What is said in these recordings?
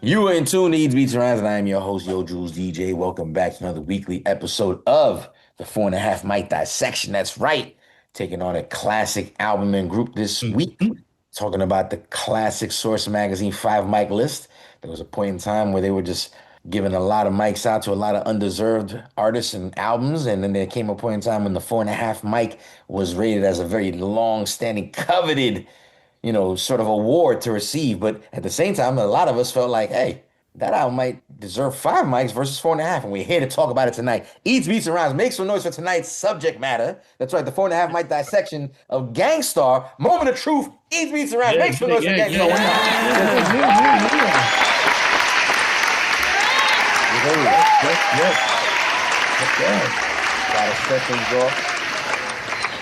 You are in tune to Eats, Beats, and Rhymes, and I am your host, Yo Jules DJ. Welcome back to another weekly episode of the Four and a Half Mic Dissection. That's right. Taking on a classic album and group this week. Mhm. Talking about the classic Source Magazine 5 mic list. There was a point in time where they were just giving a lot of mics out to a lot of undeserved artists and albums. And then there came a point in time when the Four and a Half mic was rated as a very long-standing, coveted sort of award to receive. But at the same time, a lot of us felt like, hey, that album might deserve 5 mics versus 4.5. And we're here to talk about it tonight. Eats, Beats, and Rhymes. Make some noise for tonight's subject matter. That's right, the 4.5 mic dissection of Gangstar. Moment of truth. Eats, Beats, and Rhymes. Yeah, Make some yeah, noise for yeah, yeah, Gangstar one yeah, time. yeah, yeah, yeah, yeah. Yep, yep, yep. Gotta set things off.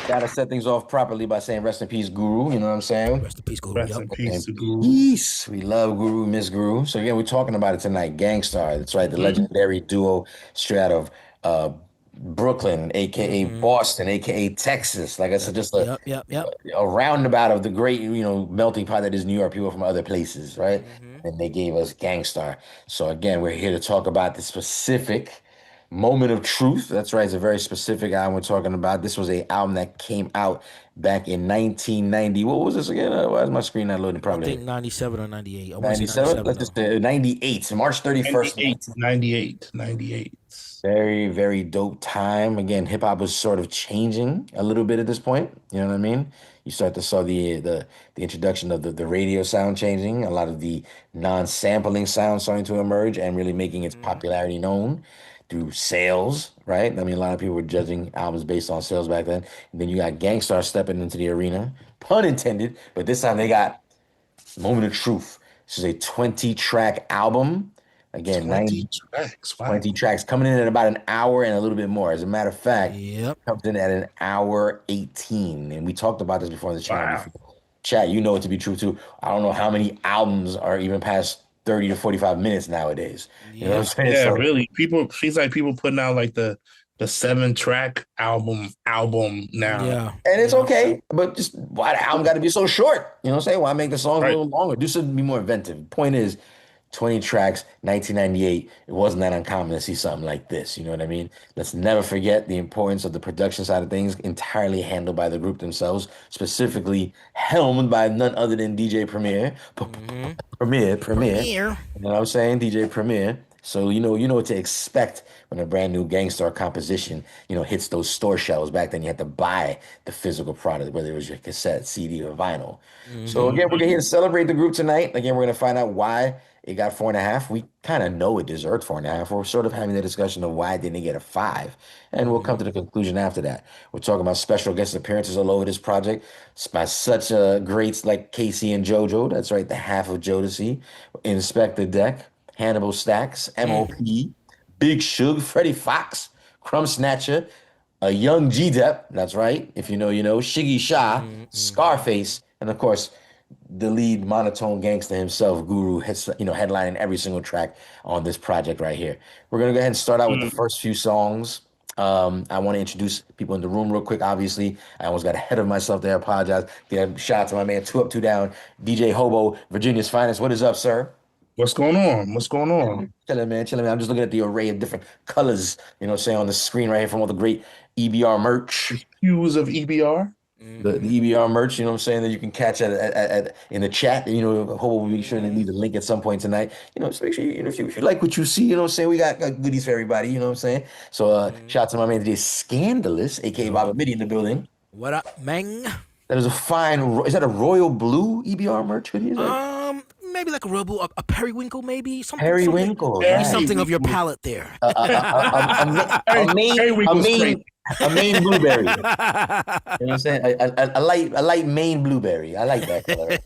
Gotta set things off properly by saying rest in peace, Guru. You know what I'm saying? Rest in peace, Guru. Rest Yep. in peace And to Guru. peace. We love Guru, Miss Guru. So again, we're talking about it tonight. Gangstar. That's right, the Mhm. legendary duo straight out of Brooklyn, aka Mm-hmm. Boston, aka Texas. Like I said, Yep. just Yep. Yep. Yep. a roundabout of the great, melting pot that is New York. People from other places, right? Mm-hmm. And they gave us Gangstar. So again, we're here to talk about the specific moment of truth. That's right. It's a very specific album we're talking about. This was a album that came out back in 1990. What was this again? Why is my screen not loading I think properly? 97 or 98. I want to say 97? 97 Let's just though. say 98. March 31st, 98, 98, 98. very, very dope time. Again, hip hop was sort of changing a little bit at this point. You know what I mean? You start to saw the introduction of the radio sound changing, a lot of the non-sampling sound starting to emerge and really making its Mm-hmm. popularity known through sales, right? I mean, a lot of people were judging albums based on sales back then. And then you got Gangstar stepping into the arena, pun intended, but this time they got Moment of Truth. This is a 20-track album. Again, 20 tracks. 20 Wow. tracks coming in at about an hour and a little bit more. As a matter of fact, Yep. comes in at an hour 18. And we talked about this before on the channel Wow. before. Chat, you know it to be true too. I don't know how many albums are even past 30 to 45 minutes nowadays. You know what I'm Yep. saying? Yeah, So, really. People seems like people putting out like the 7 track album now. Yeah. and it's Yeah. okay, but just why the album got to be so short? You know what I'm saying? Why make the songs a Right. little longer? Do something to be more inventive. Point is, 20 tracks, 1998. It wasn't that uncommon to see something like this. You know what I mean? Let's never forget the importance of the production side of things, entirely handled by the group themselves, specifically helmed by none other than DJ Premier. Mm-hmm. Premier. Premiere. You know what I'm saying? DJ Premier. So you know what to expect when a brand new Gangstar composition, hits those store shelves. Back then you had to buy the physical product, whether it was your cassette, CD, or vinyl. So Mm-hmm. again, we're here Mhm. to celebrate the group tonight. Again, we're gonna find out why it got 4.5. We kind of know it deserved 4.5. We're sort of having the discussion of why didn't it get a 5, and we'll come to Mm-hmm. the conclusion after that. We're talking about special guest appearances all over this project. It's by such greats like Casey and JoJo. That's right, the half of Jodeci, Inspector Deck, Hannibal Stacks, MOP, Big Suge, Freddie Fox, Crumb Snatcher, a young G-Dep. That's right. If you know, you know. Shiggy Shah, Mm-hmm. Mm-hmm. Scarface, and of course the lead monotone gangster himself, Guru, headlining every single track on this project right here. We're gonna go ahead and start out with the Mm. first few songs. I want to introduce people in the room real quick. Obviously, I almost got ahead of myself there. I apologize. Yeah, shout out to my man, Two Up, Two Down, DJ Hobo, Virginia's finest. What is up, sir? What's going on? What's going on? Chilling, man, chilling, man. I'm just looking at the array of different colors, saying on the screen right here from all the great EBR merch. The hues of EBR. The Mm-hmm. EBR merch, you know what I'm saying, that you can catch in the chat. Hope we'll be sure to Mm-hmm. leave the link at some point tonight. Just make sure if you like what you see, you know what I'm saying. We got goodies for everybody, you know what I'm saying. So Mm-hmm. shout out to my man today, Scandalous, aka Yo. Baba Midi in the building. What up, man? That is a fine is that a royal blue EBR merch hoodie? Is that Maybe like a rebel, a periwinkle, maybe something, periwinkle? maybe Nice. something of your Periwinkle. palate there. A main a Periwinkle's main crazy. a main blueberry. You know what I'm saying? A light Maine blueberry. I like that color.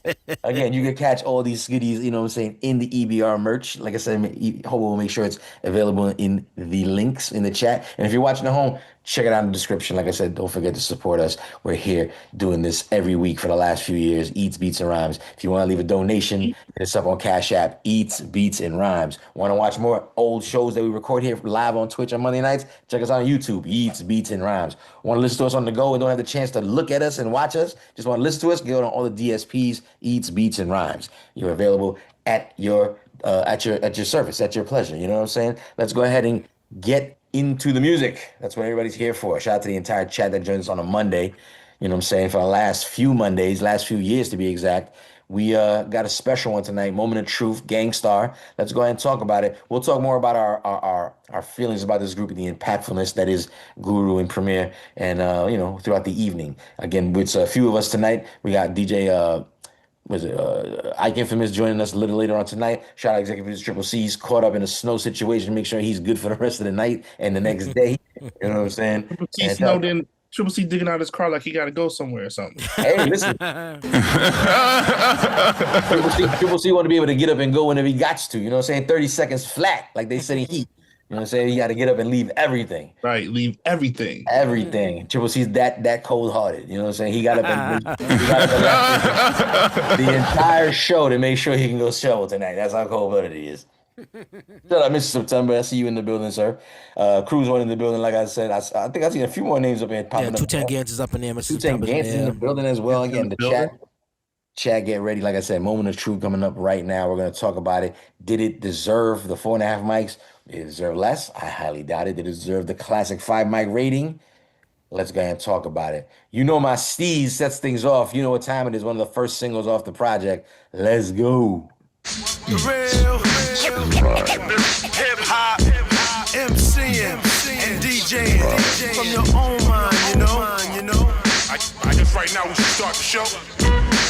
Again, you can catch all these goodies, you know what I'm saying, in the EBR merch. Like I said, Hobo will make sure it's available in the links in the chat. And if you're watching at home, check it out in the description. Like I said, don't forget to support us. We're here doing this every week for the last few years. Eats, Beats, and Rhymes. If you want to leave a donation, hit us up on Cash App. Eats, Beats, and Rhymes. Want to watch more old shows that we record here live on Twitch on Monday nights? Check us out on YouTube. Eats, Beats, and Rhymes. Want to listen to us on the go and don't have the chance to look at us and watch us? Just want to listen to us? Go on all the DSPs, Eats, Beats, and Rhymes. You're available at your at your service, at your pleasure. You know what I'm saying? Let's go ahead and get into the music. That's what everybody's here for. Shout out to the entire chat that joins us on a Monday. You know what I'm saying? For the last few Mondays, last few years to be exact. We got a special one tonight, Moment of Truth, Gang Starr. Let's go ahead and talk about it. We'll talk more about our feelings about this group and the impactfulness that is Guru and Premier and throughout the evening. Again, it's a few of us tonight. We got DJ Ike Infamous joining us a little later on tonight. Shout out Executive Producer Triple C's caught up in a snow situation, make sure he's good for the rest of the night and the next day. You know what I'm saying? Triple C snowed in. Triple C digging out his car like he got to go somewhere or something. Hey, listen. Triple C want to be able to get up and go whenever he got to. You know what I'm saying? 30 seconds flat, like they said in Heat. You know what I'm saying? You got to get up and leave everything. Right, leave everything. Everything. Triple C's that cold-hearted. You know what I'm saying? He got up and left the entire show to make sure he can go shovel tonight. That's how cold-blooded he is. Shout out, Mr. September. I see you in the building, sir. Cruz one in the building, like I said. I think I seen a few more names up here popping up. 210 Gans is up in there. Mr. 210 Gans in the building as well. Again, the chat, get ready. Like I said, Moment of Truth coming up right now. We're going to talk about it. Did it deserve the 4.5 mics? Did it deserve less? I highly doubt it. Did it deserve the classic 5 mic rating? Let's go ahead and talk about it. You know my Steez sets things off. You know what time it is. One of the first singles off the project. Let's go. Real hip-hop, MCing and DJing from your own mind, you know. I guess right now we should start the show.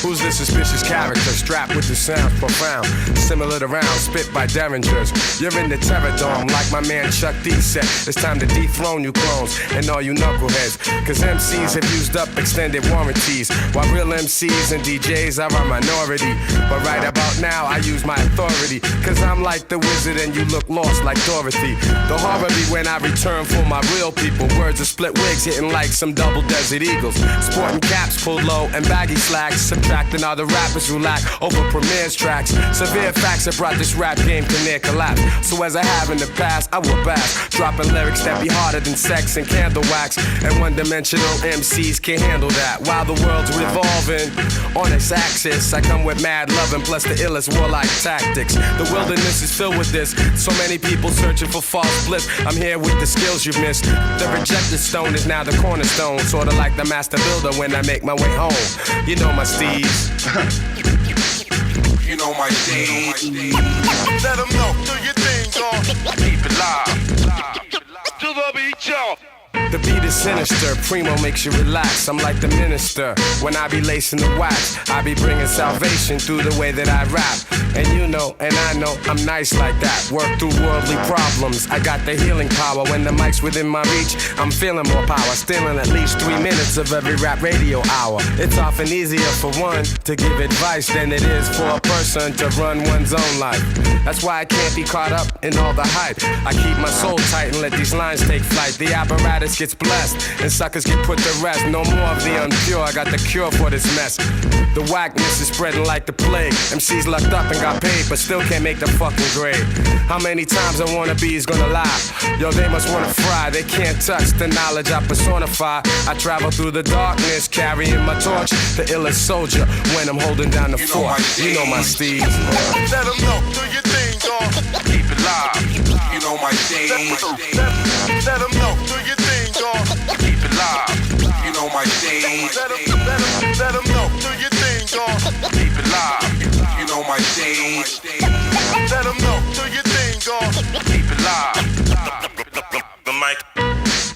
Who's this suspicious character strapped with the sound profound? Similar to rounds spit by derringers. You're in the terror dome like my man Chuck D said. It's time to dethrone you clones and all you knuckleheads. Cause MCs have used up extended warranties, while real MCs and DJs are a minority. But right about now I use my authority, cause I'm like the wizard and you look lost like Dorothy. The horror be when I return for my real people. Words of split wigs hitting like some double desert eagles. Sporting caps pulled low and baggy slacks, subtracting all the rappers who lack over Premier's tracks. Severe facts have brought this rap game to near collapse. So as I have in the past, I will back, dropping lyrics that be harder than sex and candle wax. And one-dimensional MCs can't handle that. While the world's revolving on its axis, I come with mad love and plus the illest warlike tactics. The wilderness is filled with this, so many people searching for false bliss. I'm here with the skills you've missed. The rejected stone is now the cornerstone, sorta like the master builder when I make my way home. You know my Steez. You know my Steez. Let them know, do your thing, y'all. Keep it live. To the beat, y'all. The beat is sinister, Primo makes you relax. I'm like the minister, when I be lacing the wax, I be bringing salvation through the way that I rap. And you know, and I know, I'm nice like that. Work through worldly problems, I got the healing power. When the mic's within my reach, I'm feeling more power. Stealing at least 3 minutes of every rap radio hour. It's often easier for one to give advice than it is for a person to run one's own life. That's why I can't be caught up in all the hype. I keep my soul tight and let these lines take flight. The apparatus gets blessed and suckers get put to rest. No more of the unpure, I got the cure for this mess. The whackness is spreading like the plague. MCs lucked up and got paid but still can't make the fucking grade. How many times I wanna be is gonna lie? Yo, they must wanna fry, they can't touch the knowledge I personify. I travel through the darkness carrying my torch, the illest soldier when I'm holding down the fort. You know my Steez. Let them know, do your thing, dawg. Keep it live. You know my Steez. Let them know, do your thing, dawg. Keep it live. You know my Steez. Let them know, do your thing, dawg. Keep it live. You know my Steez. Let them know, do your thing, dawg. Keep it live. The mic.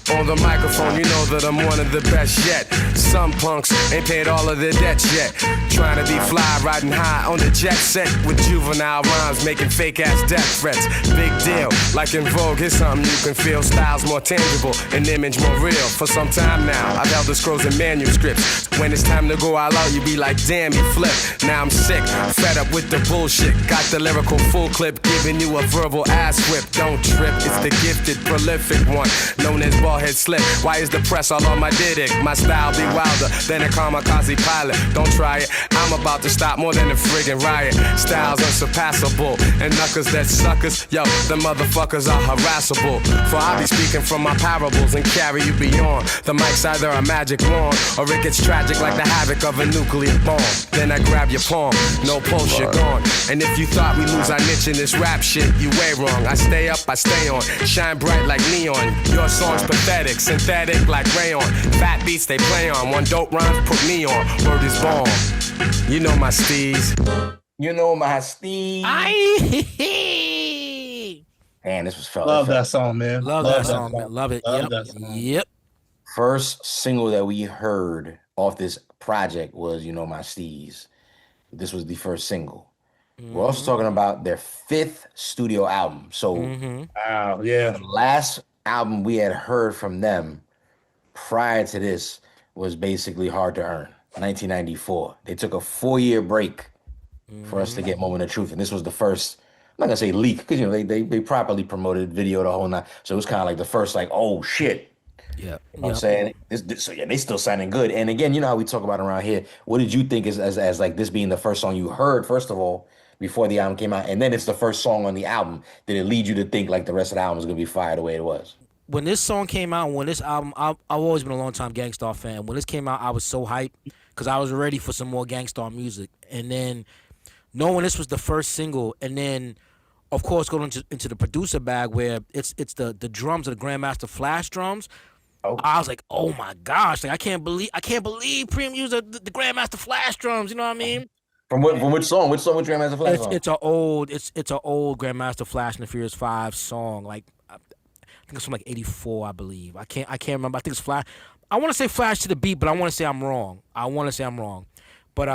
On the microphone, you know that I'm one of the best yet. Some punks ain't paid all of their debts yet. Trying to be fly, riding high on the jet set with juvenile rhymes, making fake-ass death threats. Big deal, like in Vogue, here's something you can feel. Styles more tangible, an image more real. For some time now, I've held the scrolls in manuscripts. When it's time to go all out, you be like, damn, you flip. Now I'm sick, fed up with the bullshit. Got the lyrical full clip, giving you a verbal ass whip. Don't trip, it's the gifted, prolific one, known as Ballhead slip. Why is the press all on my dick? My style be wilder than a kamikaze pilot. Don't try it. I'm about to stop more than a friggin' riot. Styles unsurpassable. And knuckers that suckers, yo, the motherfuckers are harassable. For I be speaking from my parables and carry you beyond. The mic's either a magic wand or it gets tragic like the havoc of a nuclear bomb. Then I grab your palm, no pulse, you're gone. And if you thought we lose our niche in this rap shit, you way wrong. I stay up, I stay on, shine bright like neon. Your song's pathetic, synthetic like rayon. Fat beats they play on, one dope rhyme put me on. Word is born. You know my steez. You know my steez. Man, this was felt. Love that song, man. Love that song, man. Love it. Love Yep. that song. Yep. First single that we heard off this project was You Know My Steez. This was the first single. We're also talking about their 5th studio album. So Wow, yeah. the last album we had heard from them prior to this was basically Hard to Earn, 1994. They took a 4-year break for us to get Moment of Truth. And this was the first, I'm not gonna say leak, because you know they properly promoted video the whole night. So it was kind of like the first like, oh shit. Yeah. You know what I'm saying? So yeah, they still sounding good. And again, you know how we talk about around here. What did you think as like this being the first song you heard, first of all, before the album came out, and then it's the first song on the album? Did it lead you to think like the rest of the album was gonna be fire the way it was? When this song came out, when this album, I've always been a long time Gang Starr fan. When this came out, I was so hyped because I was ready for some more Gang Starr music. And then knowing this was the first single, and then of course going into the producer bag where it's the drums are the Grandmaster Flash drums. Oh. I was like, oh my gosh, like I can't believe Preem used the Grandmaster Flash drums. You know what I mean? From which song? Which song with Grandmaster Flash on? It's an old Grandmaster Flash and the Furious 5 song. Like I think it's from like '84, I believe. I can't remember. I think it's Flash. I want to say Flash to the beat, but I want to say I'm wrong. But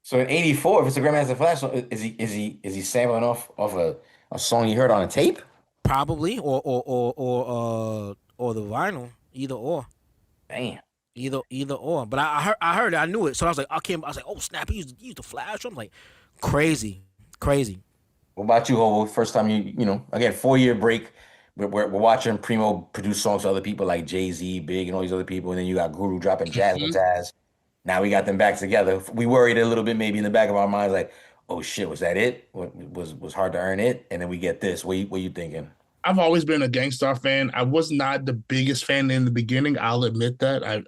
So in '84, if it's a Grandmaster Flash song, is he sampling off a song you heard on a tape? probably or the vinyl, either or. Damn. Either or. But I heard it, I knew it. So I was like, oh snap, he used the Flash. I'm like, crazy. What about you, Hobo? First time you know, again, 4-year break. We're watching Primo produce songs for other people like Jay-Z, Big, and all these other people, and then you got Guru dropping Jazz with Taz. Now we got them back together. We worried a little bit maybe in the back of our minds, like, oh shit, was that it? Was Hard to Earn it? And then we get this. What you thinking? I've always been a Gang Starr fan. I was not the biggest fan in the beginning. I'll admit that.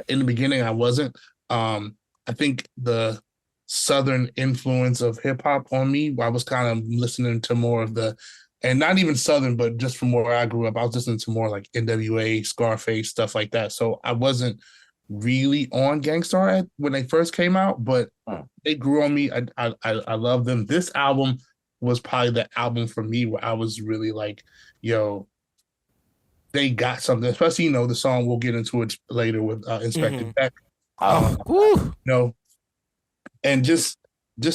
In the beginning, I wasn't. I think the Southern influence of hip hop on me, I was kind of listening to more of and not even Southern, but just from where I grew up, I was listening to more like NWA, Scarface, stuff like that. So I wasn't really on Gang Starr when they first came out, but they grew on me. I love them. This album was probably the album for me where I was really like, yo, they got something, especially, you know, the song, we'll get into it later with Inspector Beck. You know, and just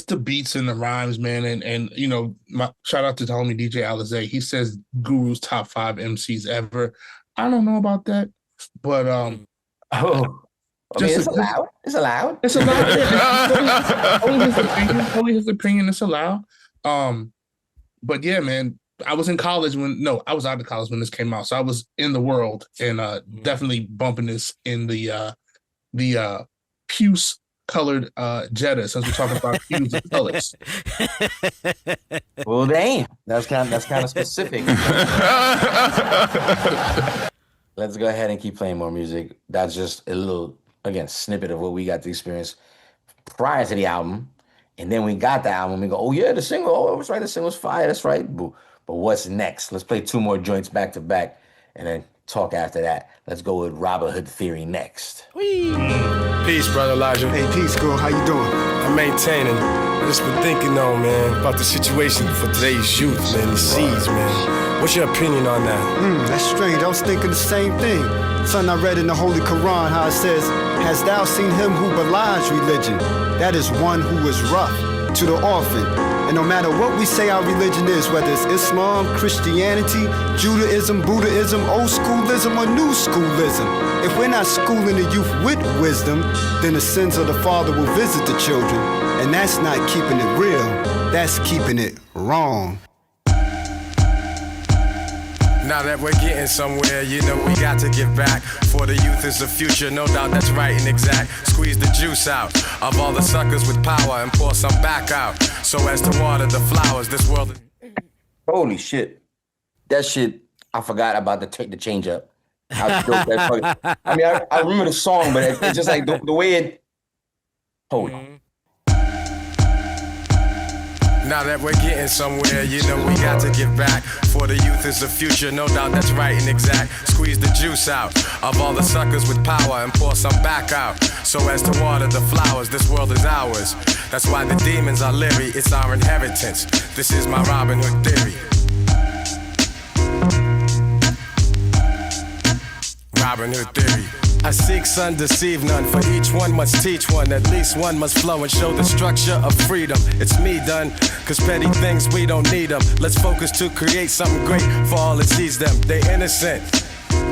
the beats and the rhymes, man. And you know, shout out to the homie DJ Alizé. He says Guru's top 5 MCs ever. I don't know about that, but it's allowed. It's allowed. It's allowed. Only his opinion. It's allowed. But yeah, man, I was in college I was out of college when this came out. So I was in the world and definitely bumping this in the puce colored Jetta, since we're talking about hues and colors. Well, damn, that's kind of specific. Let's go ahead and keep playing more music. That's just a little, again, snippet of what we got to experience prior to the album. And then we got the album. We go, oh yeah, the single. Oh, that's right, the single's fire. That's right. But what's next? Let's play 2 more joints back to back, and then talk after that. Let's go with Robert Hood Theory next. Whee! Peace, brother Elijah. Hey, peace, girl. How you doing? I'm maintaining. I just been thinking though, man, about the situation for today's youth, man, the seeds, man. What's your opinion on that? That's strange. I was thinking the same thing. Son, I read in the Holy Quran how it says, "Hast thou seen him who belies religion? That is one who is rough to the orphan." And no matter what we say our religion is, whether it's Islam, Christianity, Judaism, Buddhism, old schoolism, or new schoolism, if we're not schooling the youth with wisdom, then the sins of the father will visit the children. And that's not keeping it real, that's keeping it wrong. Now that we're getting somewhere, you know we got to give back. For the youth is the future, no doubt that's right and exact. Squeeze the juice out of all the suckers with power and pour some back out, so as to water the flowers. This world is... Holy shit. That shit, I forgot about the change up. How dope that fucking, I mean, I remember the song, but it's just like the way it. Hold on. Now that we're getting somewhere, you know we got to give back. For the youth is the future, no doubt that's right and exact. Squeeze the juice out of all the suckers with power and pour some back out, so as to water the flowers. This world is ours. That's why the demons are leery. It's our inheritance. This is my Robin Hood theory. Robin Hood theory. I seek son, deceive none. For each one must teach one. At least one must flow and show the structure of freedom. It's me done, cause petty things we don't need them. Let's focus to create something great for all that sees them. They innocent.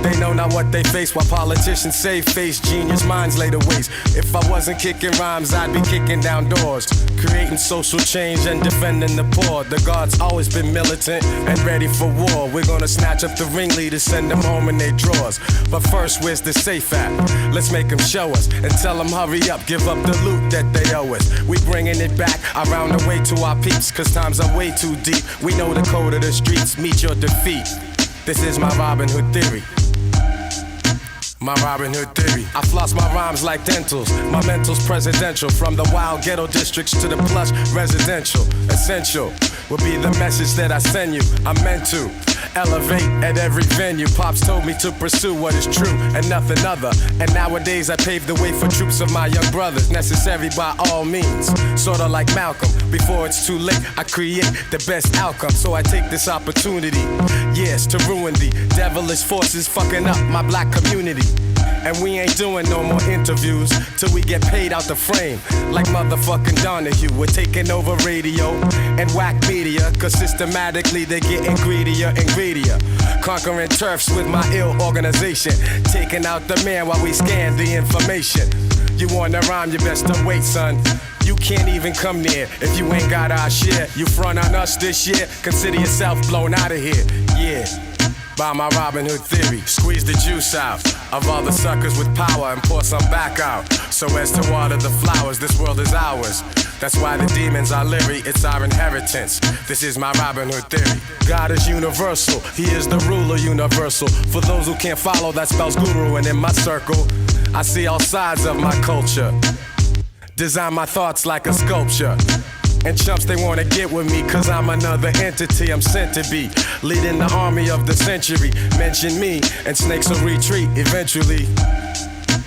They know not what they face, while politicians say face genius minds lay to waste. If I wasn't kicking rhymes, I'd be kicking down doors, creating social change and defending the poor. The Guard's always been militant and ready for war. We're gonna snatch up the ringleaders, send them home in their drawers. But first, where's the safe at? Let's make them show us and tell them hurry up, give up the loot that they owe us. We bringing it back around the way to our peeps, cause times are way too deep. We know the code of the streets, meet your defeat. This is my Robin Hood theory. My Robin Hood theory. I floss my rhymes like dentals. My mental's presidential. From the wild ghetto districts to the plush residential. Essential will be the message that I send you. I'm meant to elevate at every venue. Pops told me to pursue what is true and nothing other. And nowadays I pave the way for troops of my young brothers. Necessary by all means. Sorta like Malcolm. Before it's too late, I create the best outcome. So I take this opportunity, yes, to ruin the devilish forces fucking up my black community. And we ain't doing no more interviews till we get paid out the frame. Like motherfucking Donahue, we're taking over radio and whack media, cause systematically they're getting greedier and greedier. Conquering turfs with my ill organization, taking out the man while we scan the information. You wanna rhyme, you best to wait, son. You can't even come near if you ain't got our share. You front on us this year, consider yourself blown out of here. Yeah. By my Robin Hood theory, squeeze the juice out of all the suckers with power and pour some back out, so as to water the flowers. This world is ours. That's why the demons are leery. It's our inheritance. This is my Robin Hood theory. God is universal. He is the ruler universal. For those who can't follow, that spells guru. And in my circle, I see all sides of my culture. Design my thoughts like a sculpture. And chumps, they wanna get with me, cause I'm another entity. I'm sent to be leading the army of the century. Mention me, and snakes will retreat eventually,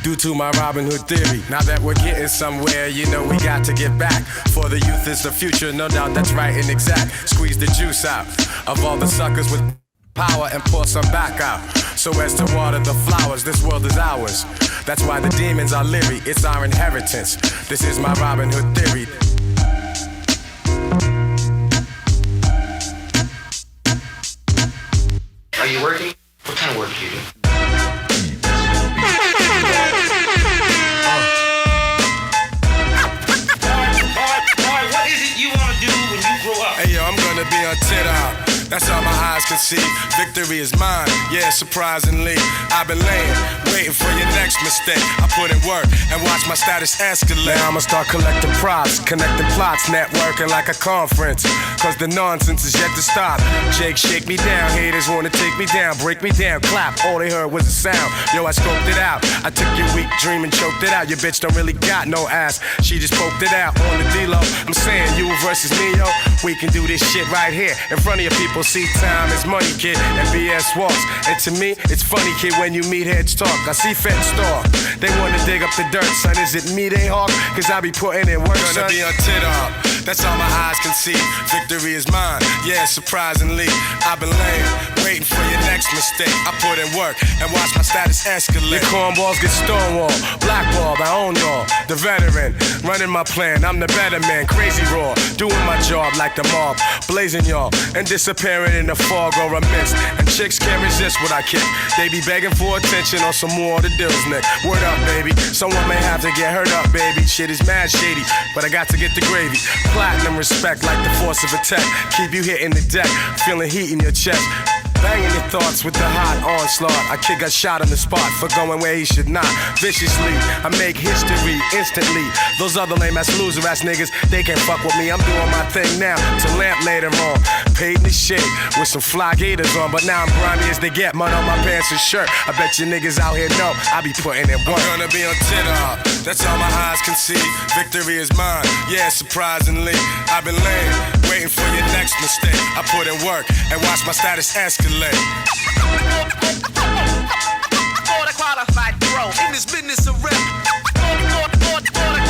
due to my Robin Hood theory. Now that we're getting somewhere, you know we got to give back. For the youth is the future, no doubt that's right and exact. Squeeze the juice out of all the suckers with power and pour some back out, so as to water the flowers. This world is ours. That's why the demons are leery. It's our inheritance. This is my Robin Hood theory. Are you working? What kind of work do you do? What is it you want to do when you grow up? Hey yo, I'm gonna be on TikTok. That's all my eyes can see. Victory is mine, yeah, surprisingly. I've been laying, waiting for your next mistake. I put in work and watch my status escalate. Now I'ma start collecting props, connecting plots, networking like a conference. Cause the nonsense is yet to stop. Jake, shake me down. Haters wanna take me down, break me down, clap. All they heard was a sound. Yo, I scoped it out. I took your weak dream and choked it out. Your bitch don't really got no ass. She just poked it out on the D-Lo. I'm saying you versus me, yo. We can do this shit right here in front of your people. See, time is money, kid, and BS walks. And to me, it's funny, kid, when you meet heads talk. I see Fed Starr. They wanna dig up the dirt, son. Is it me they hawk? Cause I be putting in work, son. Gonna be on TikTok. That's all my eyes can see. Victory is mine, yeah, surprisingly. I've been laying, waiting for your next mistake. I put in work and watch my status escalate. Your cornballs get stonewalled, blackballed, I own y'all. The veteran, running my plan, I'm the better man. Crazy raw, doing my job like the mob. Blazing y'all, and disappearing in the fog or a mist. And chicks can't resist what I kick. They be begging for attention on some more of the deals, Nick. Word up, baby, someone may have to get hurt up, baby. Shit is mad shady, but I got to get the gravy. Platinum respect like the force of attack. Keep you hitting the deck, feeling heat in your chest. Banging your thoughts with the hot onslaught. A kid got shot on the spot for going where he should not. Viciously, I make history instantly. Those other lame ass loser ass niggas, they can't fuck with me. I'm doing my thing now till lamp later on. Paid in the shit with some fly gators on, but now I'm grimy as they get. Mud on my pants and shirt. I bet you niggas out here know I be putting in work. I'm gonna be on TikTok. That's all my eyes can see. Victory is mine. Yeah, surprisingly, I've been lame, waiting for your next mistake. I put in work and watch my status escalate. For the qualified pro in this business of rap. For the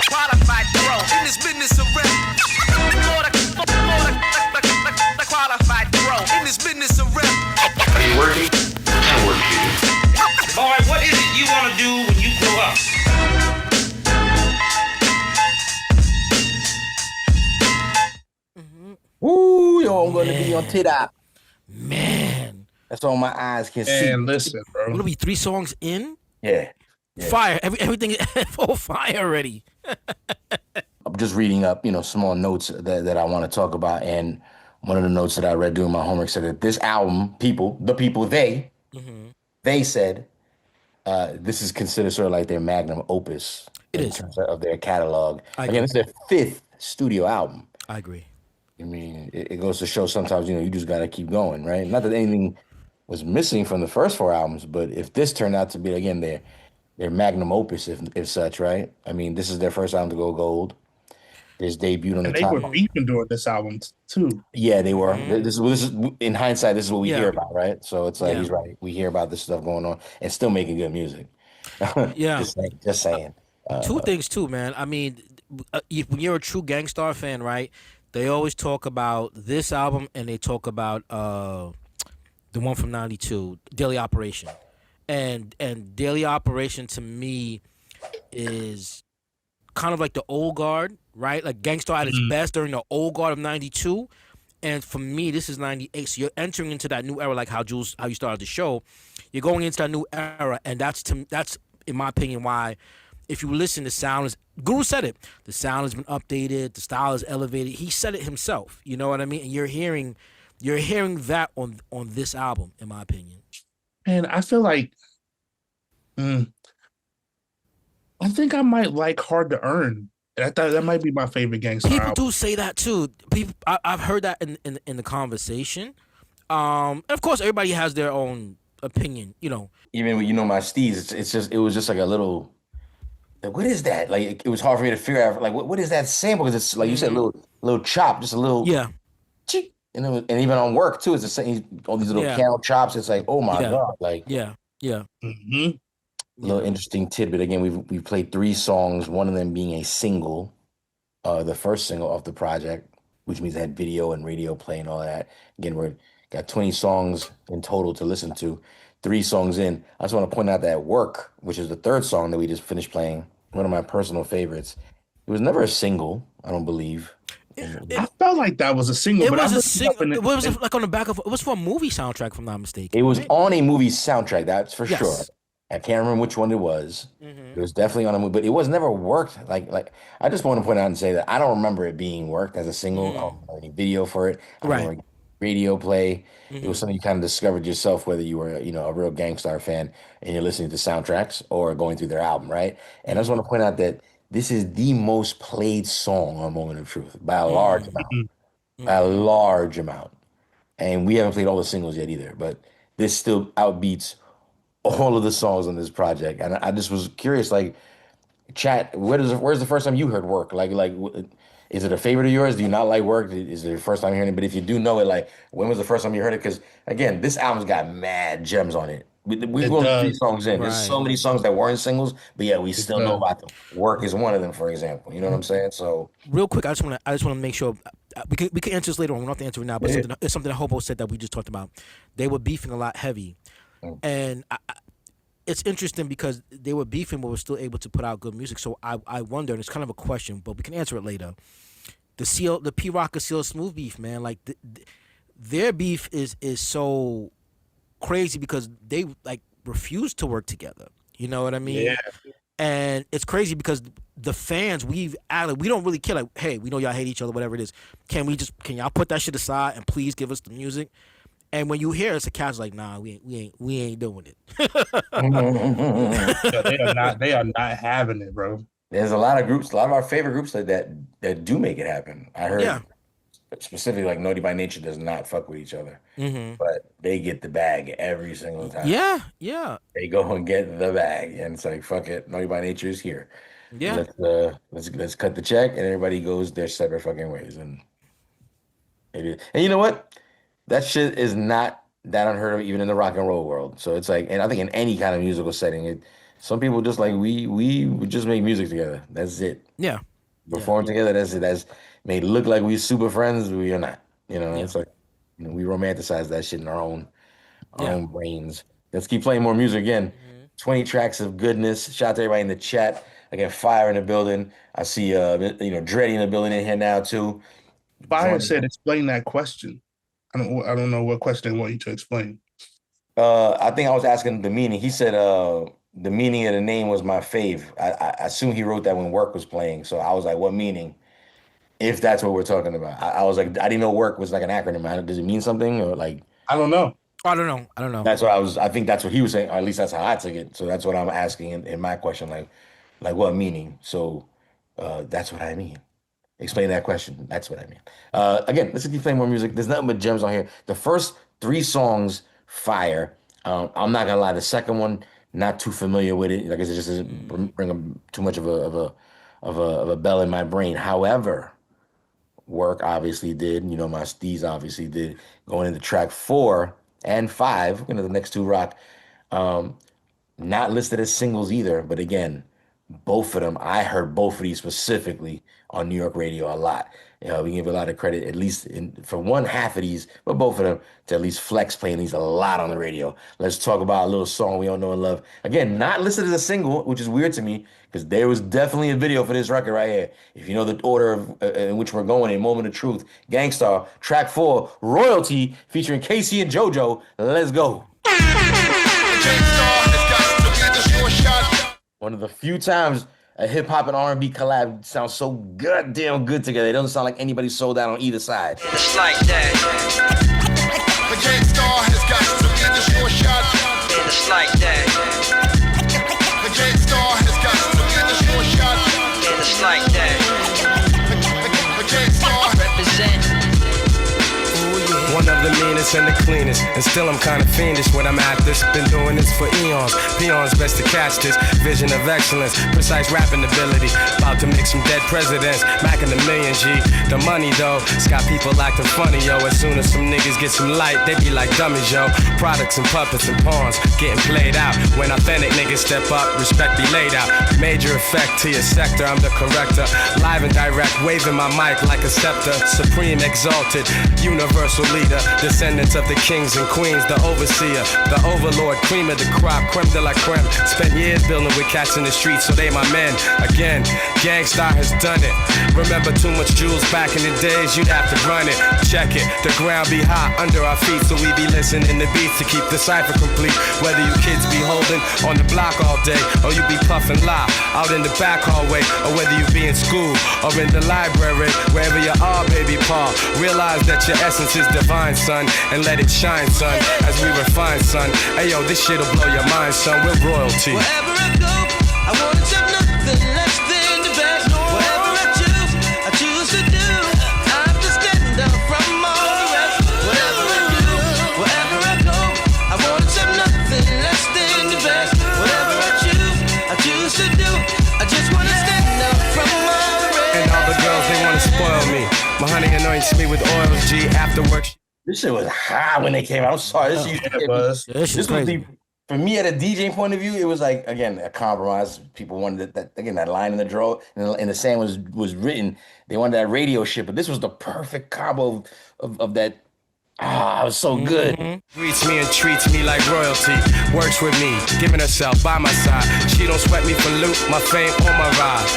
qualified pro in this business of rap. For the qualified pro in this business of rap. Are you working? What kind of work do you do? Boy, what is it you want to do when you grow up? Woo, yo, I'm gonna be on TikTok. Man, That's all my eyes can see. And listen, bro. will it be 3 songs in? Yeah. Fire. Everything full fire already. I'm just reading up, small notes that I want to talk about. And one of the notes that I read doing my homework said that this album, they said this is considered sort of like their magnum opus in terms of their catalog. Again, it's their 5th studio album. I agree. I mean, it goes to show sometimes, you just got to keep going, right? Not that anything was missing from the first 4 albums, but if this turned out to be, again, their magnum opus, if such, right? I mean, this is their first album to go gold. This debuted on the And they top. were beefing during this album too. Yeah, they were. This is in hindsight, this is what we hear about, right? So it's like he's right. We hear about this stuff going on and still making good music. Yeah. just saying. 2 things too, man. I mean, when you're a true Gang Starr fan, right? They always talk about this album and they talk about the one from '92, Daily Operation, and Daily Operation to me is kind of like the old guard, right? Like Gang Starr at its best during the old guard of '92, and for me this is '98. So you're entering into that new era, like how you started the show. You're going into that new era, and that's in my opinion why. If you listen, the sound is, Guru said it, the sound has been updated, the style is elevated. He said it himself, you know what I mean? And you're hearing that on this album, in my opinion. And I feel like, I think I might like Hard to Earn. I thought that might be my favorite Gang Starr People album. do say that too. I've heard that in the conversation. And of course, everybody has their own opinion, Even with, my steez, it was just like a little, like, what is that? Like, it was hard for me to figure out, like, what is that sample? Because it's, like you said, a little chop, just a little, cheek. And even on work, too, it's the same, all these little piano chops. It's like, oh, my God. Like, Mm-hmm. little interesting tidbit. Again, we've played 3 songs, one of them being a single, the first single of the project, which means it had video and radio play and all of that. Again, we're got 20 songs in total to listen to. 3 songs in. I just want to point out that Work, which is the 3rd song that we just finished playing, one of my personal favorites. It was never a single, I don't believe. I felt like that was a single. It but was I a looked it up single. and It was like on the back of. It was for a movie soundtrack, if I'm not mistaken. It was right? on a movie soundtrack, that's for Yes. sure. I can't remember which one it was. It was definitely on a movie, but it was never worked. Like I just want to point out and say that I don't remember it being worked as a single. I don't remember any video for it. I don't Right. remember radio play. It was something you kind of discovered yourself, whether you were, a real Gang Starr fan and you're listening to soundtracks or going through their album, right? And I just want to point out that this is the most played song on Moment of Truth by a large amount. By a large amount. And we haven't played all the singles yet either, but this still outbeats all of the songs on this project. And I just was curious, like, chat, where's the first time you heard Work? Like, is it a favorite of yours? Do you not like Work? Is it your first time hearing it? But if you do know it, like, when was the first time you heard it? Because, again, this album's got mad gems on it. We've gone 3 songs in. There's so many songs that weren't singles, but yeah, we still know about them. Work is one of them, for example. You know what I'm saying? So Real quick, I just want to make sure we can answer this later on. We don't have to answer it now, but it's something that Hobo said that we just talked about. They were beefing a lot heavy, and it's interesting because they were beefing, but were still able to put out good music. So I wonder, and it's kind of a question, but we can answer it later. The P Rocker CL Smooth beef, man, like their beef is so crazy because they like refuse to work together. You know what I mean? Yeah. And it's crazy because the fans, we don't really care. Like, hey, we know y'all hate each other, whatever it is. Can y'all put that shit aside and please give us the music? And when you hear it's a cat's like, nah, we ain't doing it. Yeah, they are not having it, bro. There's a lot of groups, a lot of our favorite groups that do make it happen. I heard Yeah. specifically like Naughty by Nature does not fuck with each other, but they get the bag every single time. Yeah. They go and get the bag, and it's like fuck it, Naughty by Nature is here. Yeah. Let's cut the check, and everybody goes their separate fucking ways, and it is. And you know what? That shit is not that unheard of even in the rock and roll world. So it's like, and I think in any kind of musical setting, some people just like we would just make music together. That's it. Yeah. Perform together. That's it. That's may look like we super friends. We are not. It's like we romanticize that shit in our own brains. Let's keep playing more music again. 20 tracks of goodness. Shout out to everybody in the chat. Again, Fire in the building. I see Dreddy in the building in here now too. Fire said, "Explain that question." I don't know what question they want you to explain. I think I was asking the meaning. He said the meaning of the name was my fave. I assume he wrote that when Work was playing. So I was like, what meaning? If that's what we're talking about. I was like, I didn't know Work was like an acronym. Does it mean something or like? I don't know. I don't know. That's what I think that's what he was saying, or at least that's how I took it. So that's what I'm asking in my question, like what meaning? So that's what I mean. Explain that question. That's what I mean. Again, let's keep playing more music. There's nothing but gems on here. The first 3 songs, fire. I'm not gonna lie. The second one, not too familiar with it. Like I said, it just doesn't bring too much of a bell in my brain. However, Work obviously did. My Steez obviously did. Going into track 4 and 5, the next 2 rock. Not listed as singles either, but again, both of them, I heard both of these specifically on New York radio a lot. We give a lot of credit, at least for one half of these, but both of them, to at least Flex playing these a lot on the radio. Let's talk about a little song we all know and love. Again, not listed as a single, which is weird to me, because there was definitely a video for this record right here. If you know the order in which we're going, in Moment of Truth, Gangstar, track 4, Royalty, featuring Casey and JoJo. Let's go. One of the few times a hip hop and R&B collab sounds so goddamn good together. It doesn't sound like anybody sold out on either side. It's like that. The Gangstar has got to be the sure shot. It's like that. The Gangstar has got to be the sure shot. It's like that. The Gangstar represent. One of the meanest and the cleanest, and still I'm kinda fiendish when I'm at this. Been doing this for eons, peons best to catch this. Vision of excellence, precise rapping ability. About to make some dead presidents, macking the million G. The money though, it's got people acting funny, yo. As soon as some niggas get some light, they be like dummies, yo. Products and puppets and pawns, getting played out. When authentic niggas step up, respect be laid out. Major effect to your sector, I'm the corrector. Live and direct, waving my mic like a scepter. Supreme exalted, universal leader. Descendants of the kings and queens, the overseer, the overlord, cream of the crop, creme de la creme. Spent years building with cats in the streets, so they my men. Again, Gangstar has done it. Remember too much jewels back in the days, you'd have to run it. Check it, the ground be hot under our feet, so we be listening to beats to keep the cipher complete. Whether you kids be holding on the block all day, or you be puffing loud out in the back hallway, or whether you be in school or in the library, wherever you are, baby Paul, realize that your essence is divine, son, and let it shine, son, as we refine, son. Hey yo, this shit'll blow your mind, son. We're royalty. Wherever I go, I wanna have nothing less than the best. Whatever I choose to do. I have to stand out from all the rest. Whatever I do, wherever I go, I wanna have nothing less than the best. Whatever I choose to do. I just wanna stand out from all the rest. And all the girls, they wanna spoil me. My honey anoints me with oils, G. After work. This shit was hot when they came out. I'm sorry. This was for me at a DJ point of view. It was like, again, a compromise. People wanted that line in the draw and the sand was written. They wanted that radio shit, but this was the perfect combo of that. It was so good. Greets me and treats me like royalty. Works with me, giving herself by my side. She don't sweat me for loot, my fame or my ride.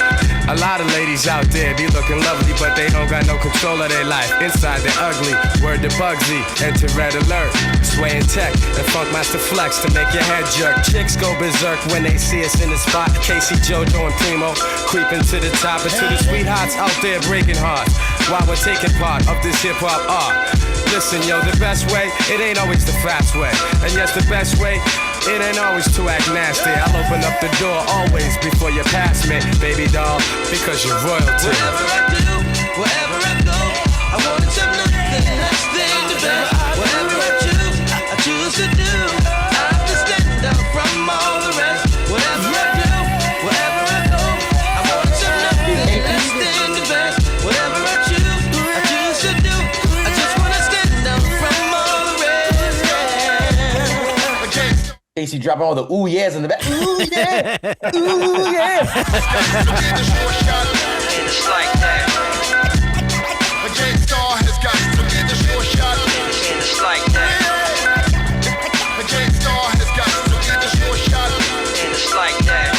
A lot of ladies out there be looking lovely, but they don't got no control of their life. Inside they're ugly. Word to Bugsy, enter red alert. Swaying tech and Funkmaster Flex to make your head jerk. Chicks go berserk when they see us in the spot. Casey, JoJo, and Primo creeping to the top, and to the sweethearts out there breaking hearts. while we're taking part of this hip hop art. Listen, yo, the best way, it ain't always the fast way. And yes, the best way, it ain't always to act nasty. I'll open up the door always before you pass me, baby doll, because you're royalty. Whatever I do, wherever I go, I want to nothing less than the best. Whatever I choose to do. I have to stand out from all the rest. Whatever I do, wherever I go, I want to nothing less than the best. Whatever I choose to do. I just want to stand out from all the rest. Casey dropping all the ooh yeahs in the back. Ooh yeah, ooh yeah. It's like that. Starr has got to be the short shot. It's like that. Starr has got to be the short shot. It's like that.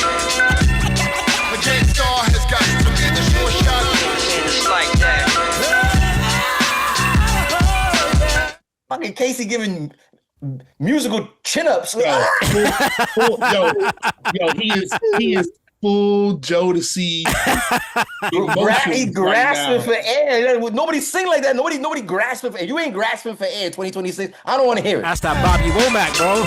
Starr has got to be the short shot. It's like that. Fucking Casey giving musical chin-ups. Yo, he is full Jodeci. He grasping for air. Nobody sing like that. Nobody grasping for air. You ain't grasping for air in 2026. I don't want to hear it. That's that Bobby Womack, bro.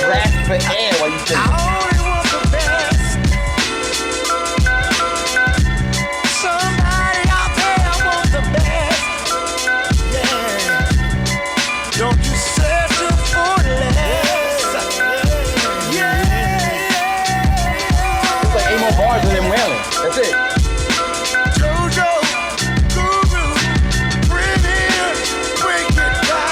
Grasp for air while you sing. Somebody out there want the best. Yeah. Don't you settle for less. Yeah. It's like 8 more bars and then wailing. That's it. Jojo, Guru, bring it, break it down.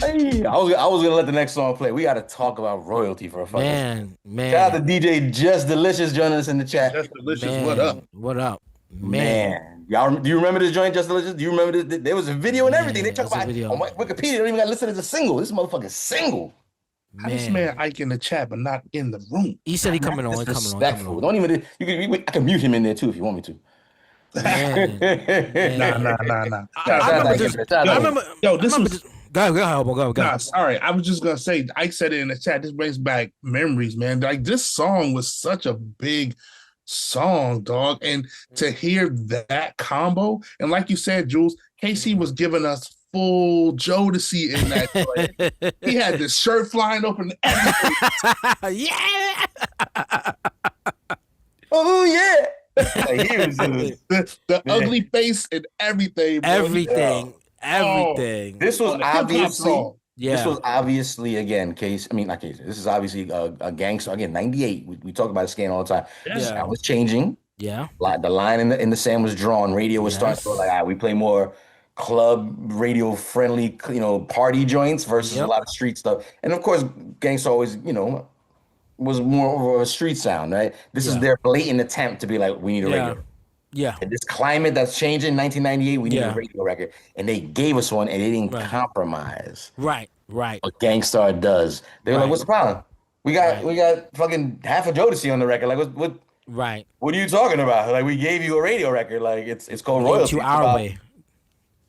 Hey, I was gonna let the next song play. We got to talk about royalty for a fucking. Man. Shout out to DJ Just Delicious joining us in the chat. That's delicious. Man, What up? What up? Man, y'all, do you remember this joint, Just Delicious? Do you remember this? There was a video and everything. They talk there's a about video. on Wikipedia. They don't even got listed as a single. This motherfucking single. How this man Ike in the chat, but not in the room? He said he coming on. Disrespectful. Don't even. I can mute him in there too if you want me to. Man. Nah. I remember. Yo, this was. Go. Nah, sorry. I was just gonna say, Ike said it in the chat. This brings back memories, man. Like this song was such a big song, dog. And to hear that combo, and like you said, Jules, KC was giving us full Jodeci in that joint. He had this shirt flying open, everything. Yeah. Oh yeah. Like, he was the ugly face and everything. Bro. Everything. This was obviously. Yeah. This was obviously again case. I mean, not case. This is obviously a gangster. Again, '98. We talk about scan all the time. Yeah. The sound was changing. Yeah. The line in the sand was drawn. Radio was starting to go like, we play more club radio friendly, party joints versus a lot of street stuff. And of course, gangsta always, was more of a street sound, right? This is their blatant attempt to be like, we need a radio. Yeah. In this climate that's changing in 1998, we need a radio record. And they gave us one and they didn't compromise. Right. What Gangstar does. They were like, what's the problem? We got fucking half a Jodeci on the record. Like, what Right. What are you talking about? Like, we gave you a radio record. Like, it's called royalty. Our way.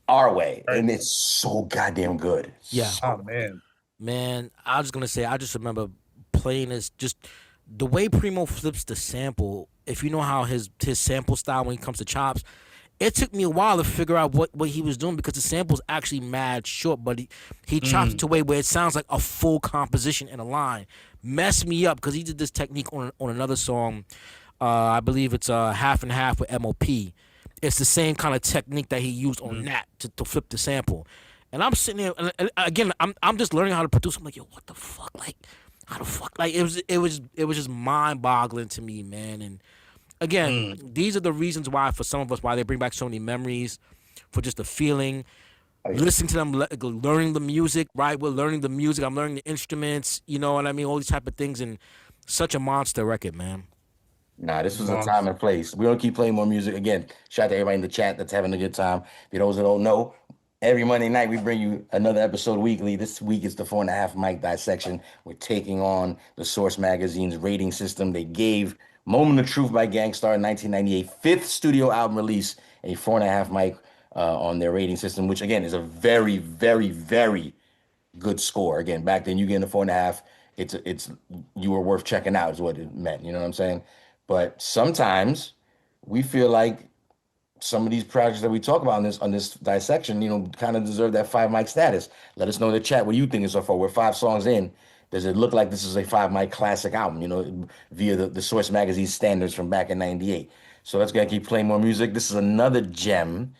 Our way. And it's so goddamn good. Yeah. Oh, man. Man, I was gonna say, I just remember playing this, just the way Primo flips the sample. If you know how his sample style when it comes to chops, it took me a while to figure out what he was doing because the sample's actually mad short, but he chops it to a way where it sounds like a full composition in a line. Messed me up because he did this technique on another song. I believe it's half and half with MOP. It's the same kind of technique that he used on that to flip the sample. And I'm sitting there, and again, I'm just learning how to produce. I'm like, yo, what the fuck? Like, how the fuck? Like, it was just mind-boggling to me, man. And again, these are the reasons why, for some of us, why they bring back so many memories, for just the feeling, listening to them, learning the music, right? We're learning the music. I'm learning the instruments, you know what I mean? All these type of things, and such a monster record, man. Nah, this was a time and place. We don't keep playing more music. Again, shout out to everybody in the chat that's having a good time. For those that don't know, Every Monday night, we bring you another episode weekly. This week is the 4.5 mic dissection. We're taking on the Source Magazine's rating system. They gave Moment of Truth by Gangstar in 1998, fifth studio album release, a 4.5 mic on their rating system, which again is a very, very, very good score. Again, back then you get a 4.5. It's you were worth checking out is what it meant. You know what I'm saying? But sometimes we feel like some of these projects that we talk about on this dissection, kind of deserve that 5 mic status. Let us know in the chat what you think so far. We're 5 songs in. Does it look like this is a 5 mic classic album, via the Source Magazine standards from back in 98? So let's go keep playing more music. This is another gem.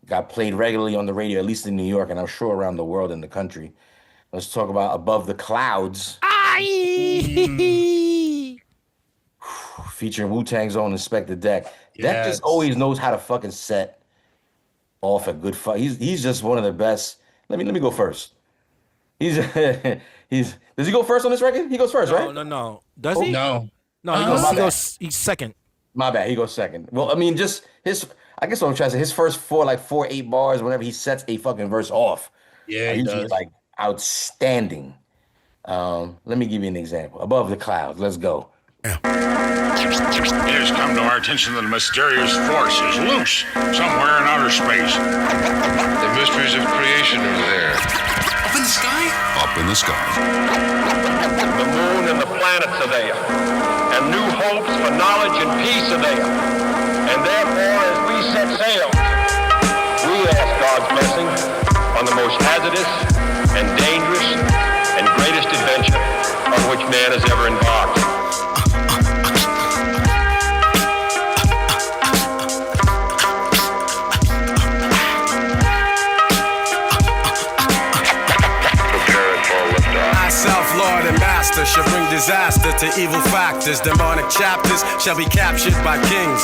Got played regularly on the radio, at least in New York, and I'm sure around the world in the country. Let's talk about Above the Clouds. Featuring Wu-Tang's own Inspector Deck. Deck just always knows how to fucking set off a good fight. He's just one of the best. Let me go first. Does he go first on this record? He goes first, right? No. Does he? No. He's second. My bad. He goes second. Well, I mean, just I guess what I'm trying to say, his first 8 bars, whenever he sets a fucking verse off. Yeah, he usually does. like outstanding. Let me give you an example. Above the Clouds. Let's go. It has come to our attention that a mysterious force is loose somewhere in outer space. The mysteries of creation are there. Up in the sky? Up in the sky. The moon and the planets are there, and new hopes for knowledge and peace are there. And therefore, as we set sail, we ask God's blessing on the most hazardous and dangerous and greatest adventure on which man has ever embarked. Self-lord and master shall bring disaster to evil factors. Demonic chapters shall be captured by kings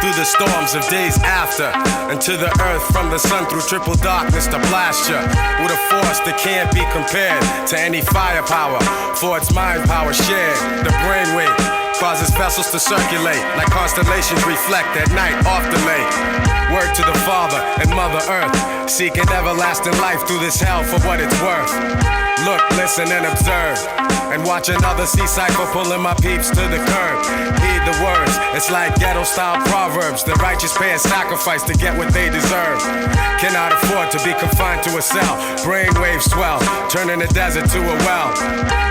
through the storms of days after, and to the earth from the sun through triple darkness to blast ya with a force that can't be compared to any firepower, for its mind power shared. The brainwave causes vessels to circulate like constellations reflect at night off the lake. Word to the Father and Mother Earth, seeking everlasting life through this hell for what it's worth. Look, listen, and observe, and watch another sea cycle pulling my peeps to the curb. Heed the words, it's like ghetto-style proverbs. The righteous pay a sacrifice to get what they deserve. Cannot afford to be confined to a cell. Brainwaves swell, turning the desert to a well.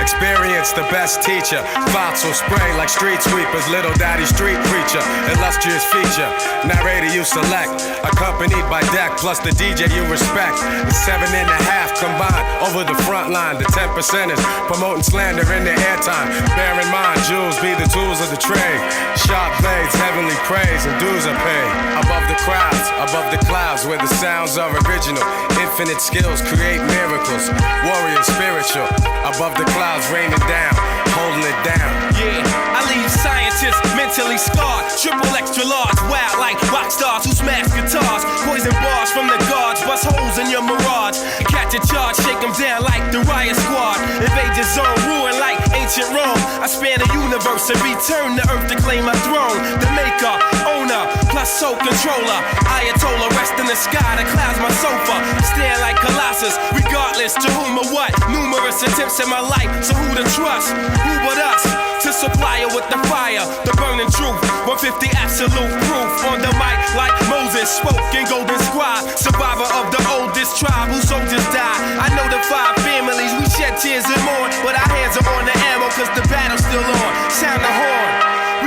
Experience the best teacher. Thoughts will spray like street sweepers. Little daddy street preacher, illustrious feature. Narrator you select, accompanied by Deck plus the DJ you respect. The 7.5 combined over the front line. The 10%ers promoting slander in their airtime. Bear in mind, jewels be the tools of the trade. Sharp blades, heavenly praise, and dues are paid. Above the crowds, above the clouds, where the sounds are original. Infinite skills create miracles. Warrior spiritual. Above the clouds, raining down, holding it down. Yeah, I leave scientists mentally scarred. Triple extra large, wild like rock stars who smash guitars. Poison bars from the guards, bust holes in your mirage. Catch a charge, shake them down like the riot squad. Invade your zone, ruin like ancient Rome. I span the universe and return to earth to claim my throne. The maker, owner, plus soul controller. Ayatollah, rest in the sky, the clouds my sofa. Stand like Colossus, regardless to whom or what. Numerous attempts in my life, so who to trust? Who but us? To supply her with the fire, the burning truth. 150 absolute proof on the mic like Moses spoke in Golden Squad. Survivor of the oldest tribe whose soldiers died. I know the 5 families, we shed tears and mourn, but our hands are on the ammo cause the battle's still on. Sound the horn.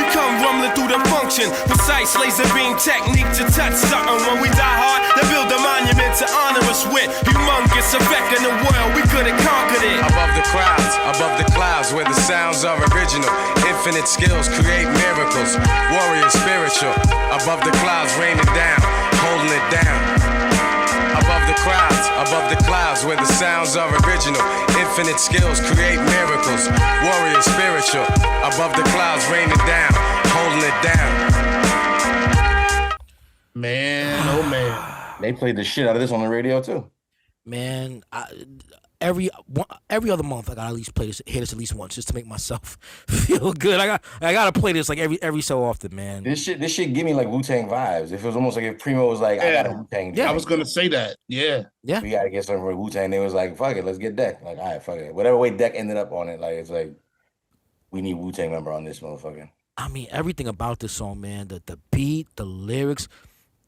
We come rumbling through the function. Precise laser beam technique to touch something. When we die hard, they build a monument to honor us with. Humongous effect in the world, we could have conquered it. Above the clouds, where the sounds are original. Infinite skills create miracles. Warrior spiritual. Above the clouds, raining down, holding it down. Above the clouds, where the sounds are original. Infinite skills create miracles. Warrior spiritual. Above the clouds, raining down, holding it down. Man, oh man. They played the shit out of this on the radio too. Man, every other month I gotta at least hear this at least once just to make myself feel good. I gotta play this like every so often, man. This shit give me like Wu-Tang vibes. It feels almost like if Primo was like, I got a Wu-Tang joint. I was gonna say that. Yeah. We gotta get something for Wu-Tang. They was like, fuck it, let's get Deck. Like, all right, fuck it. Whatever way Deck ended up on it, like it's like we need Wu-Tang member on this motherfucker. I mean, everything about this song, man. The beat, the lyrics,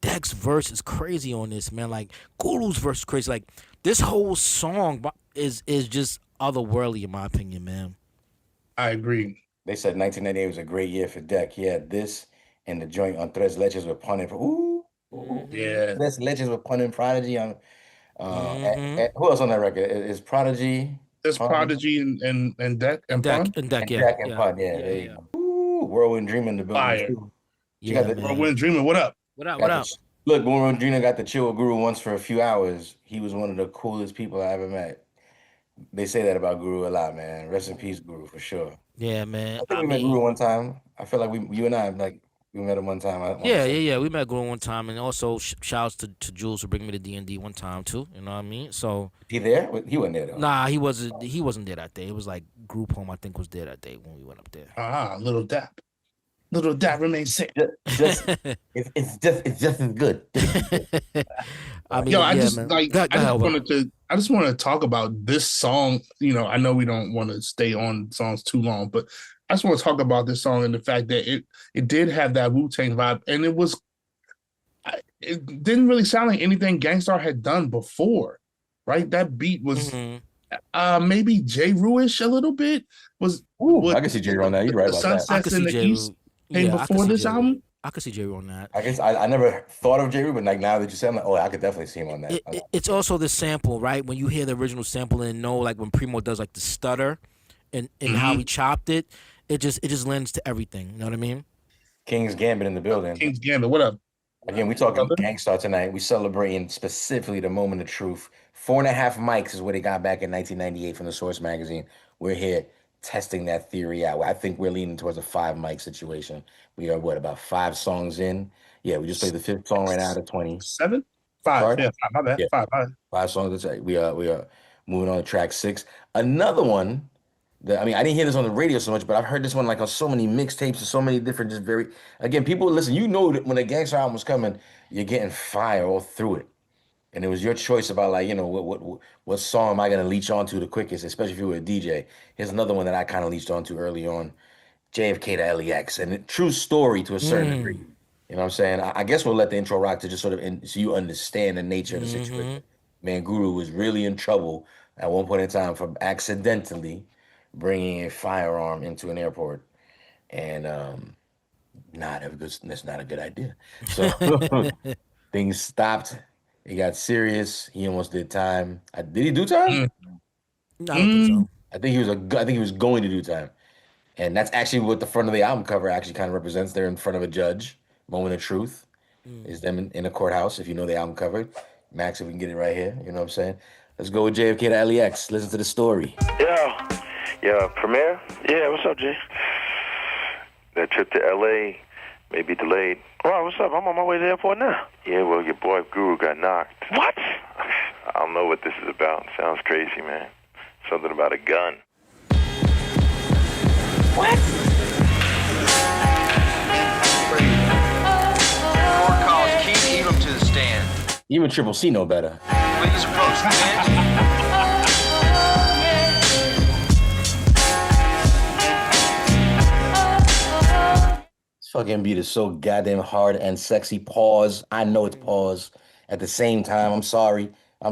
Deck's verse is crazy on this, man. Like Guru's verse is crazy. Like this whole song is just otherworldly in my opinion, man. I agree. They said 1998 was a great year for Deck. He had this and the joint on Tres Leches with Pun and Yeah. Tres Leches with Pun and Prodigy on. And who else on that record? Is Prodigy? There's Prodigy and Deck and Pun. And Deck, yeah. Deck and Pun, yeah. Ooh, Whirlwind Dream in the building Fire. too. Yeah, Whirlwind Dreamer, what up? What up? Look, Whirlwind Dreamer got to chill with Guru once for a few hours. He was one of the coolest people I ever met. They say that about Guru a lot, man. Rest in peace, Guru, for sure. Yeah, man. I think we met Guru one time. I feel like you and I, like, we met him one time. Yeah. We met Guru one time, and also shouts to Jules for bringing me to D&D one time too. You know what I mean? So he there? He wasn't there though. Nah, he wasn't there that day. It was like Group Home, I think, was there that day when we went up there. Little Dap remains safe. It's just as good. I mean, I just want to talk about this song. You know, I know we don't want to stay on songs too long, but I just want to talk about this song and the fact that it did have that Wu-Tang vibe, and it didn't really sound like anything Gang Starr had done before, right? That beat was maybe J. Rue-ish a little bit. I can see J. Rue on that. You're right about that. Sunsets in the East came before this album. I could see J. Rue on that. I guess I never thought of J. Rue, but like now that you said, I'm like, oh, I could definitely see him on that. It's also the sample, right? When you hear the original sample and know, like when Primo does like the stutter and how he chopped it, it just lends to everything. You know what I mean? King's Gambit in the building. King's Gambit, what up? Again, we talking Gang Starr tonight. We celebrating specifically the moment of truth. 4.5 mics is what they got back in 1998 from the Source magazine. We're here testing that theory out. I think we're leaning towards a 5 mic situation. We are about 5 songs in? Yeah, we just played the 5th song right now to 20. 7? 5. Sorry? Yeah, my bad. Yeah. 5. 5 songs. We are moving on to track 6. Another one that, I mean, I didn't hear this on the radio so much, but I've heard this one like on so many mixtapes and so many different, just very, again, people listen, you know that when a Gang Starr album was coming, you're getting fire all through it. And it was your choice about like, you know, what song am I going to leech onto the quickest, especially if you were a DJ. Here's another one that I kind of leached onto early on, JFK to LEX. And true story to a certain degree. You know what I'm saying? I guess we'll let the intro rock to just sort of, so you understand the nature of the situation. Man, Guru was really in trouble at one point in time for accidentally bringing a firearm into an airport. And that's not a good idea. So things stopped. It got serious. He almost did time. Did he do time? No, I don't think so. I think he was going to do time. And that's actually what the front of the album cover actually kind of represents. They're in front of a judge. Moment of truth is them in a courthouse. If you know the album cover, Max, if we can get it right here, you know what I'm saying? Let's go with JFK to LEX. Listen to the story. Yeah, Premier? Yeah, what's up, Jay? That trip to LA may be delayed. Wow, what's up? I'm on my way to the airport now. Yeah, well, your boy Guru got knocked. What? I don't know what this is about. Sounds crazy, man. Something about a gun. What? More calls. Keep Elam to the stand. Even Triple C know better. Please approach the bench. Fucking beat is so goddamn hard and sexy. Pause. I know it's pause. At the same time, I'm sorry. Yo,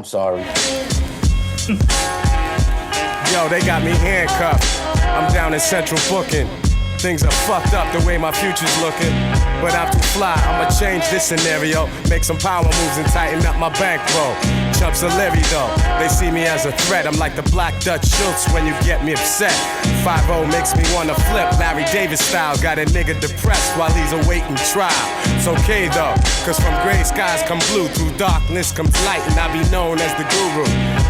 they got me handcuffed. I'm down in central booking. Things are fucked up the way my future's looking. But I'm too fly, I'ma change this scenario. Make some power moves and tighten up my bankroll. Chumps are leery though, they see me as a threat. I'm like the Black Dutch Schultz when you get me upset. 5-0 makes me wanna flip, Larry Davis style. Got a nigga depressed while he's awaiting trial. okay though, cause from gray skies come blue, through darkness comes light, and I be known as the guru.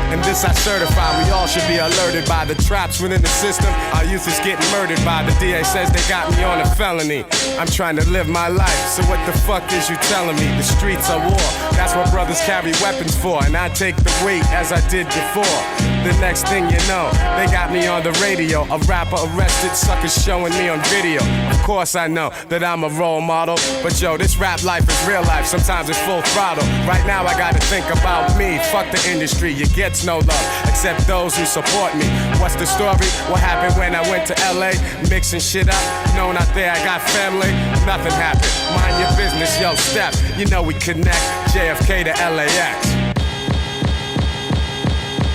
And this I certify, we all should be alerted by the traps within the system. Our youth is getting murdered by the DA says they got me on a felony. I'm trying to live my life, so what the fuck is you telling me? The streets are war, that's what brothers carry weapons for, and I take the weight as I did before. The next thing you know, they got me on the radio, a rapper arrested, suckers showing me on video. Of course I know that I'm a role model, but yo, this rap life is real life, sometimes it's full throttle. Right now I gotta think about me, fuck the industry, it gets no love, except those who support me. What's the story? What happened when I went to LA? Mixing shit up, known out there I got family. Nothing happened, mind your business, yo, step. You know we connect, JFK to LAX.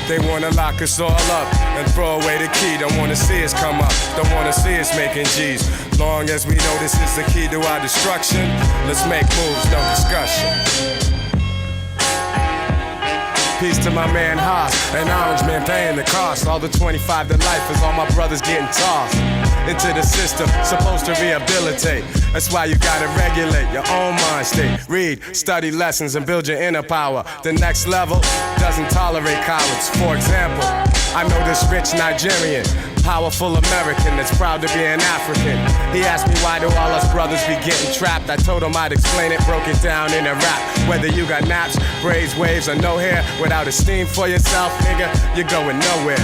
They wanna lock us all up and throw away the key. Don't wanna see us come up, don't wanna see us making G's. Long as we know this is the key to our destruction, let's make moves, no discussion. Peace to my man Haas, and Orange Man paying the cost. All the 25 to life is all my brothers getting tossed into the system, supposed to rehabilitate. That's why you gotta regulate your own mind state. Read, study lessons, and build your inner power. The next level doesn't tolerate cowards. For example, I know this rich Nigerian, powerful American that's proud to be an African. He asked me why do all us brothers be getting trapped. I told him I'd explain it, broke it down in a rap. Whether you got naps, braids, waves, or no hair, without esteem for yourself, nigga, you're going nowhere.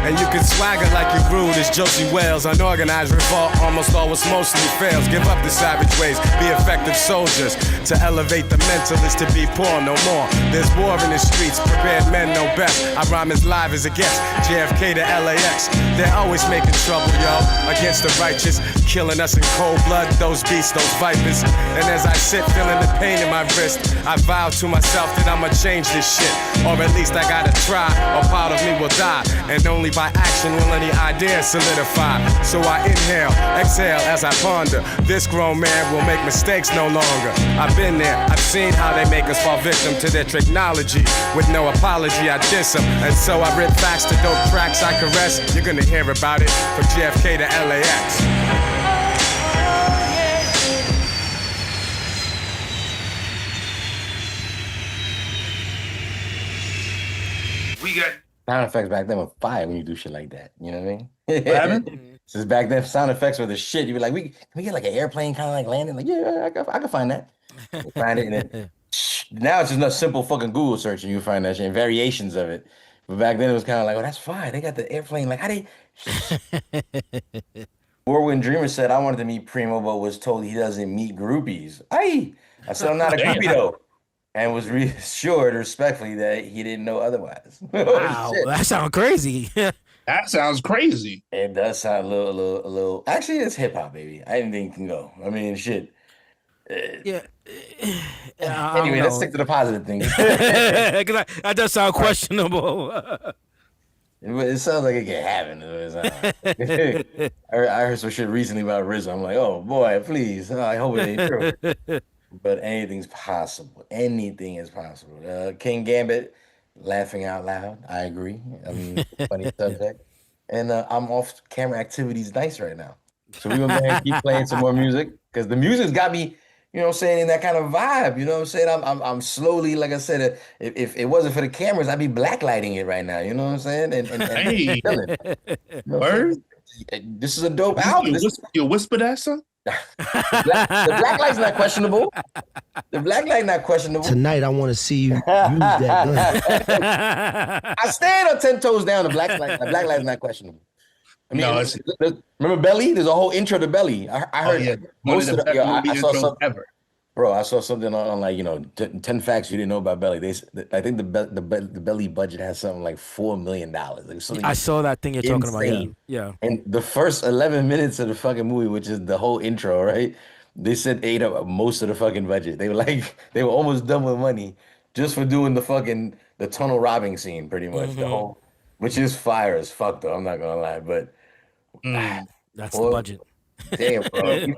And you can swagger like you're rude as Josie Wales. Unorganized revolt almost always mostly fails. Give up the savage ways, be effective soldiers. To elevate the mental is to be poor no more. There's war in the streets, prepared men know best. I rhyme as live as it gets, JFK to LAX. They're always making trouble, yo, against the righteous, killing us in cold blood, those beasts, those vipers. And as I sit feeling the pain in my wrist, I vow to myself that I'ma change this shit, or at least I gotta try, or part of me will die, and only by action will any idea solidify. So I inhale, exhale as I ponder. This grown man will make mistakes no longer. I've been there, I've seen how they make us fall victim to their technology. With no apology, I diss them, and so I rip facts to dope tracks I caress. You're gonna hear about it from JFK to LAX. We got Sound effects back then were fire when you do shit like that. You know what I mean? What happened? Since back then, sound effects were the shit. You'd be like, can we get like an airplane kind of like landing? Like, yeah, I can find that. You find it, and then now it's just a simple fucking Google search and you find that shit and variations of it. But back then it was kind of like, oh, that's fine. They got the airplane. Like, how they? Warwind Dreamer said, I wanted to meet Primo, but was told he doesn't meet groupies. I said, I'm not a groupie though. And was reassured respectfully that he didn't know otherwise. Wow, Shit. that sounds crazy. That sounds crazy. It does sound a little. Actually, it's hip hop, baby. Anything can go. I mean, shit. Yeah. Anyway, let's stick to the positive things. Because that does sound questionable. It sounds like it can happen. I heard some shit recently about RZA. I'm like, oh boy, please. I hope it ain't true. But anything's possible. Anything is possible. King Gambit, laughing out loud. I agree. I mean, funny subject. And I'm off camera activities nice right now. So we're going to keep playing some more music because the music's got me, you know what I'm saying, in that kind of vibe. You know what I'm saying? I'm slowly, like I said, if it wasn't for the cameras, I'd be blacklighting it right now. You know what I'm saying? And Hey. chilling. You know what I'm Word? saying? This is a dope album. You whisper that, son? The black light's not questionable. The black light not questionable. Tonight, I want to see you use that gun. I stand on 10 toes down. The black light's not questionable. I mean, No, remember Belly? There's a whole intro to Belly. I heard most of the. I saw something ever. Bro, I saw something on like 10 facts you didn't know about Belly. I think the Belly budget has something like $4 million. Like I saw that thing you're talking about. Yeah. And the first 11 minutes of the fucking movie, which is the whole intro, right? They said ate up most of the fucking budget. They were almost done with money just for doing the tunnel robbing scene, pretty much. Mm-hmm. The whole, which is fire as fuck though. I'm not gonna lie, but that's the budget. Damn, bro.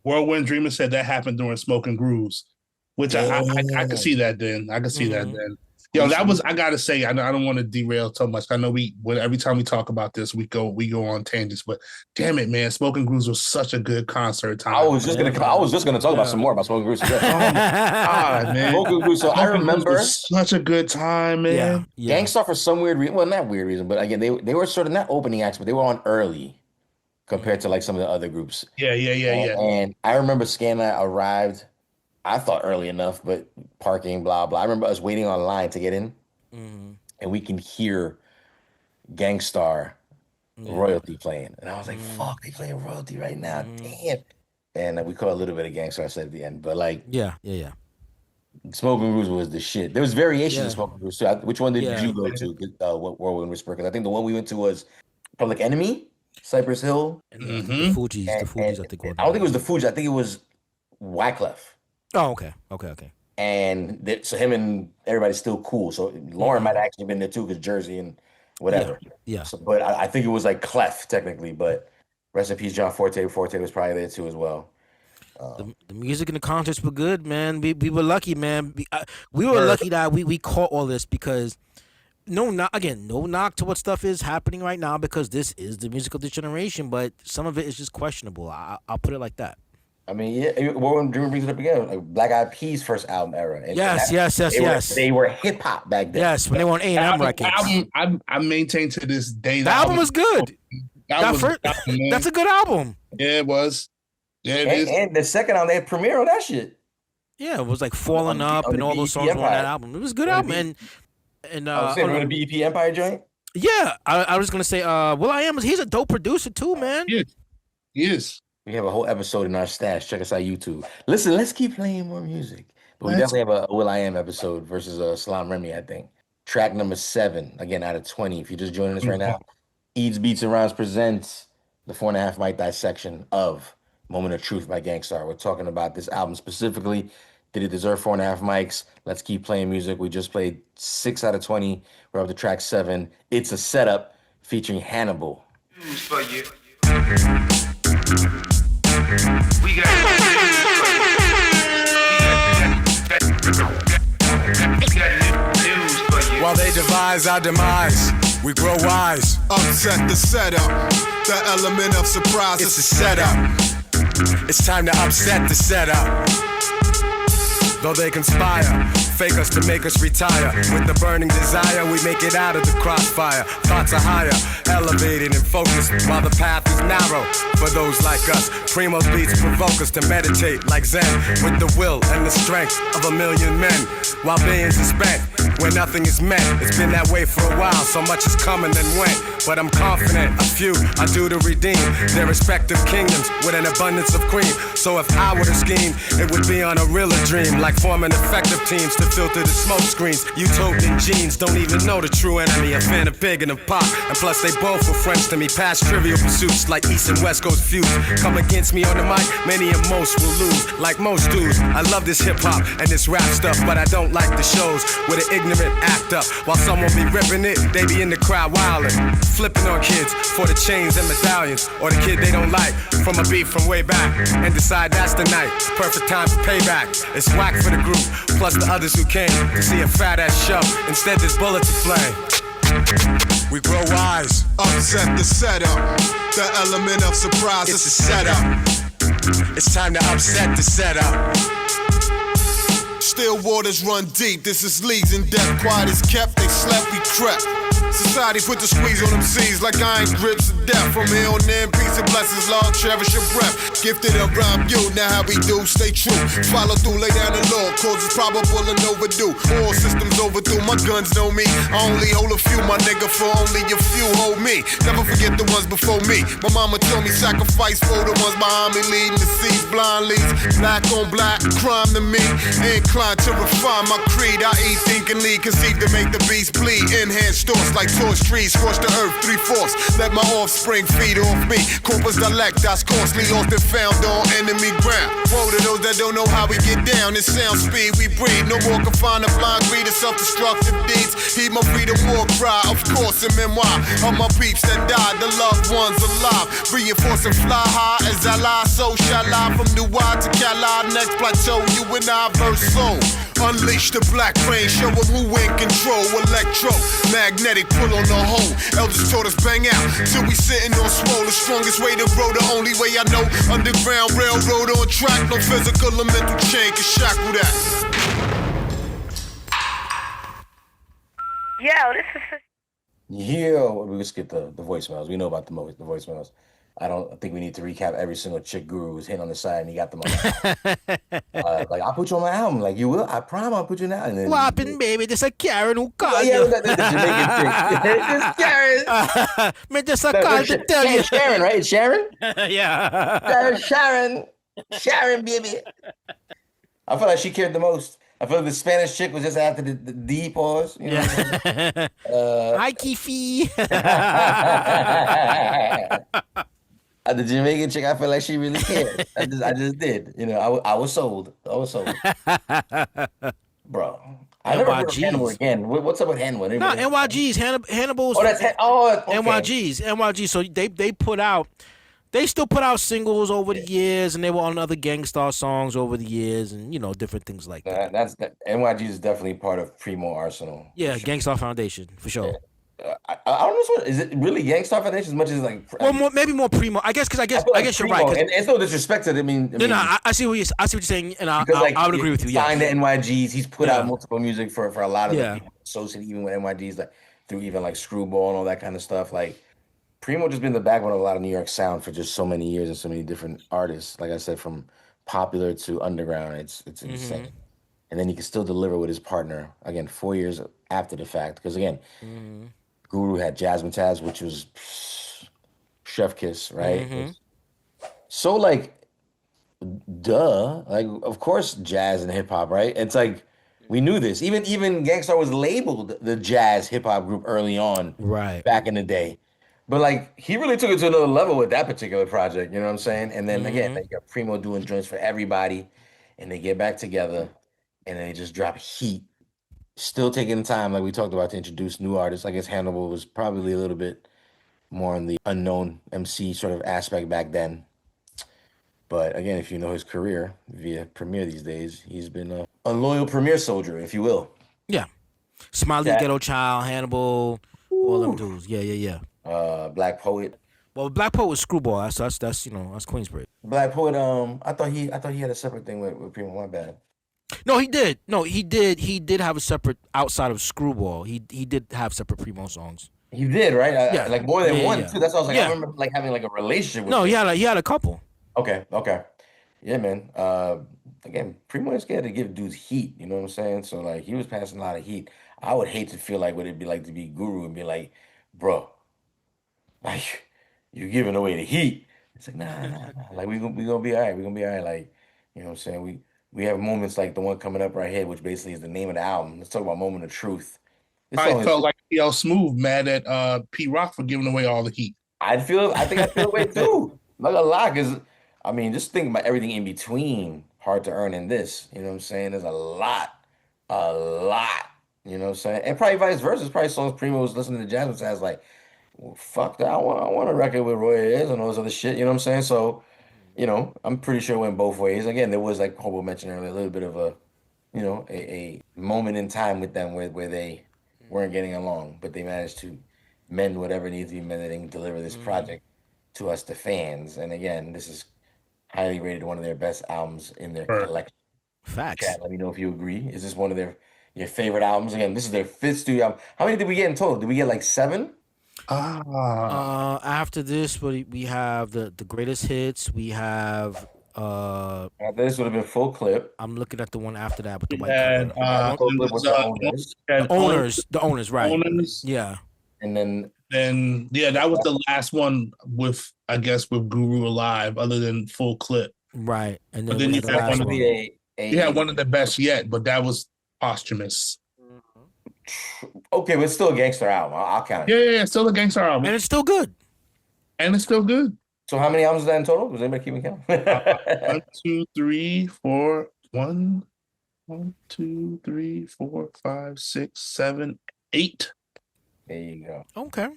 Whirlwind Dreamer said that happened during Smoking Grooves, which I could see that then. I could see that then. Yo, that was, I gotta say, I don't want to derail so much. I know every time we talk about this, we go on tangents, but damn it, man, Smoking Grooves was such a good concert time. I was just gonna talk about some more about Smoking Grooves. God, man. Smoking Grooves. So I remember such a good time, man. Gangstar for some weird reason, well, not weird reason, but again, they were sort of not opening acts, but they were on early compared to like some of the other groups. Yeah. And I remember Scanline arrived, I thought early enough, but parking, blah, blah. I remember us waiting online to get in, and we can hear Gangstar royalty playing. And I was like, fuck, they playing royalty right now. Damn. And we caught a little bit of Gangstar set at the end. But like, yeah. Smoking Grooves was the shit. There was variations of Smoking Grooves too. Which one did you go to? Whirlwind Whisper? Because I think the one we went to was Public Enemy, Cypress Hill. And the Fugees. I think. I don't think it was the Fugees. I think it was Wyclef. Oh, okay. And so him and everybody's still cool. So Lauren might have actually been there too, because Jersey and whatever. Yeah. So, but I think it was like Clef technically. But rest in peace, John Forte. Forte was probably there too as well. The music and the concerts were good, man. We were lucky, man. We were lucky that we caught all this, because no knock to what stuff is happening right now, because this is the music of this generation. But some of it is just questionable. I'll put it like that. I mean, Warren Dream brings it up again, like Black Eyed Peas' first album era. And Yes. They were hip hop back then. Yes, when they were on A&M records. I maintain to this day the album was good. That's a good album. Yeah, it was. Yeah, it is. And the second album, they had Premiere on that shit. Yeah, it was like Falling Up and all those songs were on that album. It was a good album. And I was saying, remember the BEP Empire joint? Yeah, I was gonna say, Will.i.am, he's a dope producer too, man. He is. We have a whole episode in our stash. Check us out YouTube. Listen, let's keep playing more music. But we definitely have a Will.i.am episode versus Salam Remy, I think. Track number 7, again, out of 20. If you're just joining us right now, Eads Beats and Rhymes presents the 4.5 mic dissection of Moment of Truth by Gangstar. We're talking about this album specifically. Did it deserve 4.5 mics? Let's keep playing music. We just played 6 out of 20. We're up to track 7. It's a Setup featuring Hannibal. News for you. We got news for you. While they devise our demise, we grow wise. Upset the setup. The element of surprise. It's a setup. It's time to upset the setup. Though they conspire, fake us to make us retire. With the burning desire, we make it out of the crossfire. Thoughts are higher, elevated and focused, while the path is narrow for those like us. Primo's beats provoke us to meditate like Zen, with the will and the strength of a million men, while billions are spent where nothing is meant. It's been that way for a while, so much has come and then went. But I'm confident a few are due to redeem their respective kingdoms with an abundance of cream. So if I were to scheme, it would be on a realer dream, like forming effective teams to filter the smoke screens. Utopian genes don't even know the true enemy. A fan of Pig and of Pop, and plus they both were friends to me. Past trivial pursuits like East and West Coast feuds. Come against me on the mic, many and most will lose. Like most dudes, I love this hip hop and this rap stuff, but I don't like the shows where the ignorant act up while someone be ripping it. They be in the crowd wildin', flipping on kids for the chains and medallions, or the kid they don't like from a beef from way back, and decide that's the night. Perfect time for payback. It's whack for the group, plus the others who came to see a fat ass show. Instead, there's bullets to flame. We grow wise. Upset the setup. The element of surprise. It's a setup. It's time to upset the setup. Still waters run deep. This is leagues in depth. Quiet is kept. They slept. We crept. Society put the squeeze on them C's like iron grips of death. From here on in, peace and blessings, Lord, cherish your breath. Gifted and rhyme you, now how we do, stay true. Follow through, lay down the law, causes probable and overdue. All systems overdue, my guns know me. I only hold a few, my nigga, for only a few hold me. Never forget the ones before me. My mama told me sacrifice for the ones behind me, leading the seas, blind leads. Black on black, crime to me. Inclined to refine my creed. I eat, think, and lead, conceive to make the beast bleed. Enhanced thoughts like torch trees, scorch the earth 3/4. Let my offspring feed off me. Corpus dialect, that's costly, lost and found on enemy ground. Woe to those that don't know how we get down. This sound speed we breathe. No more confined to blind greed and self-destructive deeds. Heed my freedom war cry, of course, in memoir of my peeps that died, the loved ones alive. Reinforce and fly high as I lie, so shall I. From New Wide to Cali, next plateau, you and I verse soul. Unleash the black rain, show them who in control. Electro, magnetic, pull on the hole. Elders taught us bang out till we sitting on swole. The strongest way to roll, the only way I know. Underground railroad on track, no physical or mental chain can shackle that. Yo, this is. Yeah, we just get the voicemails. We know about the voicemails. I don't think we need to recap every single chick Guru who's hitting on the side and he got them on the album. Like, I'll put you on my album. Like, you will? I promise I'll put you now. And then, what happened, baby? This a Karen who called yeah, you. the Jamaican chick. This Karen. Me just a call to tell you. Sharon, right? Sharon? Yeah. Sharon, baby. I feel like she cared the most. I feel like the Spanish chick was just after the D pause. You know what I'm saying? Hi, Kifi. The Jamaican chick, I feel like she really cared. I just did. You know, I was sold. Bro. I never heard of Hannibal again. What's up with Hannibal? No, NYG's. Hannibal's. Oh, that's okay. NYG's. So they still put out singles over the years, and they were on other Gang Starr songs over the years, and different things like that. NYG is definitely part of Primo Arsenal. Yeah, sure. Gang Starr Foundation for sure. I don't know. Is it really Gang Starr Foundation as much as like? Well, maybe more Primo. I guess you're right. And it's no disrespect to them. I see what you're saying, and I would agree with you. Yeah. Signed to NYGs. He's put out multiple music for a lot of the people associated even with NYGs, like through even like Screwball and all that kind of stuff. Like Primo just been the backbone of a lot of New York sound for just so many years and so many different artists. Like I said, from popular to underground, it's insane. And then he can still deliver with his partner again 4 years after the fact. Because again. Guru had Jasmine Taz, which was chef kiss, right? So like, duh, like of course jazz and hip hop, right? It's like we knew this. Even Gang Starr was labeled the jazz hip hop group early on, right? Back in the day, but like he really took it to another level with that particular project. You know what I'm saying? And then again, you got Primo doing joints for everybody, and they get back together, and they just drop heat. Still taking time, like we talked about, to introduce new artists. I guess Hannibal was probably a little bit more on the unknown MC sort of aspect back then. But again, if you know his career via Premier these days, he's been a loyal Premier soldier, if you will. Yeah. Smiley Ghetto Child, Hannibal, all them dudes. Yeah. Black Poet. Well, Black Poet was Screwball. That's Queensbridge. Black Poet. I thought he had a separate thing with Primo. My bad. No, he did. He did have a separate outside of Screwball. He did have separate Primo songs. He did, right? Yeah. Like more than one too. That's what I was like. Yeah. I remember like having like a relationship with No, him. he had a couple. Okay. Yeah, man. Again, Primo is scared to give dudes heat, you know what I'm saying? So like he was passing a lot of heat. I would hate to feel like what it'd be like to be Guru and be like, bro, like you're giving away the heat. It's like nah. Like we gonna be all right. We're gonna be all right. Like, you know what I'm saying? We have moments like the one coming up right here, which basically is the name of the album. Let's talk about Moment of Truth. I felt like PL Smooth mad at P Rock for giving away all the heat. I think I feel the way too. Not a lot, because I mean, just think about everything in between Hard to Earn and this. You know what I'm saying? There's a lot. You know what I'm saying? And probably vice versa. There's probably songs Primo was listening to Jasmine Taz like, well, fuck that. I want a record with Roy Ayers and all this other shit. You know what I'm saying? So, I'm pretty sure it went both ways. Again, there was, like Hobo mentioned earlier, a little bit of a moment in time with them where they weren't getting along, but they managed to mend whatever needs to be mended and deliver this project to us, the fans. And again, this is highly rated one of their best albums in their collection. Facts. Chat, let me know if you agree. Is this one of your favorite albums? Again, this is their 5th studio album. How many did we get in total? Did we get like 7? After this, we have the greatest hits. We have this would have been Full Clip. I'm looking at the one after that with the white cover. Full Clip was the owners, right? Owners. Yeah. And then that was the last one with Guru alive, other than Full Clip. Right. And then you had one of the best yet, but that was posthumous. Okay, but it's still a gangster album. I'll count it. Yeah, still a gangster album. And it's still good. So how many albums is that in total? Does anybody keep count? 1, 2, 3, 4. 1, 2, 3, 4, 5, 6, 7, 8. There you go. Okay.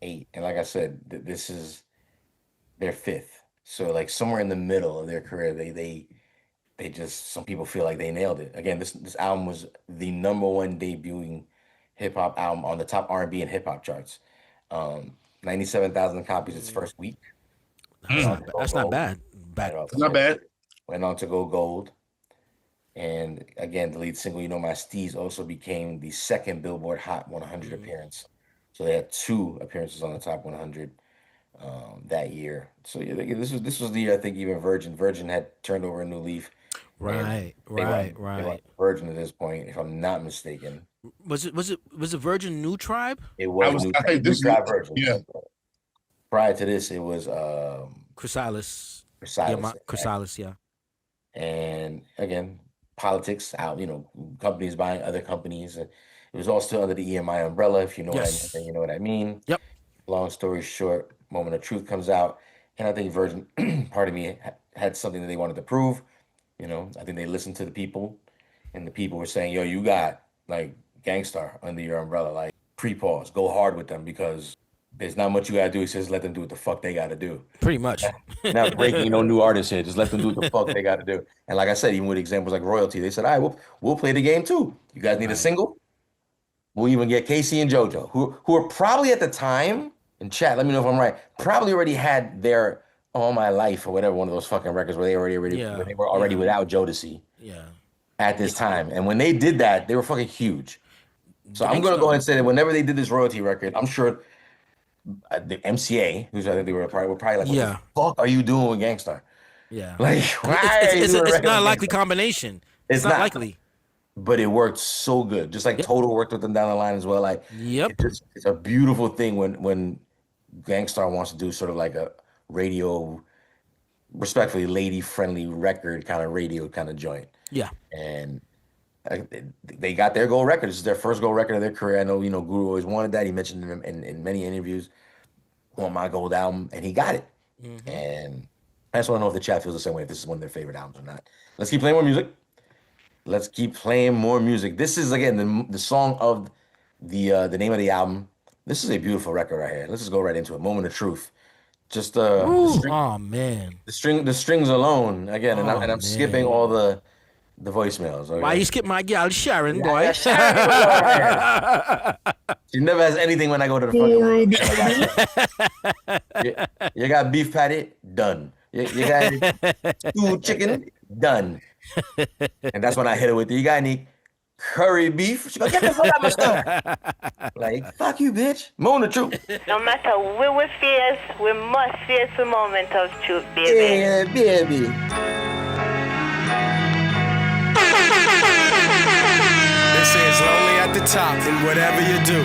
8. And like I said, this is their 5th. So like somewhere in the middle of their career, they some people feel like they nailed it. Again, this album was the #1 debuting hip hop album on the top R&B and hip hop charts. 97,000 copies its first week. That's not bad. Not bad. Went on to go gold. And again, the lead single, You Know My Steez, also became the second Billboard Hot 100 appearance. So they had 2 appearances on the top 100 that year. So yeah, this was the year I think even Virgin had turned over a new leaf. Right. They were Virgin at this point, if I'm not mistaken. Was it Virgin New Tribe? It was I think this Tribe Virgin. Yeah. Prior to this, it was Chrysalis. Chrysalis. Chrysalis, yeah. And again, politics out, companies buying other companies. It was all still under the EMI umbrella, if you know you know what I mean. Yep. Long story short, Moment of Truth comes out, and I think Virgin, part of me, had something that they wanted to prove. I think they listened to the people, and the people were saying, yo, you got like Gangstar under your umbrella, like pre-pause, go hard with them because there's not much you gotta do. He says, let them do what the fuck they gotta do. Pretty much. Not breaking no new artists here. Just let them do what the fuck they gotta do. And like I said, even with examples like Royalty, they said, all right, we'll play the game too. You guys need a single? We'll even get Casey and JoJo, who are probably at the time, in chat, let me know if I'm right, probably already had their All My Life or whatever, one of those fucking records where they were already without Jodeci. Yeah. At this time. And when they did that, they were fucking huge. So I'm gonna go ahead and say that whenever they did this Royalty record, I'm sure the MCA, who's I think they were probably like, what the fuck are you doing with Gangstar? Yeah. Like, it's not a likely combination. It's not likely. But it worked so good. Just like Total worked with them down the line as well. Like, it's a beautiful thing when Gangstar wants to do sort of like a radio, respectfully, lady-friendly record kind of radio kind of joint. Yeah. And they got their gold record. This is their first gold record of their career. I know, Guru always wanted that. He mentioned it in many interviews. Want my gold album, and he got it. Mm-hmm. And I just want to know if the chat feels the same way, if this is one of their favorite albums or not. Let's keep playing more music. This is, again, the song of the name of the album. This is a beautiful record right here. Let's just go right into it. Moment of Truth. Just oh man, the strings alone again, and I'm skipping all the voicemails. Okay? Why you skip my girl Sharon, boy? Yeah, Sharon, she never has anything when I go to the fucking. You got beef patty, done. You got stewed chicken, done. And that's when I hit her with, you got any curry beef? She go, get the fuck out of my stuff. Like, fuck you, bitch. Moment of Truth. No matter where we face, we must face the moment of truth, baby. Yeah, baby. They say it's lonely at the top, and whatever you do,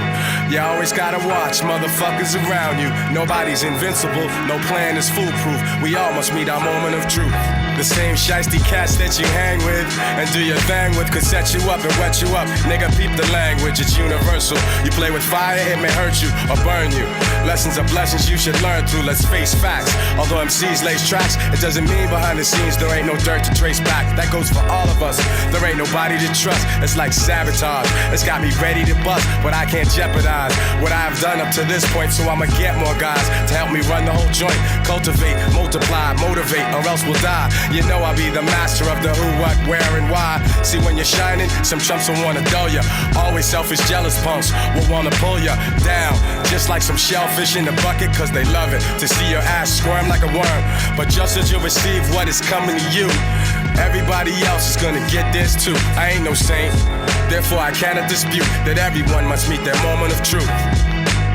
you always gotta watch motherfuckers around you. Nobody's invincible, no plan is foolproof. We all must meet our moment of truth. The same shiesty cats that you hang with and do your thing with could set you up and wet you up. Nigga, peep the language, it's universal. You play with fire, it may hurt you or burn you. Lessons are blessings you should learn through, let's face facts. Although MCs lace tracks, it doesn't mean behind the scenes there ain't no dirt to trace back. That goes for all of us, there ain't nobody to trust. It's like sabotage, it's got me ready to bust, but I can't jeopardize what I've done up to this point. So I'ma get more guys to help me run the whole joint. Cultivate, multiply, motivate, or else we'll die. You know I'll be the master of the who, what, where, and why. See, when you're shining, some chumps will wanna dull ya. Always selfish, jealous punks will wanna pull ya down, just like some shellfish in the bucket, cause they love it to see your ass squirm like a worm. But just as you receive what is coming to you, everybody else is gonna get this too. I ain't no saint, therefore I cannot dispute that everyone must meet their moment of truth.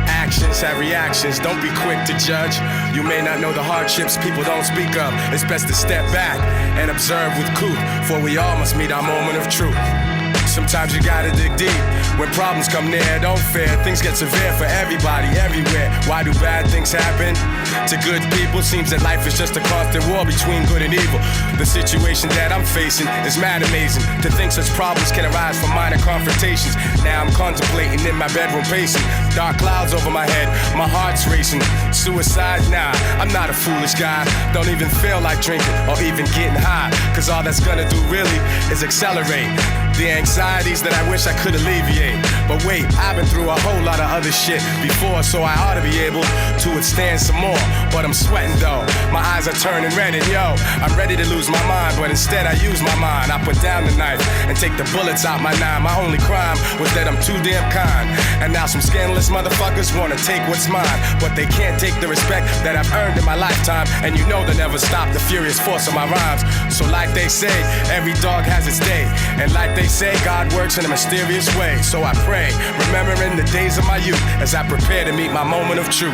Actions have reactions, don't be quick to judge. You may not know the hardships people don't speak of. It's best to step back and observe with cool, for we all must meet our moment of truth. Sometimes you gotta dig deep. When problems come near, don't fear. Things get severe for everybody, everywhere. Why do bad things happen to good people? Seems that life is just a constant war between good and evil. The situation that I'm facing is mad amazing. To think such problems can arise from minor confrontations. Now I'm contemplating in my bedroom pacing. Dark clouds over my head, my heart's racing. Suicide? Nah, I'm not a foolish guy. Don't even feel like drinking or even getting high, cause all that's gonna do really is accelerate The anxieties that I wish I could alleviate. But wait, I've been through a whole lot of other shit before, so I ought to be able to withstand some more. But I'm sweating though, my eyes are turning red, and yo, I'm ready to lose my mind, but instead I use my mind. I put down the knife and take the bullets out my nine. My only crime was that I'm too damn kind. And now some scandalous motherfuckers wanna take what's mine, but they can't take the respect that I've earned in my lifetime. And you know they'll never stop the furious force of my rhymes. So like they say, every dog has its day. And like they say, God works in a mysterious way. So I pray, remembering the days of my youth as I prepare to meet my moment of truth.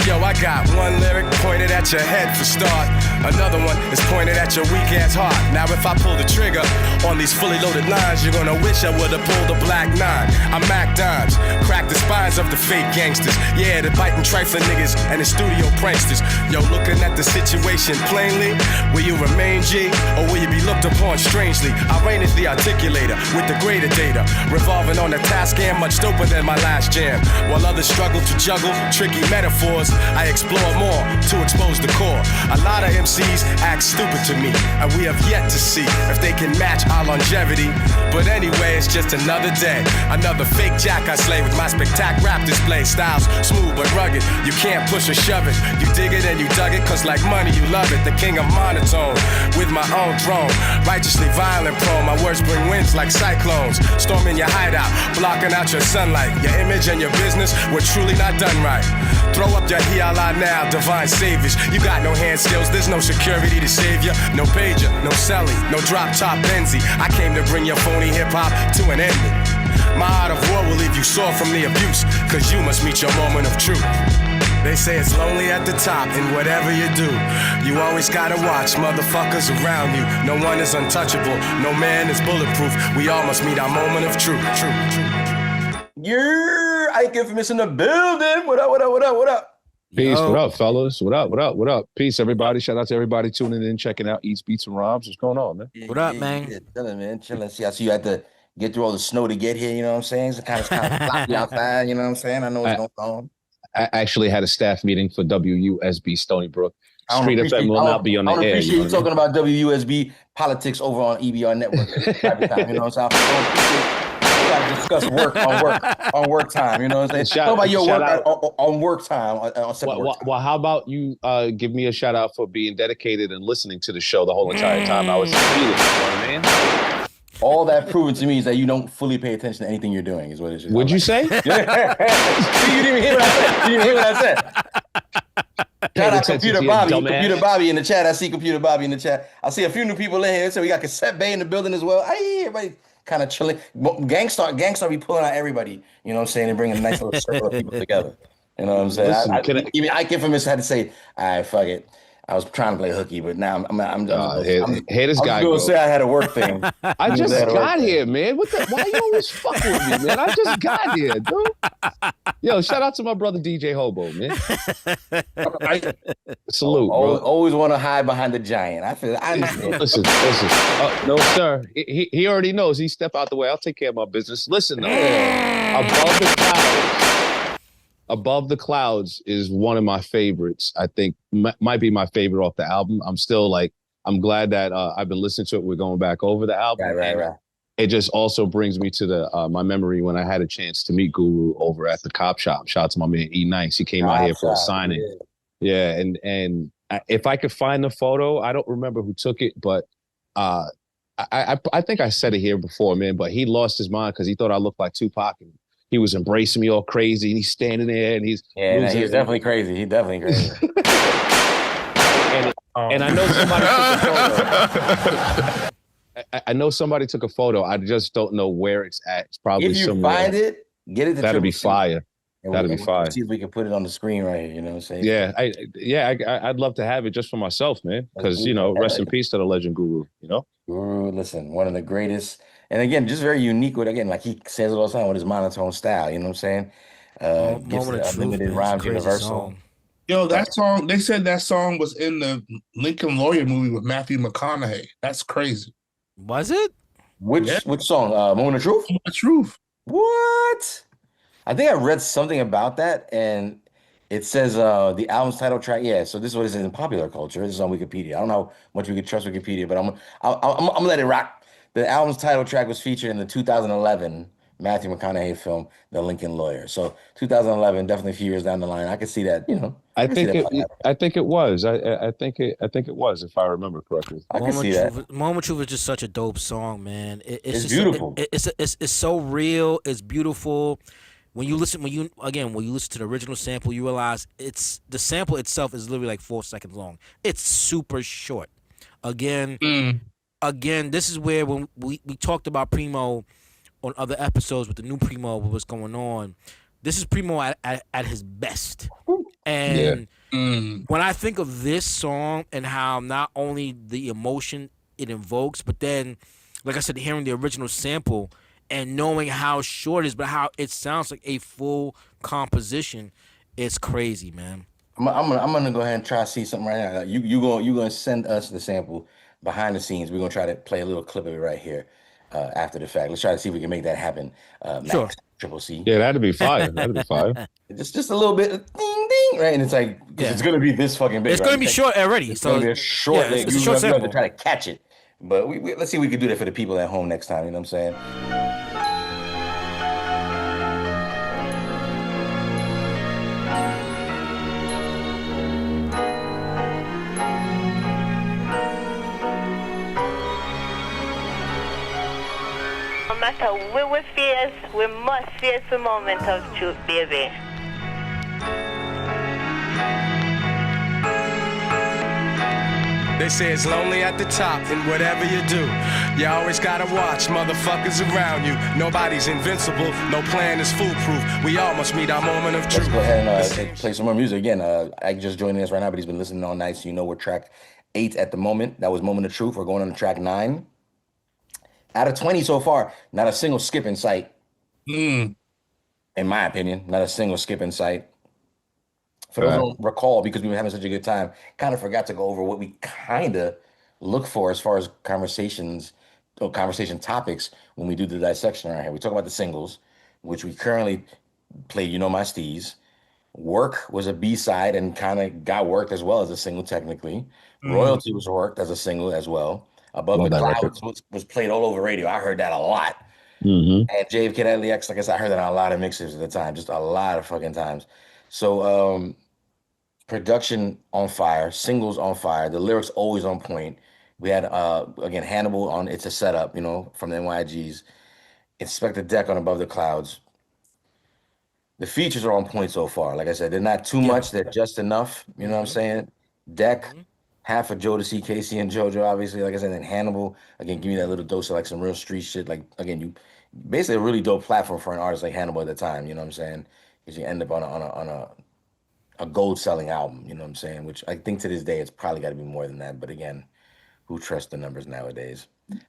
Yo, I got one lyric pointed at your head for start. Another one is pointed at your weak ass heart. Now if I pull the trigger on these fully loaded lines, you're gonna wish I would've pulled a black 9. I'm Mac Dimes, crack the spines of the fake gangsters. Yeah, the biting trifling niggas and the studio pranksters. Yo, looking at the situation plainly, will you remain G or will you be looked upon strangely? I reign as the articulator with the greater data, revolving on the task and much doper than my last jam. While others struggle to juggle tricky metaphors, I explore more to expose the core. A lot of MCs act stupid to me, and we have yet to see if they can match our longevity. But anyway, it's just another day, another fake jack I slay with my spectac rap display. Styles smooth but rugged, you can't push or shove it. You dig it and you dug it, cause like money you love it. The king of monotone, with my own throne, righteously violent prone. My words bring winds like cyclones, storming your hideout, blocking out your sunlight. Your image and your business were truly not done right. Throw up your hiala now, divine saviors. You got no hand skills, there's no security to save you. No pager, no celly, no drop top Benzie. I came to bring your phony hip hop to an ending. My art of war will leave you sore from the abuse, cause you must meet your moment of truth. They say it's lonely at the top in whatever you do. You always gotta watch motherfuckers around you. No one is untouchable, no man is bulletproof. We all must meet our moment of truth. You're Ike Infamous in the building. What up, what up, what up, what up? Peace. What up, fellas? What up, what up, what up? Peace, everybody. Shout out to everybody tuning in, checking out Eats, Beats, and Rhymes. What's going on, man? What up, man? Yeah, chilling, man. Chilling. See, I see you had to get through all the snow to get here, you know what I'm saying? It's kind of sloppy outside, you know what I'm saying? I know what's going on. I actually had a staff meeting for WUSB Stony Brook. Street FM will not be on the air. I appreciate you talking about WUSB politics over on EBR Network. You know what I'm saying? We gotta discuss work on work time. You know what I'm saying? Talk about your work on work time. On separate work time. Well, how about you give me a shout out for being dedicated and listening to the show the whole entire time I was competing? You know what I mean? All that proven to me is that you don't fully pay attention to anything you're doing, is what it is. Would you say? You didn't even hear what I said. You didn't hear what I said. Shout out Computer Bobby. Computer Bobby in the chat. I see Computer Bobby in the chat. I see a few new people in here. So we got Cassette Bay in the building as well. Hey, everybody kind of chilling. Gangstar be pulling out everybody. You know what I'm saying? And bringing a nice little circle of people together. You know what I'm saying? Listen, even Ike Infamous had to say, all right, fuck it. I was trying to play hooky, but now I'm here this guy goes. Say I had a work thing. I just got here, man. Why you always fucking with me, man? I just got here, dude. Yo, shout out to my brother DJ Hobo, man. Salute, bro. Always want to hide behind the giant. I understand. Listen. No, sir. He already knows. He step out the way. I'll take care of my business. Listen, Above the Clouds is one of my favorites. I think might be my favorite off the album. I'm glad that I've been listening to it. We're going back over the album. Right. It just also brings me to my memory when I had a chance to meet Guru over at the Cop Shop. Shout out to my man E Nice. He came out here for a signing. Yeah, and if I could find the photo, I don't remember who took it, but I think I said it here before, man. But he lost his mind because he thought I looked like Tupac. And he was embracing me all crazy, and he's standing there, and he's he's definitely crazy. He's definitely crazy. and I know somebody took a photo. I know somebody took a photo. I just don't know where it's at. It's probably if you somewhere. Find it, get it. That'd be fire. That'd be fire. See if we can put it on the screen right here. You know what I'm saying? Yeah, I'd love to have it just for myself, man. Because rest in peace to the legend Guru. You know, Guru, listen, one of the greatest. And again, just very unique with, again, like he says it all the time with his monotone style, you know what I'm saying? Gives it unlimited rhymes, universal. Yo, that song, they said that song was in the Lincoln Lawyer movie with Matthew McConaughey. That's crazy. Was it? Which song? Moment of Truth? Moment of Truth. What? I think I read something about that, and It says the album's title track. Yeah, so this is what it says in popular culture. This is on Wikipedia. I don't know how much we could trust Wikipedia, but I'm gonna let it rock. The album's title track was featured in the 2011 Matthew McConaughey film, The Lincoln Lawyer. So 2011, definitely a few years down the line. I could see that. I think it was. I think it was, if I remember correctly. I can see that. Moment Truth is just such a dope song, man. It's just beautiful. It's so real. It's beautiful. When you listen to the original sample, you realize the sample itself is literally like 4 seconds long. It's super short. Again, this is where when we talked about Primo on other episodes with the new Primo, what was going on. This is Primo at his best. And when I think of this song and how not only the emotion it invokes, but then, like I said, hearing the original sample and knowing how short it is, but how it sounds like a full composition, it's crazy, man. I'm gonna go ahead and try to see something right now. You gonna send us the sample behind the scenes. We're gonna try to play a little clip of it right here after the fact. Let's try to see if we can make that happen. Max, sure. Triple C. Yeah, that'd be fire. That'd be fire. Just a little bit, ding ding, right? And it's like it's gonna be this fucking big. It's gonna be short already. It's so gonna be a short. Yeah, it's a short you have to sample. try to catch it. But let's see if we can do that for the people at home next time. You know what I'm saying? No matter where we face, we must face the moment of truth, baby. They say it's lonely at the top, and whatever you do, you always gotta watch motherfuckers around you. Nobody's invincible, no plan is foolproof. We all must meet our moment of truth. Let's go ahead and play some more music. Again, I just joined us right now, but he's been listening all night, so we're track 8 at the moment. That was Moment of Truth. We're going on to track 9. Out of 20 so far, not a single skip in sight. In my opinion, not a single skip in sight. For those who don't recall, because we were having such a good time, kind of forgot to go over what we kind of look for as far as conversation topics when we do the dissection around here. We talk about the singles, which we currently play You Know My Steez. Work was a B-side and kind of got worked as well as a single technically. Royalty was worked as a single as well. Above the Clouds was played all over radio. I heard that a lot. And JFK LEX, like I said, I heard that on a lot of mixes at the time, just a lot of fucking times. So production on fire, singles on fire, the lyrics always on point. We had again Hannibal on It's a Setup, from the NYGs. Inspector Deck on Above the Clouds. The features are on point so far. Like I said, they're not too much, they're just enough. You know what I'm saying? Deck, half of Jodeci, Casey and JoJo, obviously, like I said, and Hannibal, again, give me that little dose of like some real street shit. Like, again, you basically a really dope platform for an artist like Hannibal at the time, you know what I'm saying? Because you end up on a gold selling album, you know what I'm saying? Which I think to this day it's probably got to be more than that. But again, who trusts the numbers nowadays?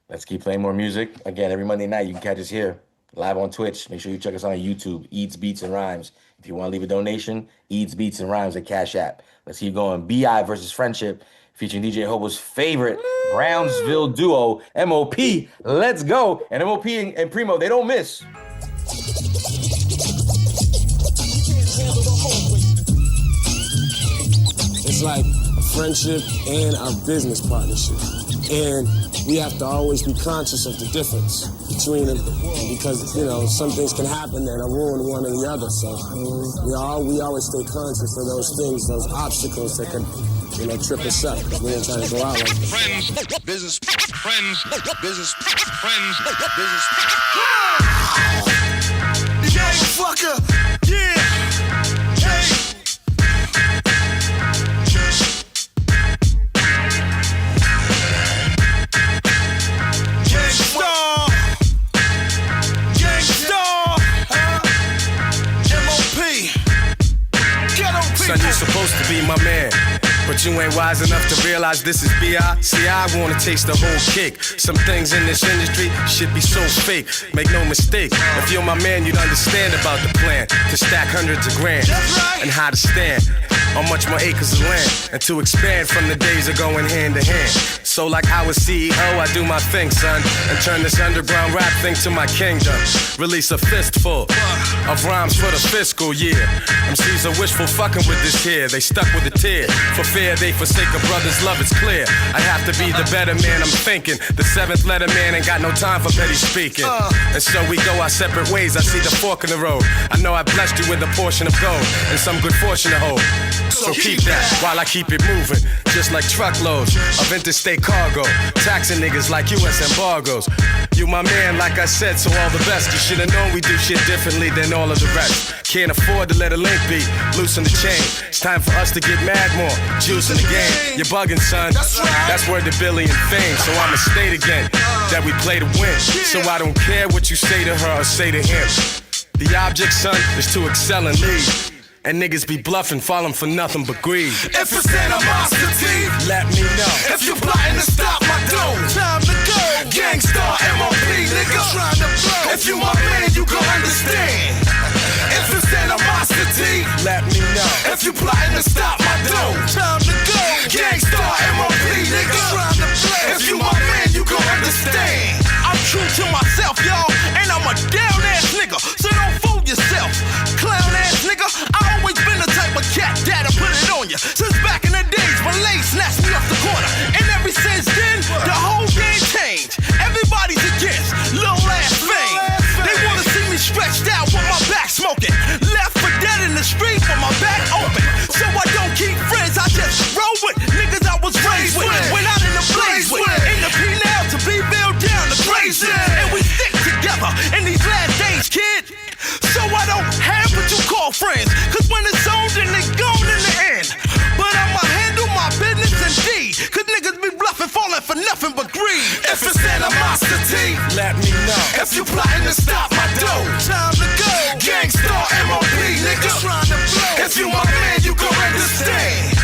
Let's keep playing more music. Again, every Monday night you can catch us here live on Twitch. Make sure you check us out on YouTube, Eats, Beats, and Rhymes. If you want to leave a donation, Eats, Beats, and Rhymes at Cash App. Let's keep going. B.I. versus Friendship, featuring DJ Hobo's favorite Brownsville duo, MOP. Let's go. And MOP and Primo, they don't miss. It's like a friendship and our business partnership. And we have to always be conscious of the difference between them because, some things can happen that are ruin one or the other. So we always stay conscious of those things, those obstacles that can, trip us up. We ain't trying to go out like this. Friends, business, friends, business, friends, business. Yeah, fucker, yeah. Son, you're supposed to be my man, But you ain't wise enough to realize this is B.I. See, I wanna taste the whole cake. Some things in this industry should be so fake. Make no mistake, if you're my man, you'd understand about the plan to stack hundreds of grand and how to stand on much more acres of land and to expand from the days of going hand to hand. So like I was CEO, I do my thing, son, and turn this underground rap thing to my kingdom. Release a fistful of rhymes for the fiscal year. MCs are wishful fucking with this here. They stuck with the tear. For fear they forsake a brother's love, it's clear. I have to be the better man, I'm thinking. The seventh letter man ain't got no time for petty speaking. And so we go our separate ways. I see the fork in the road. I know I blessed you with a portion of gold and some good fortune to hold. So keep that while I keep it moving. Just like truckloads of interstate cargo. Taxing niggas like US embargoes. You my man, like I said, so all the best. You should've known we do shit differently than all of the rest. Can't afford to let a link be loosen the chain. It's time for us to get mad more. Juice in the game. You're bugging, son. That's word to Billy and fame. So I'ma state again that we play to win. So I don't care what you say to her or say to him. The object, son, is to excel and lead. And niggas be bluffing, falling for nothing but greed. If it's animosity, let me know. If you're plotting to stop my dough, time to go. Gangstar, MOP, nigga, trying to blow. If you my man, you gon' understand. If it's animosity, let me know. If you plotting to stop my dough, time to go. Gangstar, MOP, nigga, trying to blow. If you my man, you gon' understand. I'm true to myself, y'all, and I'm a down ass nigga, so don't fool yourself. Clown ass nigga, I always been the type of cat that'll put it on you. Since back in the days, Malay snatched me off the corner, and ever since then, the whole game changed. Everybody's against little ass fame. They wanna see me stretched out with my back smoking, left for dead in the street with my back open. So I don't keep friends, I just roll with niggas I was raised with. Went out in the blaze with, in the P-Now to be built down to crazy. And we stick together in these last days, kid. So I don't have what you call friends, cause when it's on, then they gone in the end. But I'ma handle my business indeed, cause niggas be bluffing, falling for nothing but greed. If it's animosity, let me know. If you plotting to stop my dough, time to go. Gangstar, MOP, nigga, trying to blow. If you my man, you gon' understand.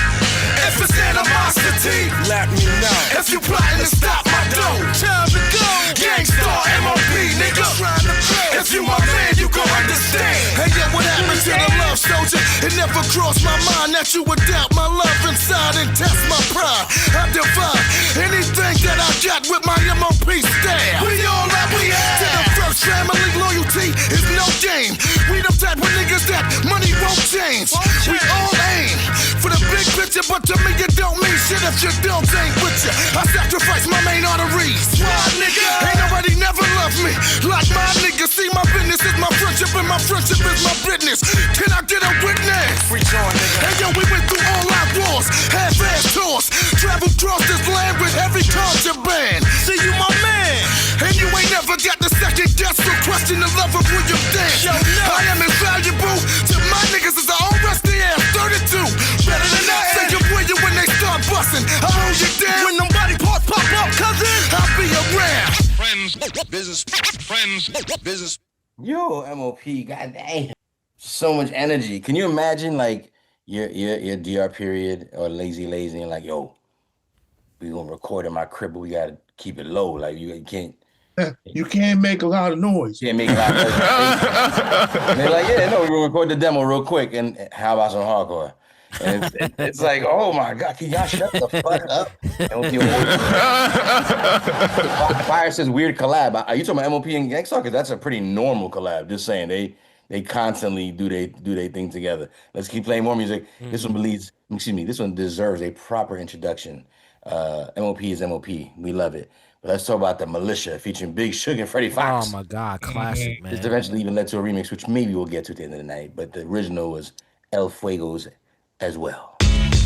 If it's animosity, let me know. If you plotting to stop my dough, time to go. Gangstar, MOP, nigga, trying to blow. If you my man, you gon' understand. Hey, yo, what happened to the love soldier? It never crossed my mind that you would doubt my love inside and test my pride. I divide anything that I got with my MOP style. We all that we have. To the first family, loyalty is no game. We the type of niggas that money won't change. We all aim for the big picture, but to me it don't mean shit if you don't ain't with ya. I sacrifice my main arteries. Why, nigga? Ain't nobody never loved me like my nigga. See, my business is my friendship, and my friendship is my business. Can I get a witness? Hey yo, we went through all our wars, half-ass tours, traveled across this land with heavy contraband. See, you my man, and you ain't never got the second guess or question the love of William Dan. I am invaluable to my niggas as the old rusty ass 32. Better than that. Say you will you when they start busting. I hold you down when them body parts pop up, cousin. I'll be around. Friends, business, friends, business. Yo, MOP, goddamn, so much energy. Can you imagine like your DR period or lazy, and like, yo, we gonna record in my crib, but we gotta keep it low. Like you can't. You can't make a lot of noise. Can't make a lot of noise. And they're like, yeah, no, we're gonna record the demo real quick. And how about some hardcore? And it's like, oh my God, can y'all shut the fuck up? Fire says weird collab. Are you talking about MOP and Gangstar? Because that's a pretty normal collab. Just saying, they constantly do they thing together. Let's keep playing more music. Mm-hmm. This one deserves a proper introduction. MOP is MOP. We love it. But let's talk about the Militia featuring Big Sugar and Freddie Fox. Oh my God, classic, man. This eventually even led to a remix, which maybe we'll get to at the end of the night. But the original was El Fuego's as well. Here's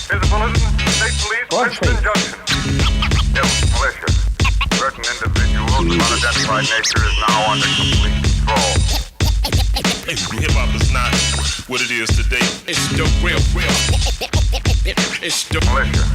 the bulletin. State Police, Princeton Junction. Yes, Militia. Certain individuals of unidentified nature is now under complete control. Hip-hop is not what it is today. It's the real. It's the Militia.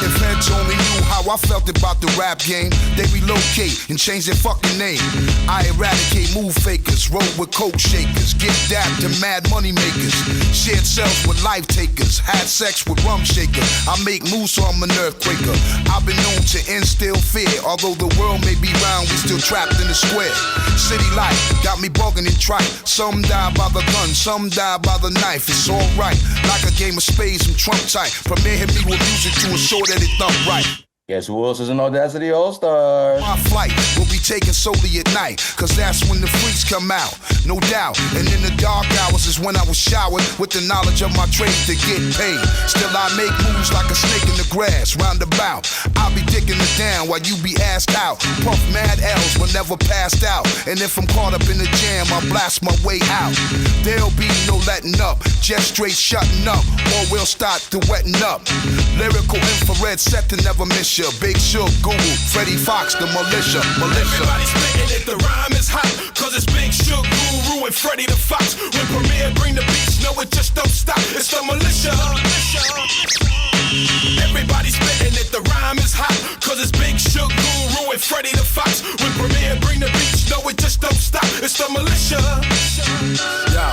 If Edge only knew how I felt about the rap game. They relocate and change their fucking name. I eradicate move fakers, roll with coke shakers, get dapped to mad money makers, shared cells with life takers, had sex with rum shaker. I make moves so I'm an earthquaker. I've been known to instill fear. Although the world may be round, we still trapped in the square. City life got me bugging and trite. Some die by the gun, some die by the knife. It's alright, like a game of spades, I'm Trump type. Premier hit me with music to ensure that it thump right. Guess who else is an Audacity All-Star? My flight will be taken solely at night, cause that's when the freaks come out, no doubt. And in the dark hours is when I was showered with the knowledge of my trade to get paid. Still I make moves like a snake in the grass, roundabout. I'll be digging it down while you be assed out. Puff mad L's but never passed out. And if I'm caught up in the jam, I'll blast my way out. There'll be no letting up, just straight shutting up, or we'll start to wetting up. Lyrical infrared set to never miss you. Big Shook, Google, Freddie Fox, the militia. Everybody spitting it, the rhyme is hot, cause it's Big Shook, Guru, and Freddie the Fox. When Premier bring the beats, no, it just don't stop. It's the militia. Everybody spitting it, the rhyme is hot, cause it's Big Shook, Guru, and Freddie the Fox. When Premier bring the beats, no, it just don't stop. It's the militia. Yo,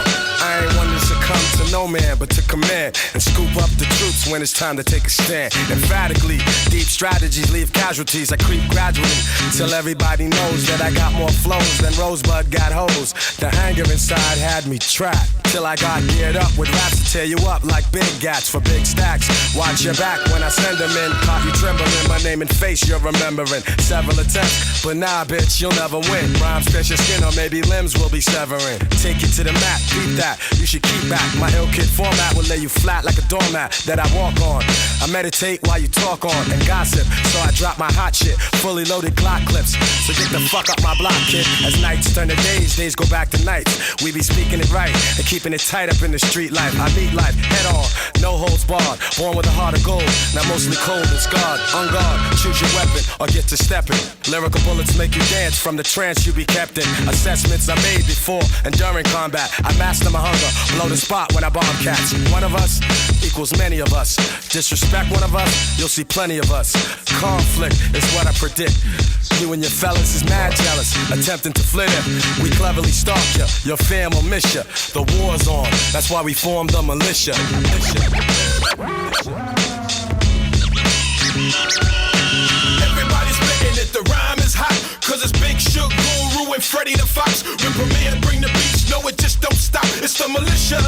I ain't one to succumb to no man, but to command and scoop up the troops when it's time to take a stand. Emphatically, deep strategies leave casualties. I creep gradually till everybody knows that I got more flows than Rosebud got hoes. The anger inside had me trapped till I got geared up with raps to tear you up like big gats for big stacks. Watch your back when I send them in. Caught you trembling, my name and face you're remembering. Several attempts, but nah, bitch, you'll never win. Rhymes pierce your skin or maybe limbs will be severing. Take you to the map, beat that, you should keep back. My ill kid format will lay you flat like a doormat that I walk on. I meditate while you talk on and gossip, so I drop my hot shit, fully loaded Glock clips. So get the fuck up my block, kid. As nights turn to days, days go back to nights. We be speaking it right and keeping it tight up in the street life. I meet life head on, no holds barred. Born with a heart of gold, now mostly cold and scarred. On guard, choose your weapon or get to stepping. Lyrical bullets make you dance from the trance you be kept in. Assessments I made before and during combat. I master my hunger, blow the spot when I bomb cats. One of us equals many of us. Disrespect one of us, you'll see plenty of us. Conflict is what I predict. You and your fellas is mad jealous, attempting to flit it. We cleverly stalk you, your fam will miss you. The war's on, that's why we formed the militia. Everybody's spitting it, the rhyme is hot, cause it's Big Shook, Guru, and Freddie the Fox. When Premier bring the beats, no, it just don't stop. It's the militia.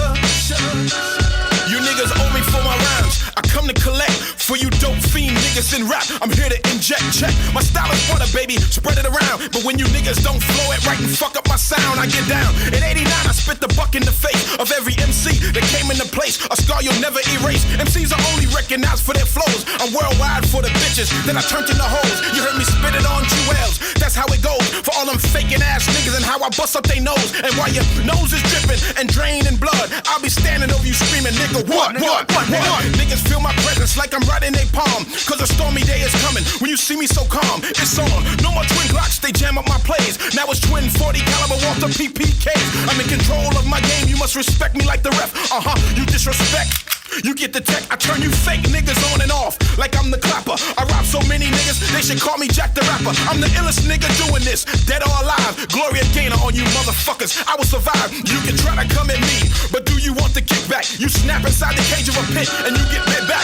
You niggas owe me for my rhymes. I come to collect for you dope fiend niggas in rap. I'm here to inject, check. My style is butter, baby, spread it around. But when you niggas don't flow it right and fuck up my sound, I get down. In 89, I spit the buck in the face of every MC that came into place. A scar you'll never erase. MCs are only recognized for their flows. I'm worldwide for the bitches, then I turned into hoes. You heard me spit it on jewels. That's how it goes. For all them faking ass niggas and how I bust up they nose. And while your nose is dripping and draining blood, I'll be standing over you screaming, nigga, what? Niggas feel my presence like I'm right in they palm, cause a stormy day is coming. When you see me so calm, it's on. No more twin Glocks, they jam up my plays. Now it's twin 40 caliber Walter PPKs. I'm in control of my game, you must respect me like the ref. You disrespect, you get the tech. I turn you fake niggas on and off like I'm the clapper. I rob so many niggas, they should call me Jack the Rapper. I'm the illest nigga doing this, dead or alive. Gloria Gaynor on you motherfuckers, I will survive. You can try to come at me, but do you want the kickback? You snap inside the cage of a pit and you get bit back.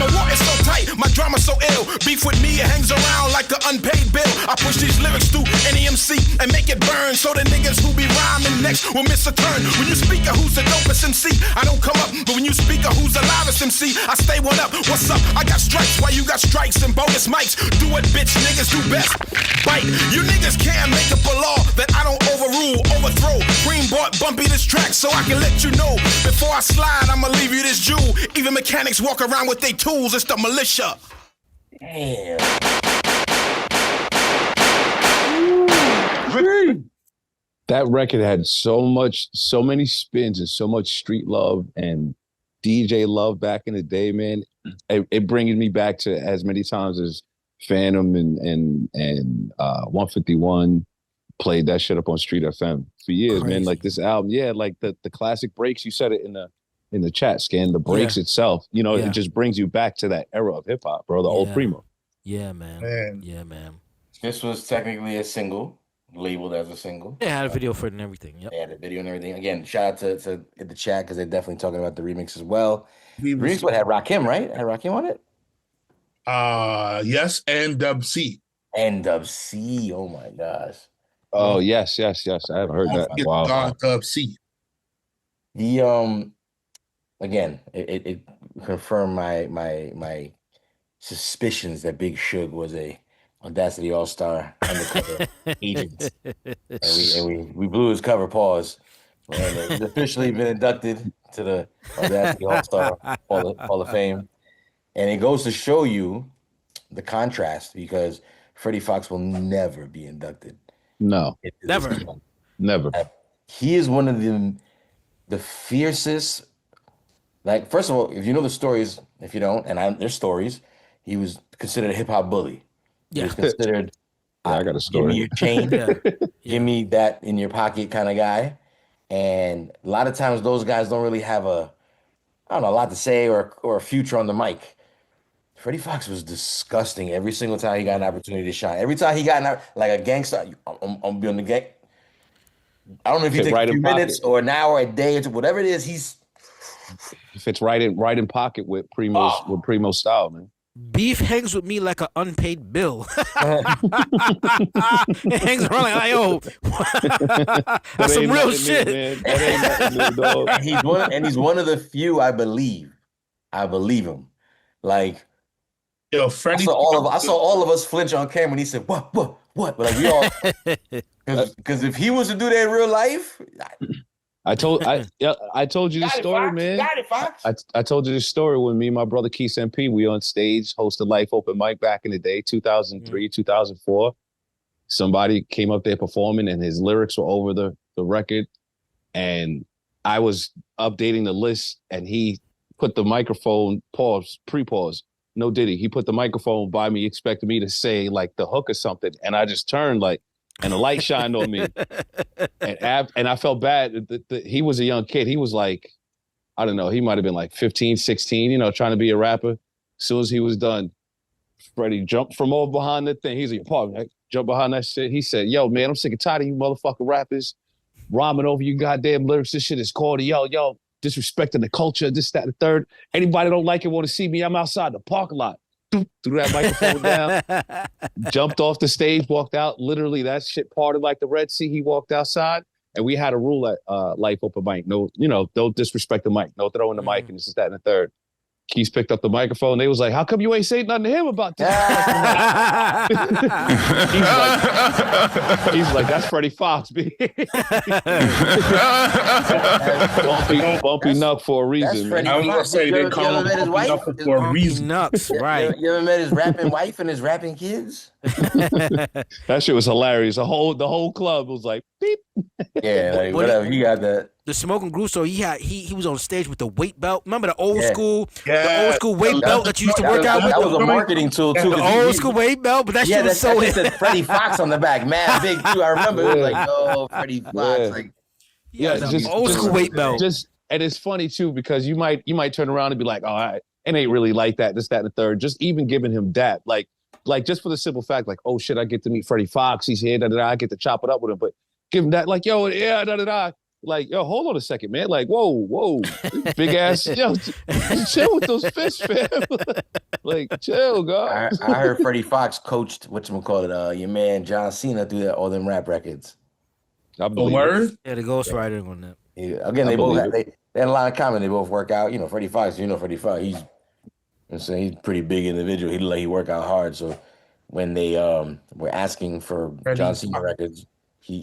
My war is so tight, my drama so ill. Beef with me, it hangs around like an unpaid bill. I push these lyrics through any MC and make it burn, so the niggas who be rhyming next will miss a turn. When you speak of who's the dopest MC, I don't come up. But when you speak of who's the loudest MC, I stay one up. What's up? I got strikes while you got strikes and bogus mics. Do what bitch niggas do best, bite. You niggas can't make up a law that I don't overrule, overthrow. Green bought Bumpy this track so I can let you know. Before I slide, I'ma leave you this jewel. Even mechanics walk around with their tools, it's the militia. Damn. That record had so many spins and so much street love and DJ love back in the day, man. It bringing me back to as many times as Phantom and 151 played that shit up on Street FM for years. Crazy. Man. Like this album, yeah, like the classic breaks. You said it in the chat, Scan. The breaks itself, you know, it just brings you back to that era of hip hop, bro. The old Primo. Yeah, man. Man. Yeah, man. This was technically a single, labeled as a single. They had a video for it and everything. Yep. They had a video and everything. Again, shout out to the chat because they're definitely talking about the remix as well. He was- Remix what had Rakim, right? Had Rakim on it? Yes, and Dub C. And Dub C. Oh my gosh. Oh yes. I haven't heard that. Wow. Dub C. The again, it confirmed my suspicions that Big Suge was a Audacity All-Star undercover agent. And we blew his cover, pause. And he's officially been inducted to the Audacity All-Star Hall of Fame. And it goes to show you the contrast because Freddie Fox will never be inducted. No. Never. Never. He is one of the fiercest. Like, first of all, if you know the stories, if you don't, there's stories, he was considered a hip hop bully. He was considered, I got a story. Give me your chain, give me that in your pocket kind of guy. And a lot of times those guys don't really have a lot to say or a future on the mic. Freddie Fox was disgusting every single time he got an opportunity to shine. Every time he got like a gangster, I'm be on the gang. I don't know if he takes a few minutes or an hour, a day, or two, whatever it is, he's fits right in pocket with Primo's style, man. Beef hangs with me like an unpaid bill. It hangs around like, yo, that's some real shit. And he's one of the few I believe him. Like, yo, Freddie. I saw all of us flinch on camera when he said, "What?" But like we all, because if he was to do that in real life. I told you this story, man. Got it, Fox. I told you this story when me and my brother Keith MP, we on stage, hosted Life Open Mic back in the day, 2003, 2004. Somebody came up there performing and his lyrics were over the record. And I was updating the list and he put the microphone, pre-pause. No diddy. He put the microphone by me, expecting me to say like the hook or something. And I just turned like, and the light shined on me. And I felt bad. He was a young kid. He was like, I don't know, he might have been like 15, 16, trying to be a rapper. As soon as he was done, Freddie jumped from over behind the thing. He's like, "Pardon, jump behind that shit." He said, "Yo, man, I'm sick and tired of you motherfucking rappers rhyming over you goddamn lyrics. This shit is corny. Yo, disrespecting the culture, this, that, and the third. Anybody don't like it, want to see me, I'm outside the parking lot." Threw that microphone down, jumped off the stage, walked out. Literally, that shit parted like the Red Sea. He walked outside, and we had a rule at Life Open Mic. No, don't disrespect the mic. No throwing the mic, and this is that and the third. Keys picked up the microphone. They was like, "How come you ain't saying nothing to him about this?" he's like, "That's Freddie Fox, B." bumpy Nuck for a reason. Man. I was gonna say they call him Bumpy Nuck for a reason. Nuts, right? You ever met his rapping wife and his rapping kids? That shit was hilarious. The whole club was like, beep. Yeah, like whatever. You got that. The Smoking Grusso, he was on stage with the weight belt. Remember the old school weight belt that you used to work out with? That was a marketing tool too. The old school weight belt, but that shit was so. That said Freddie Fox on the back, mad big too. I remember it was like, "Oh, Freddie Fox." Like, just old school weight belt. And it's funny too because you might turn around and be like, "Oh, it ain't really like that." This, that, and the third. Just even giving him that, like just for the simple fact, like, "Oh shit, I get to meet Freddie Fox. He's here. I get to chop it up with him." But give him that, like, "Yo, yeah, Like, yo, hold on a second, man. Like, whoa, big ass, yo, chill with those fists, fam. Like, chill, guys. I heard Freddie Fox coached your man John Cena through all them rap records. The word? Yeah, the ghostwriter on that. Yeah, again, they both had a lot in common. They both work out. Freddie Fox. Freddie Fox. He's a pretty big individual. He work out hard. So when they were asking for John Cena records.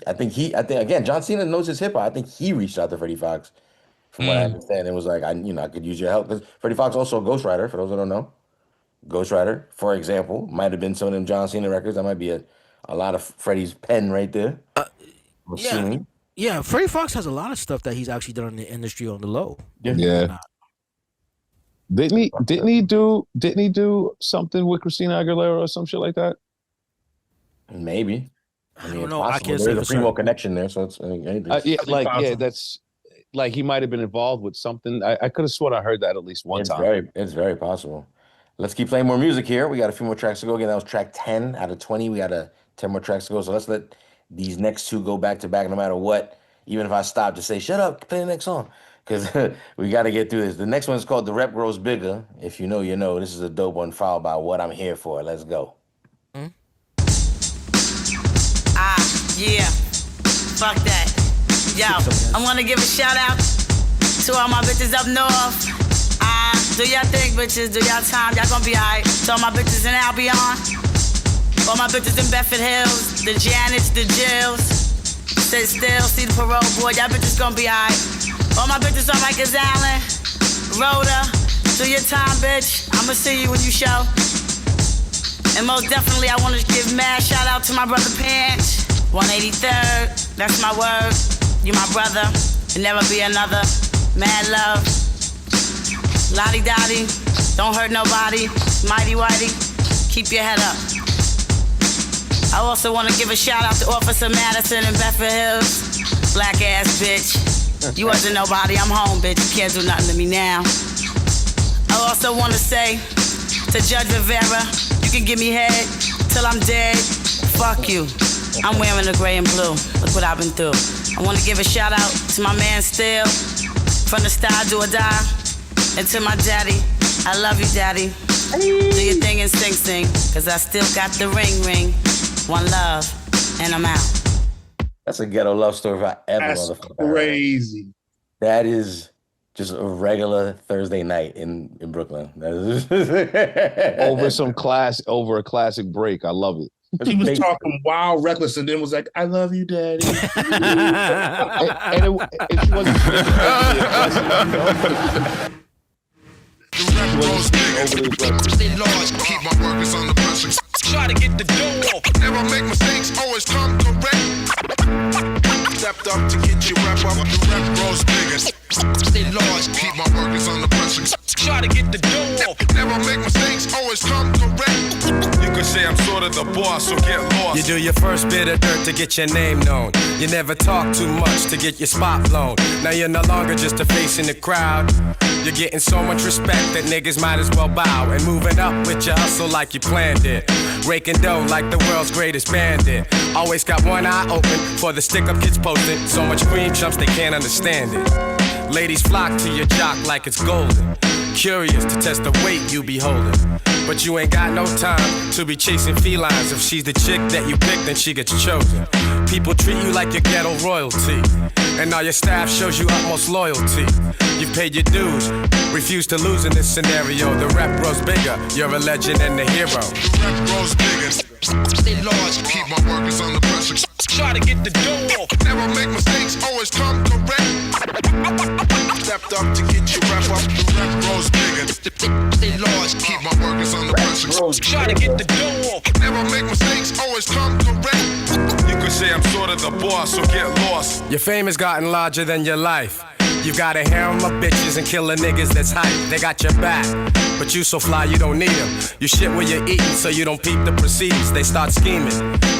I think again, John Cena knows his hip hop. I think he reached out to Freddie Fox, from what I understand. It was like, I could use your help because Freddie Fox also a ghostwriter. For those that don't know, ghostwriter, for example, might have been some of them John Cena records. That might be a lot of Freddie's pen right there. Yeah. Freddie Fox has a lot of stuff that he's actually done in the industry on the low. Yeah. Didn't he do something with Christina Aguilera or some shit like that? Maybe. I don't know. I can't say there's a Primo connection there, so it's that's like he might have been involved with something. I could have sworn I heard that at least one time. It's very possible. Let's keep playing more music here. We got a few more tracks to go. Again, that was track 10 out of 20. We got 10 more tracks to go. So let's let these next two go back to back no matter what. Even if I stop to say, shut up, play the next song. Because we got to get through this. The next one is called The Rep Grows Bigger. If you know, you know. This is a dope one followed by What I'm Here For. Let's go. Yeah. Fuck that. Yo, I want to give a shout out to all my bitches up north. Do your thing, bitches. Do your time. Y'all gonna be alright. To all my bitches in Albion. All my bitches in Bedford Hills. The Janets, the Jills. Sit still, see the parole board. Y'all bitches gonna be alright. All my bitches on Rikers Island. Rhoda. Do your time, bitch. I'ma see you when you show. And most definitely, I want to give mad shout out to my brother Pinch. 183rd. That's my word. You my brother. And never be another. Mad love. Lottie Dottie, don't hurt nobody. Mighty Whitey, keep your head up. I also want to give a shout out to Officer Madison in Bedford Hills. Black ass bitch. You wasn't nobody, I'm home, bitch. You can't do nothing to me now. I also want to say to Judge Rivera, you can give me head till I'm dead. Fuck you. I'm wearing the gray and blue. Look what I've been through. I want to give a shout out to my man Still from the Starr Do or Die. And to my daddy, I love you, daddy. Do your thing and sing, cause I still got the ring. One love, and I'm out. That's a ghetto love story if I ever That's crazy. That is just a regular Thursday night in Brooklyn. That is over a classic break. I love it. He was talking wild, reckless, and then was like, "I love you, Daddy." and she wasn't. Stay large, keep my workers on the pressure. Try to get the dough. Never make mistakes, always come correct. Stepped up to get you wrap up. The rep grows bigger. Stay large, keep my workers on the pressure. Try to get the dough. Never make mistakes, always come correct. You could say I'm sort of the boss, so get lost. You do your first bit of dirt to get your name known. You never talk too much to get your spot blown. Now you're no longer just a face in the crowd. You're getting so much respect that niggas might as well bow. And moving up with your hustle like you planned it. Raking dough like the world's greatest bandit. Always got one eye open for the stick-up kids posting. So much cream chumps they can't understand it. Ladies flock to your jock like it's golden. Curious to test the weight you be holding. But you ain't got no time to be chasing felines. If she's the chick that you pick, then she gets chosen. People treat you like your ghetto royalty. And all your staff shows you utmost loyalty. You've paid your dues, refuse to lose in this scenario. The rep grows bigger, you're a legend and a hero. The rep grows bigger. Stay large, keep my workers on the pressure. Try to get the dough. Never make mistakes, always come correct. Stepped up to get you wrap up. The rep grows bigger. Stay large, keep my workers on the pressure. Try to get the dough. Never make mistakes, always come correct. You could say I'm sort of the boss, so get lost. Your fame has gotten larger than your life. You got a harem of bitches and killer niggas that's hype. They got your back, but you so fly you don't need them. You shit where you're eating so you don't peep the proceeds. They start scheming,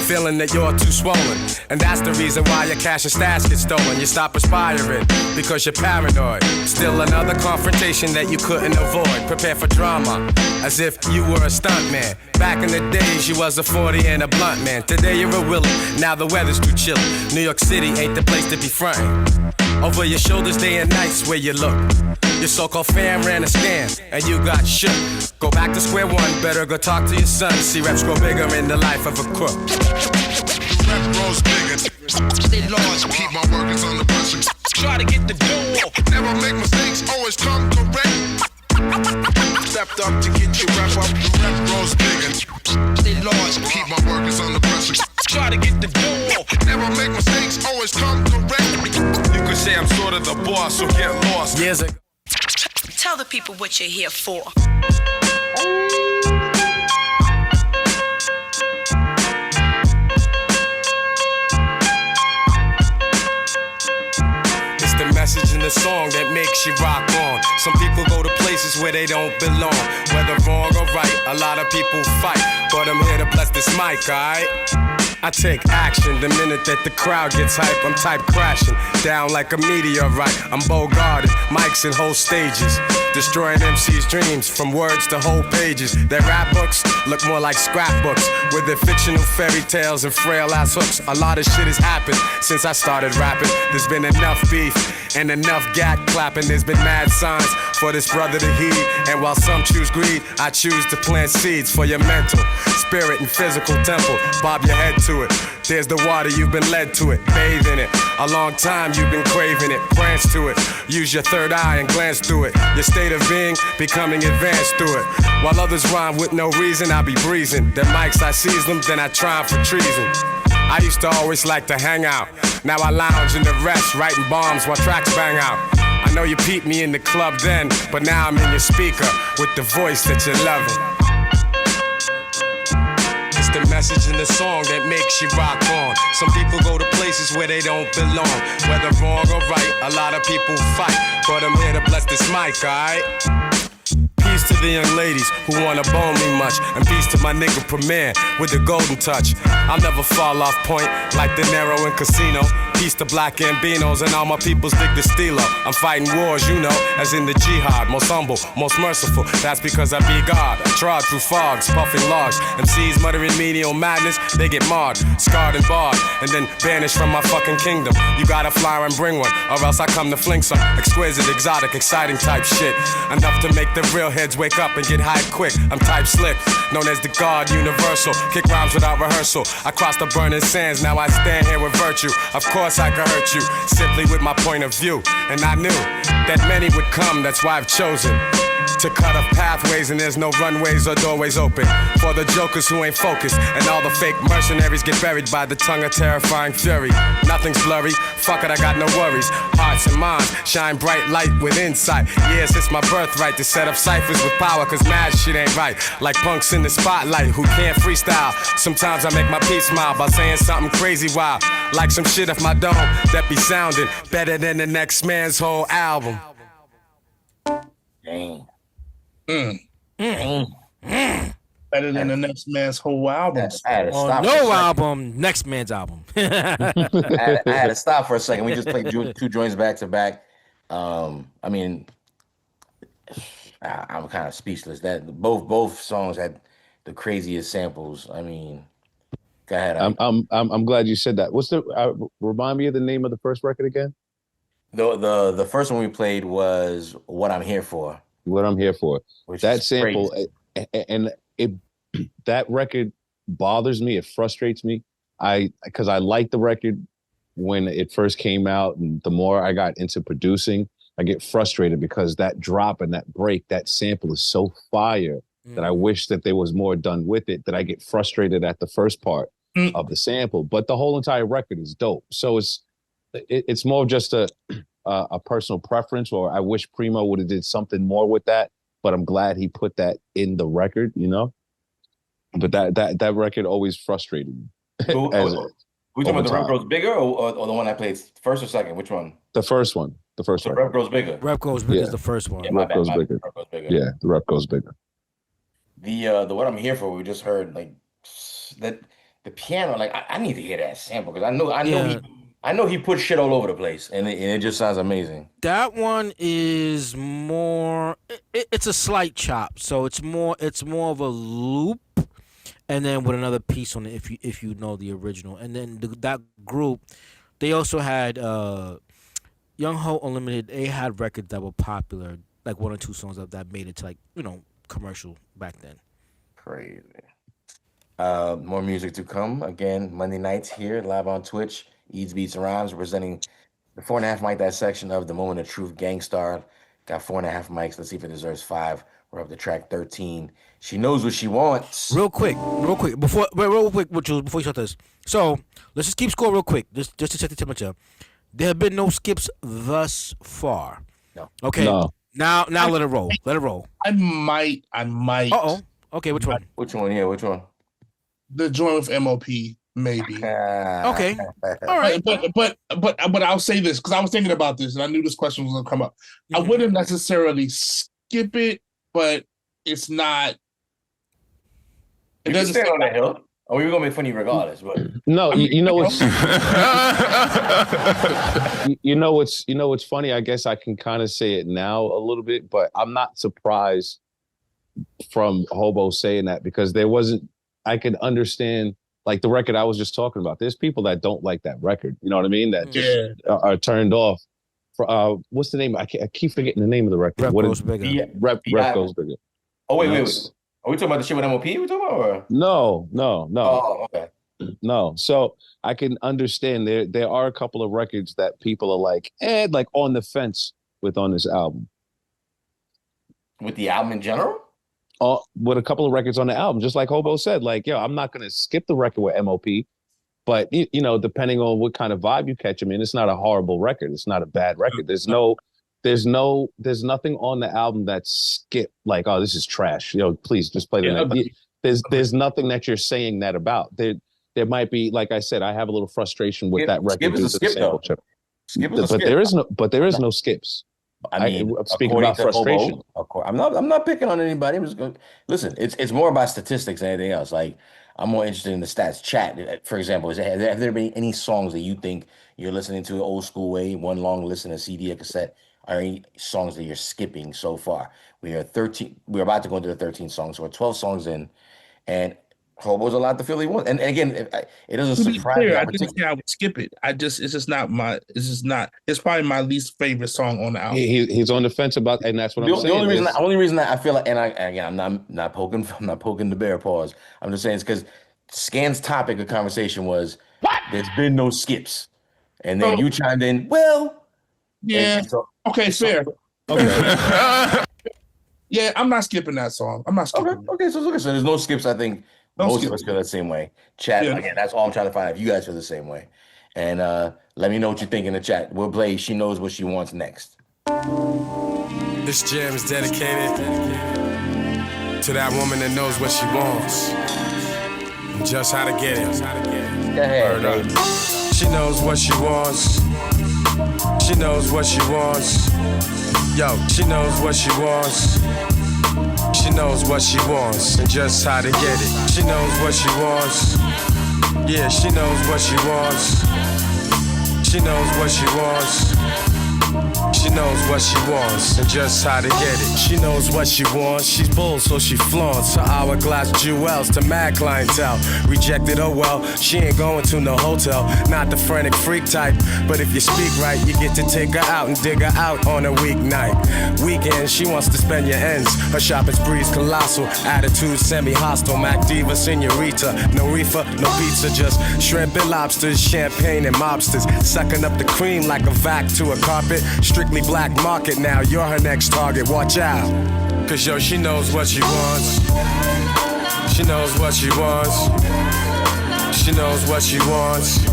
feeling that you're too swollen. And that's the reason why your cash and stash get stolen. You stop aspiring because you're paranoid. Still another confrontation that you couldn't avoid. Prepare for drama, as if you were a stuntman. Back in the days you was a 40 and a blunt man. Today you're a willie, now the weather's too chilly. New York City ain't the place to be frontin'. Over your shoulders day and nights where you look. Your so-called fam ran a scam and you got shook. Go back to square one, better go talk to your son. See reps grow bigger in the life of a crook. Rep grows bigger. Stay large, keep my workers on the pressure. Try to get the dough. Never make mistakes, always come correct. Stepped up to get you wrap up. The rep grows bigger. Stay large, keep my workers on the pressure. Try to get the dough. Never make mistakes, always come correct. You could say I'm sort of the boss, so get lost. Years ago. Tell the people what you're here for. It's the message in the song that makes you rock on. Some people go to places where they don't belong. Whether wrong or right, a lot of people fight. But I'm here to bless this mic, alright? I take action the minute that the crowd gets hype. I'm type crashing down like a meteorite. I'm bogarted, mics and whole stages, destroying MC's dreams from words to whole pages. Their rap books look more like scrapbooks with their fictional fairy tales and frail ass hooks. A lot of shit has happened since I started rapping. There's been enough beef and enough gat clapping. There's been mad signs for this brother to heed. And while some choose greed, I choose to plant seeds for your mental, spirit, and physical temple. Bob your head to it. There's the water, you've been led to it. Bathe in it. A long time you've been craving it. Prance to it. Use your third eye and glance through it. Your state of being becoming advanced through it. While others rhyme with no reason, I be breezing. The mics, I seize them, then I try 'em for treason. I used to always like to hang out. Now I lounge in the rest, writing bombs while tracks bang out. I know you peeped me in the club then, but now I'm in your speaker with the voice that you're loving. It's the message in the song that makes you rock on. Some people go to places where they don't belong. Whether wrong or right, a lot of people fight, but I'm here to bless this mic, alright? Peace to the young ladies who wanna bone me much, and peace to my nigga Premier with the golden touch. I'll never fall off point like De Niro in Casino. Peace to black Gambinos and all my peoples dig the stilo. I'm fighting wars, you know, as in the jihad. Most humble, most merciful, that's because I be God. I trod through fogs, puffing logs. MCs muttering menial madness, they get marred, scarred and barred, and then banished from my fucking kingdom. You gotta fly and bring one, or else I come to fling some exquisite, exotic, exciting type shit. Enough to make the real heads wake up and get high quick. I'm type slick, known as the God Universal. Kick rhymes without rehearsal. I crossed the burning sands, now I stand here with virtue. Of course I could hurt you, simply with my point of view. And I knew that many would come, that's why I've chosen to cut off pathways, and there's no runways or doorways open for the jokers who ain't focused, and all the fake mercenaries get buried by the tongue of terrifying fury. Nothing's blurry, fuck it, I got no worries. Hearts and minds shine bright light with insight. Yes, it's my birthright to set up ciphers with power, cause mad shit ain't right. Like punks in the spotlight who can't freestyle. Sometimes I make my peace smile by saying something crazy wild, like some shit off my dome that be sounding better than the next man's whole album. Dang. Better than the next man's whole album. I had to stop No album, next man's album. I had to stop for a second. We just played two joints back to back. I mean, I'm kind of speechless. That both songs had the craziest samples. I mean, go ahead. I'm glad you said that. What's the remind me of the name of the first record again? The first one we played was "What I'm Here For." What I'm Here For. Which that is sample crazy. and it that record bothers me. It frustrates me. Because I liked the record when it first came out, and the more I got into producing, I get frustrated because that drop and that break, that sample is so fire that I wish that there was more done with it. That I get frustrated at the first part of the sample, but the whole entire record is dope. So it's more of just a personal preference, or I wish Primo would have did something more with that, but I'm glad he put that in the record, you know. But that record always frustrated me. We talking about the Rep Grows Bigger or the one I played first or second? Which one? The first one. The first one. Rep Grows Bigger. Rep Goes Bigger is the first one. Yeah, Rep Goes Bigger. Rep Goes Bigger. Yeah, the Rep Goes Bigger. The What I'm Here For, we just heard like that the piano. Like I need to hear that sample because I know he put shit all over the place, and it just sounds amazing. That one is more. It's a slight chop, so it's more of a loop, and then with another piece on it if you know the original. And then that group, they also had Young Ho Unlimited. They had records that were popular, like one or two songs that made it to, like, you know, commercial back then. Crazy. More music to come. Again, Monday nights here live on Twitch. Eads Beats and Rhymes representing the 4.5 mic dissection of The Moment of Truth. Gang Starr got 4.5 mics. Let's see if it deserves 5. We're up to track 13. She knows what she wants. Real quick, before you start this. So let's just keep score real quick, just to check the temperature. There have been no skips thus far. No. Okay. No. Now let it roll. Let it roll. I might. Okay, which one? Which one? Yeah, which one? The joint with MOP, maybe. Okay. All right. But I'll say this because I was thinking about this and I knew this question was gonna come up. I wouldn't necessarily skip it, but it's not. It doesn't stand on the hill. Oh, we were gonna make fun of you regardless, but No, you know what's you know what's funny. I guess I can kind of say it now a little bit, but I'm not surprised from Hobo saying that because there wasn't. I could understand like the record I was just talking about. There's people that don't like that record. You know what I mean? That just are turned off. For what's the name? I keep forgetting the name of the record. Rep What Goes is Bigger. Rep Goes Bigger. Oh wait. Are we talking about the shit with MOP? We talking about? Or? No. Oh, okay. No. So I can understand there are a couple of records that people are like on the fence with on this album. With the album in general? With a couple of records on the album, just like Hobo said, like, yo, I'm not gonna skip the record with MOP, but you know, depending on what kind of vibe you catch him in, it's not a horrible record. It's not a bad record. There's nothing on the album that's skip like, oh, this is trash. You know, please just play the next. There's nothing that you're saying that about. There might be, like I said, I have a little frustration with that record. Skip But there is no skips. I mean, I'm speaking about frustration. Hobo, of course, I'm not picking on anybody. I'm just going. Listen, it's more about statistics than anything else. Like I'm more interested in the stats. Chat, for example, have there been any songs that you think you're listening to the old school way, one long listen, a CD, a cassette? Are any songs that you're skipping so far? We're about to go into the 13 songs, so we're 12 songs in, and Hobo's allowed to feel he wants. And again, it doesn't surprise me. I didn't say I would skip it. It's probably my least favorite song on the album. He's on the fence about, and that's what I'm saying. The only reason that I feel like, I'm not poking the bear paws. I'm just saying it's because Scan's topic of conversation was there's been no skips, and then you chimed in. Well, yeah, okay, fair. Okay. Yeah, I'm not skipping that song. I'm not skipping. Okay, so there's no skips. I think most of us feel the same way. Chat, again, that's all I'm trying to find out if you guys feel the same way. And let me know what you think in the chat. We'll play She Knows What She Wants next. This jam is dedicated to that woman that knows what she wants and just how to get it. Go ahead, baby. She knows what she wants. She knows what she wants. Yo, she knows what she wants. She knows what she wants and just how to get it. She knows what she wants. Yeah, she knows what she wants. She knows what she wants. She knows what she wants and just how to get it. She knows what she wants. She's bold, so she flaunts her hourglass jewels to mad clientele. Rejected, oh well, she ain't going to no hotel. Not the frantic freak type, but if you speak right, you get to take her out and dig her out on a weeknight. Weekend, she wants to spend your ends. Her shopping spree's colossal, attitude semi-hostile. Mac diva, senorita, no reefer, no pizza, just shrimp and lobsters, champagne and mobsters, sucking up the cream like a vac to a carpet. Strictly black market now, you're her next target, watch out. Cause yo, she knows what she wants. She knows what she wants. She knows what she wants.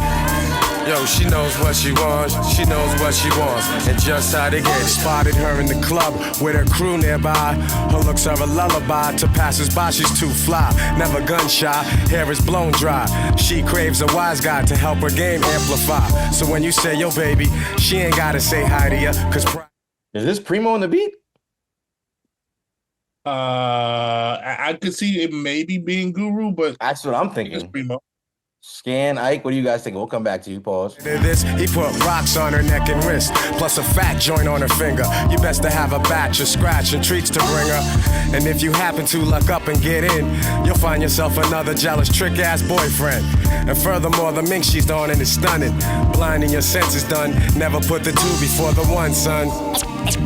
Yo, she knows what she wants. She knows what she wants and just how to get it. Spotted her in the club with her crew nearby. Her looks are a lullaby to passers-by. She's too fly, never gun shy. Hair is blown dry. She craves a wise guy to help her game amplify. So when you say yo baby, she ain't gotta say hi to you. Cause is this Primo on the beat? I could see it maybe being Guru, but that's what I'm thinking. It's Primo. Scan, Ike, what do you guys think? We'll come back to you. Pause. This, he put rocks on her neck and wrist, plus a fat joint on her finger. You best to have a batch of scratch and treats to bring her. And if you happen to luck up and get in, you'll find yourself another jealous trick-ass boyfriend. And furthermore, the mink she's on is stunning. Blinding your senses done. Never put the two before the one, son. It's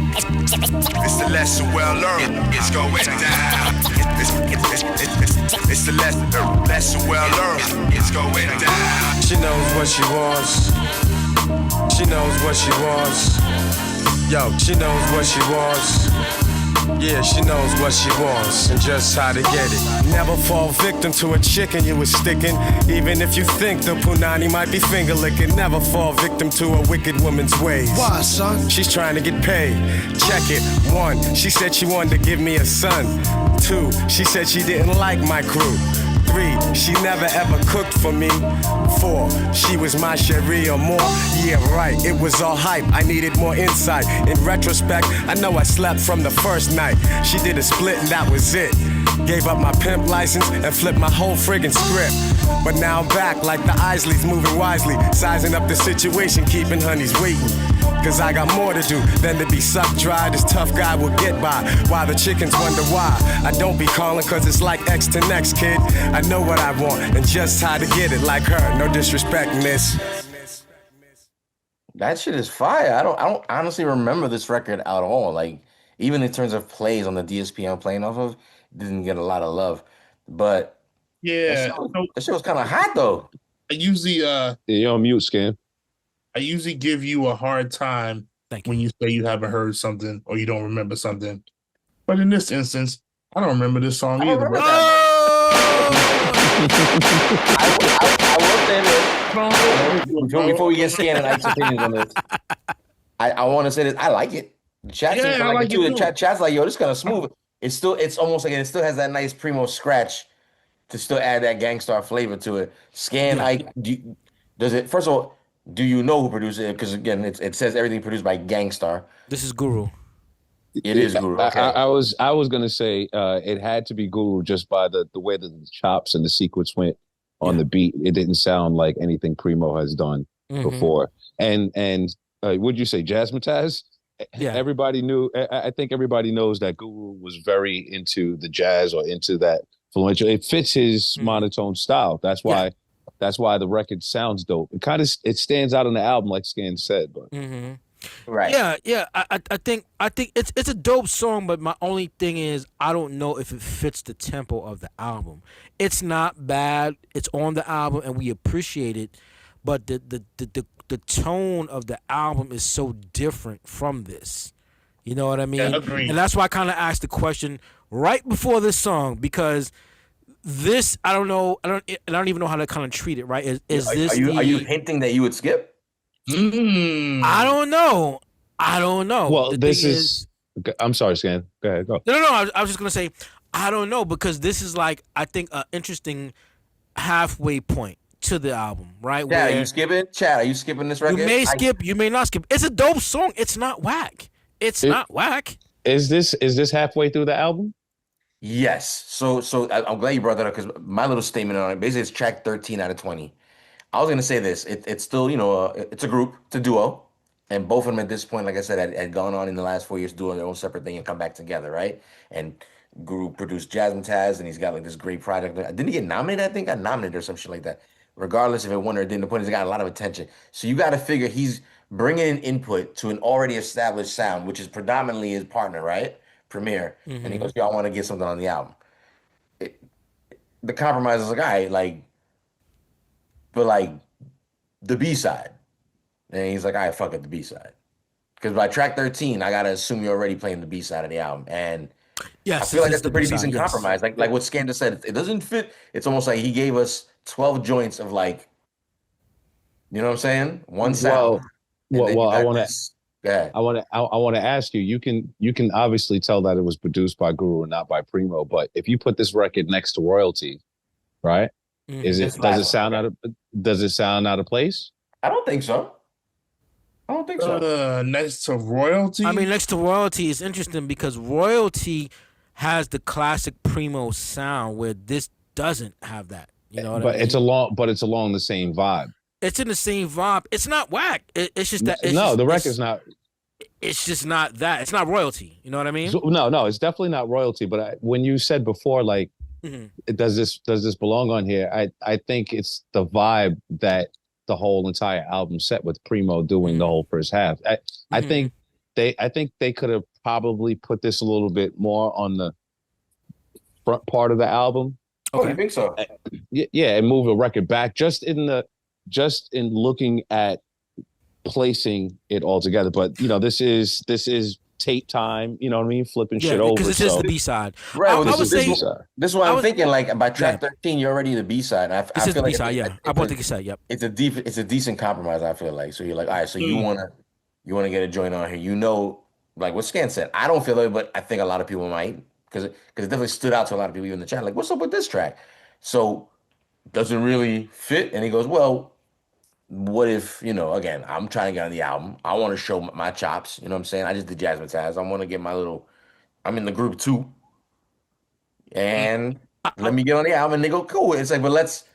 the lesson well learned. It's going down. It's the lesson well learned. It's going down. She knows what she wants. She knows what she wants. Yo, she knows what she wants. Yeah, she knows what she wants and just how to get it. Never fall victim to a chicken you was sticking. Even if you think the punani might be finger licking. Never fall victim to a wicked woman's ways. Why, son? She's trying to get paid. Check it. 1, she said she wanted to give me a son. 2, she said she didn't like my crew. 3, she never ever cooked for me. 4, she was my cherie or more. Yeah, right, it was all hype. I needed more insight. In retrospect, I know I slept from the first night. She did a split and that was it. Gave up my pimp license and flipped my whole friggin' script. But now I'm back like the Isleys, moving wisely, sizing up the situation, keeping honeys waiting. Cause I got more to do than to be sucked dry. This tough guy will get by, while the chickens wonder why. I don't be calling cause it's like X to next, kid. I know what I want and just how to get it like her. No disrespect, miss. That shit is fire. I don't honestly remember this record at all. Like, even in terms of plays on the DSP I'm playing off of, didn't get a lot of love. But Yeah, that shit was kind of hot though. I usually you're on mute, Scan. I usually give you a hard time when you say you haven't heard something or you don't remember something. But in this instance, I don't remember this song either. Bro. I will say this before we get Scan and Ike's opinions on this. I want to say this. I like it. The chat seems to like it too. The chat's like, yo, this is kind of smooth. It's almost like it still has that nice Primo scratch to still add that Gangstar flavor to it. Scan, Ike, does it? First of all, do you know who produced it? Because again, it says everything produced by Gangstar. This is Guru. It is Guru. Okay. I was gonna say it had to be Guru just by the way that the chops and the sequence went on the beat. It didn't sound like anything Primo has done before. And would you say Jazzmatazz? Yeah. Everybody knew. I think everybody knows that Guru was very into the jazz or into that influential. It fits his monotone style. That's why. That's why the record sounds dope. It stands out on the album, like Scan said. But right, yeah. I think it's a dope song, but my only thing is I don't know if it fits the tempo of the album. It's not bad. It's on the album, and we appreciate it. But the tone of the album is so different from this. You know what I mean? Yeah, agreed. And that's why I kind of asked the question right before this song, because this, I don't know, I don't even know how to kind of treat it. Right? Is this? Are you hinting that you would skip? I don't know. Well, this is. I'm sorry, Scan. Go ahead. Go. No. I was just gonna say I don't know, because this is like, I think, an interesting halfway point to the album, right? Chad, are you skipping? Chad, are you skipping this record? You may skip, you may not skip. It's a dope song. It's not whack. It's not whack. Is this halfway through the album? Yes. So I'm glad you brought that up, because my little statement on it, basically, it's track 13 out of 20. I was gonna say this. It's still, it's a group, it's a duo, and both of them at this point, like I said, had gone on in the last 4 years doing their own separate thing and come back together, right? And Guru produced Jazzmatazz, and he's got like this great project. Didn't he get nominated? I think got nominated or some shit like that. Regardless if it won or didn't, the point is it got a lot of attention. So you got to figure he's bringing in input to an already established sound, which is predominantly his partner, right? Premier. And he goes, y'all want to get something on the album. The compromise is like, all right, like, but like the B-side. And he's like, all right, fuck it, the B-side. Because by track 13, I got to assume you're already playing the B-side of the album. And yes, I feel like that's a pretty decent compromise. Like what Scan just said, it doesn't fit. It's almost like he gave us 12 joints of like, you know what I'm saying? One sound. Well, I want to ask you. You can obviously tell that it was produced by Guru and not by Primo. But if you put this record next to Royalty, right? Does it sound out of place? I don't think so. Next to Royalty? I mean, next to Royalty is interesting because Royalty has the classic Primo sound where this doesn't have that. You know what I mean? It's along the same vibe. It's in the same vibe. It's not whack. It's just that. The record's not. It's just not that. It's not Royalty. You know what I mean? No, it's definitely not Royalty. But when you said before, like, does this belong on here? I think it's the vibe that the whole entire album set with Primo doing the whole first half. I think they could have probably put this a little bit more on the front part of the album. Okay, I think so. Yeah, and move the record back just in looking at placing it all together. But this is tape time. You know what I mean? Flipping shit over. Because this is the B side. Right. Well, this is what I'm thinking. Like by track 13, you're already the B side. I is feel the B side. Yeah, I bought the B side. Yep. It's a decent compromise. I feel like. So you're like, all right. So you wanna get a joint on here. Like what Scan said. I don't feel it, but I think a lot of people might, because it definitely stood out to a lot of people even in the chat. Like, what's up with this track? So doesn't really fit. And he goes, well, what if, again, I'm trying to get on the album. I want to show my chops. You know what I'm saying? I just did Jazzmatazz. I want to get I'm in the group too. And let me get on the album. And they go, cool. It's like, but let's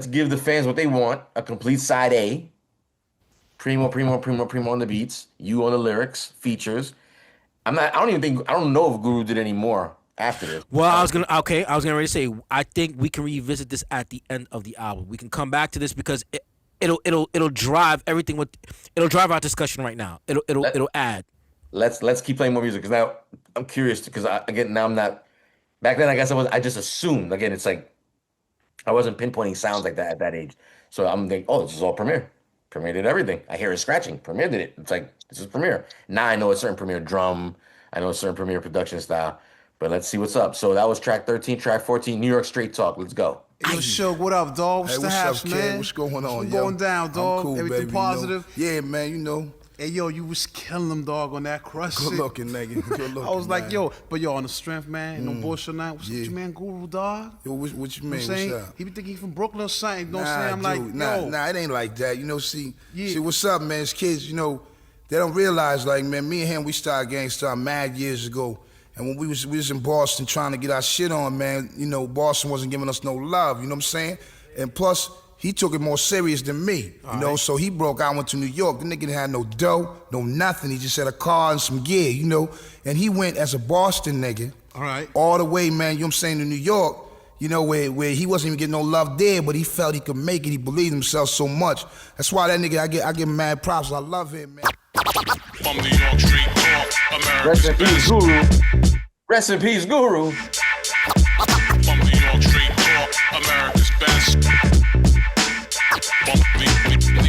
give the fans what they want. A complete side A. Primo on the beats. You on the lyrics, features. I don't know if Guru did any more after this. Well, I was gonna ready to say, I think we can revisit this at the end of the album. We can come back to this because it'll drive everything it'll drive our discussion right now. It'll add. Let's keep playing more music because now I'm curious because now I'm not. Back then, I guess I just assumed. Again, it's like I wasn't pinpointing sounds like that at that age. So I'm thinking, oh, this is all Premier. Premier did everything. I hear it scratching. Premier did it. It's like, this is Premier. Now I know a certain Premier drum. I know a certain Premier production style. But let's see what's up. So that was track 13, track 14, New York Straight Talk. Let's go. Yo, Shug, what up, dog? What's Hey, the what's haps, up, man? kid? What's going on, What's yo? going down, dog? I'm cool, Everything baby, positive? Yeah, man, Hey, yo, you was killing them, dog, on that crush Good shit. looking, nigga. Good looking, I was like, man. yo, but yo, on the strength, man, no bullshit now. What's up with your man, Guru, dog? Yo, what you mean? You know what I'm What's saying? up? He be thinking he from Brooklyn or something. You know what I'm Nah, saying? I'm dude, like, yo. nah, it ain't like that. See, what's up, man? It's kids, they don't realize, like, man, me and him, we started Gangstar mad years ago. And when we was in Boston trying to get our shit on, man, Boston wasn't giving us no love, you know what I'm saying? And plus, he took it more serious than me, so he broke out, went to New York. The nigga didn't have no dough, no nothing. He just had a car and some gear, and he went as a Boston nigga, all the way, man, you know what I'm saying, to New York, where he wasn't even getting no love there, but he felt he could make it. He believed himself so much. That's why that nigga, I give him mad props. I love him, man. From New York Street Talk, Rest America's in peace, best. Guru. Rest in peace, Guru. From New York Street Talk, America's best. From New